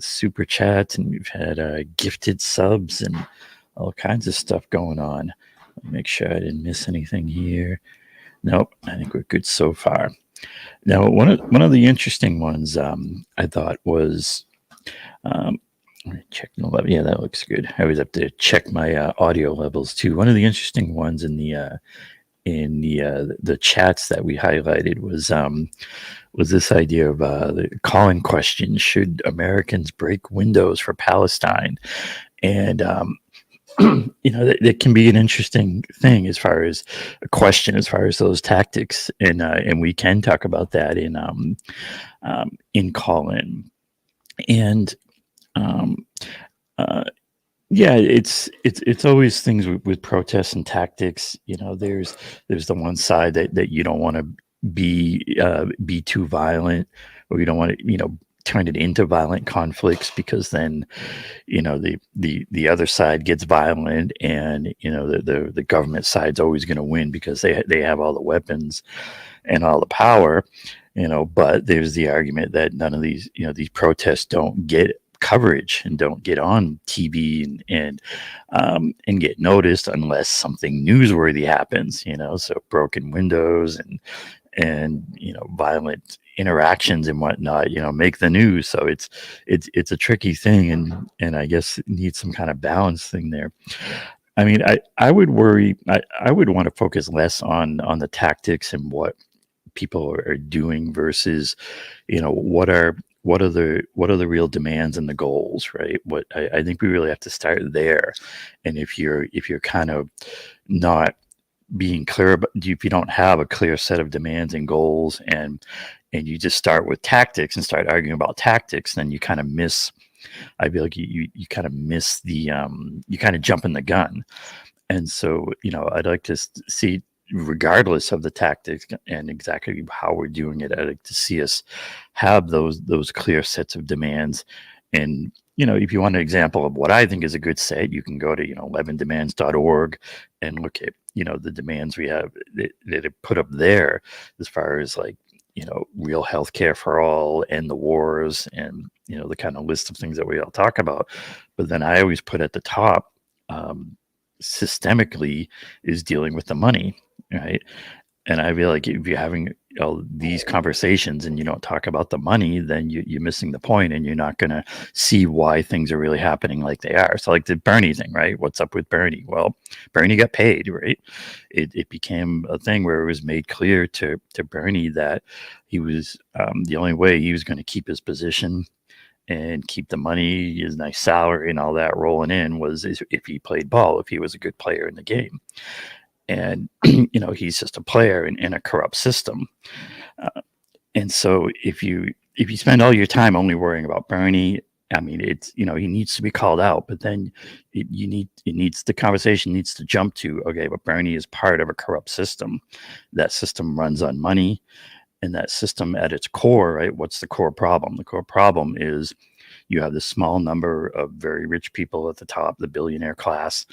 super chats, and we've had gifted subs and all kinds of stuff going on. Let me make sure I didn't miss anything here. Nope, I think we're good so far. Now, one of the interesting ones I thought was check the level. Yeah, that looks good. I always have to check my audio levels too. One of the interesting ones in the chats that we highlighted was this idea of the call-in question: should Americans break windows for Palestine? And that can be an interesting thing as far as a question, as far as those tactics, and we can talk about that in call-in. And yeah, it's always things with protests and tactics. There's the one side that you don't want to be too violent, or you don't want to turn it into violent conflicts, because then the other side gets violent, and the government side's always going to win because they have all the weapons and all the power. But there's the argument that none of these protests don't get coverage and don't get on TV and get noticed unless something newsworthy happens. So broken windows and violent interactions and whatnot, make the news. So it's a tricky thing, and I guess it needs some kind of balance thing there. I mean, I would worry. I would want to focus less on the tactics and what people are doing versus, what are the real demands and the goals, right? What I think we really have to start there. And if you're kind of not being clear about, if you don't have a clear set of demands and goals, and you just start with tactics and start arguing about tactics, then you kind of miss. I feel like you kind of miss the you kind of jump in the gun. And so I'd like to see, regardless of the tactics and exactly how we're doing it, I'd like to see us have those clear sets of demands. And if you want an example of what I think is a good set, you can go to 11demands.org and look at the demands we have that are put up there, as far as real health care for all, end the wars, and the kind of list of things that we all talk about. But then I always put at the top, systemically, is dealing with the money, right? And I feel like if you're having all these conversations and you don't talk about the money, then you're missing the point, and you're not going to see why things are really happening like they are. So like the Bernie thing, right? What's up with Bernie? Well, Bernie got paid, right? It became a thing where it was made clear to Bernie that he was the only way he was going to keep his position and keep the money, his nice salary and all that rolling in was if he played ball, if he was a good player in the game. And, he's just a player in a corrupt system. And so if you spend all your time only worrying about Bernie, I mean, it's, he needs to be called out, but then the conversation needs to jump to, okay, but Bernie is part of a corrupt system. That system runs on money, and that system at its core, right? What's the core problem? The core problem is you have this small number of very rich people at the top, the billionaire class,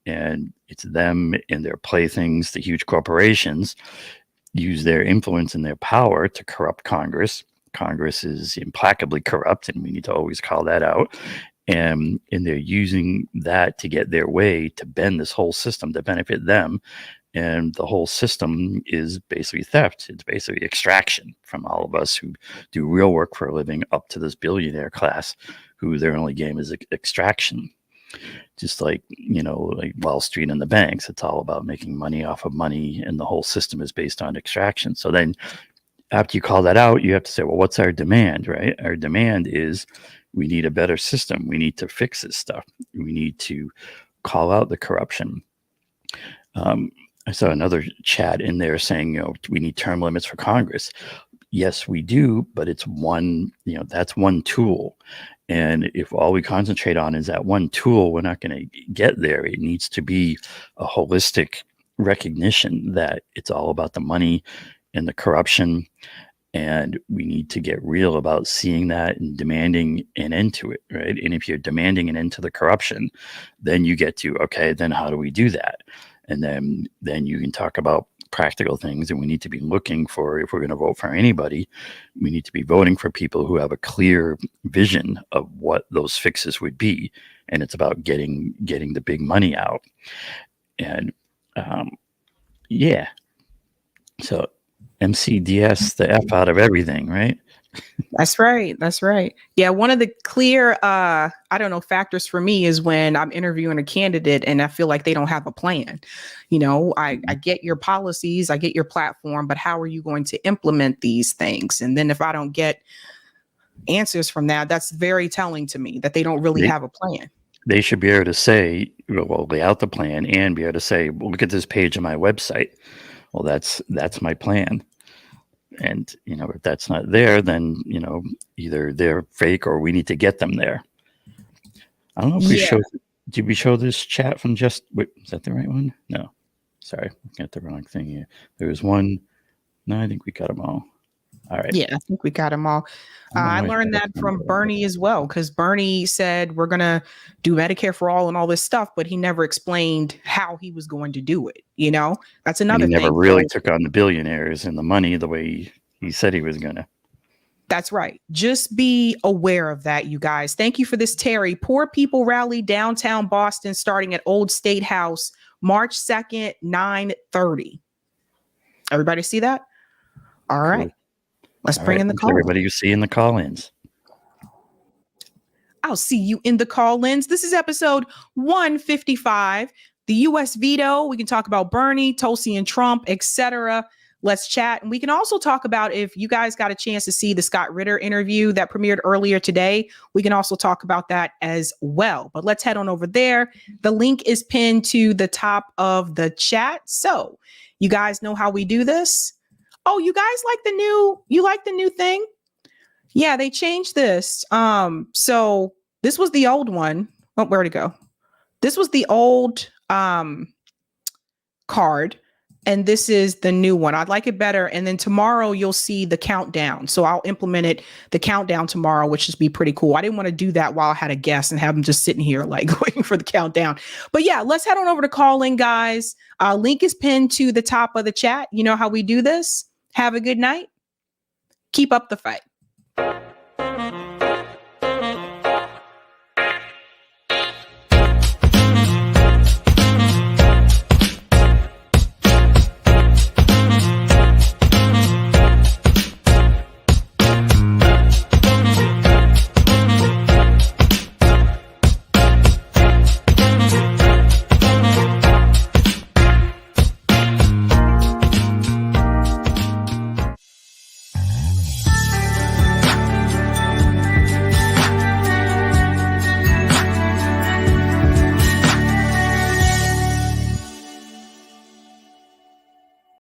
and it's them and their playthings, the huge corporations, use their influence and their power to corrupt Congress. Congress is implacably corrupt, and we need to always call that out. And they're using that to get their way, to bend this whole system to benefit them. And the whole system is basically theft. It's basically extraction from all of us who do real work for a living up to this billionaire class who their only game is extraction. Just like, like Wall Street and the banks, it's all about making money off of money, and the whole system is based on extraction. So then after you call that out, you have to say, well, what's our demand, right? Our demand is we need a better system. We need to fix this stuff. We need to call out the corruption. I saw another chat in there saying, we need term limits for Congress. Yes, we do, but it's one, that's one tool. And if all we concentrate on is that one tool, we're not going to get there. It needs to be a holistic recognition that it's all about the money and the corruption. And we need to get real about seeing that and demanding an end to it, right? And if you're demanding an end to the corruption, then you get to, okay, then how do we do that? And then you can talk about practical things, and we need to be looking for, if we're going to vote for anybody, we need to be voting for people who have a clear vision of what those fixes would be. And it's about getting the big money out. And so MCDS the F out of everything, right? That's right. That's right. Yeah. One of the clear, factors for me is when I'm interviewing a candidate and I feel like they don't have a plan. I get your policies, I get your platform, but how are you going to implement these things? And then if I don't get answers from that, that's very telling to me that they don't really have a plan. They should be able to say, well, lay out the plan and be able to say, well, look at this page on my website. Well, that's my plan. And, if that's not there, then, either they're fake or we need to get them there. I don't know if we showed, did we show this chat from is that the right one? No, sorry, I got the wrong thing here. There was one. No, I think we got them all. All right. Yeah, I think we got them all. I learned that from Bernie as well, because Bernie said we're going to do Medicare for all and all this stuff, but he never explained how he was going to do it. That's another thing. He never really took on the billionaires and the money the way he said he was going to. That's right. Just be aware of that, you guys. Thank you for this, Terry. Poor people rally downtown Boston starting at Old State House, March 2nd, 9:30. Everybody see that? All right. Cool. Let's bring in the call. Everybody you see in the call-ins. I'll see you in the call-ins. This is episode 155. The U.S. veto. We can talk about Bernie, Tulsi, and Trump, etc. Let's chat. And we can also talk about, if you guys got a chance to see the Scott Ritter interview that premiered earlier today, we can also talk about that as well. But let's head on over there. The link is pinned to the top of the chat. So you guys know how we do this. Oh, you guys like the new thing? Yeah, they changed this. So this was the old one. Oh, where'd it go? This was the old card, and this is the new one. I'd like it better. And then tomorrow you'll see the countdown. So I'll implement the countdown tomorrow, which should be pretty cool. I didn't want to do that while I had a guest and have them just sitting here like waiting for the countdown. But yeah, let's head on over to call in, guys. Link is pinned to the top of the chat. You know how we do this. Have a good night. Keep up the fight.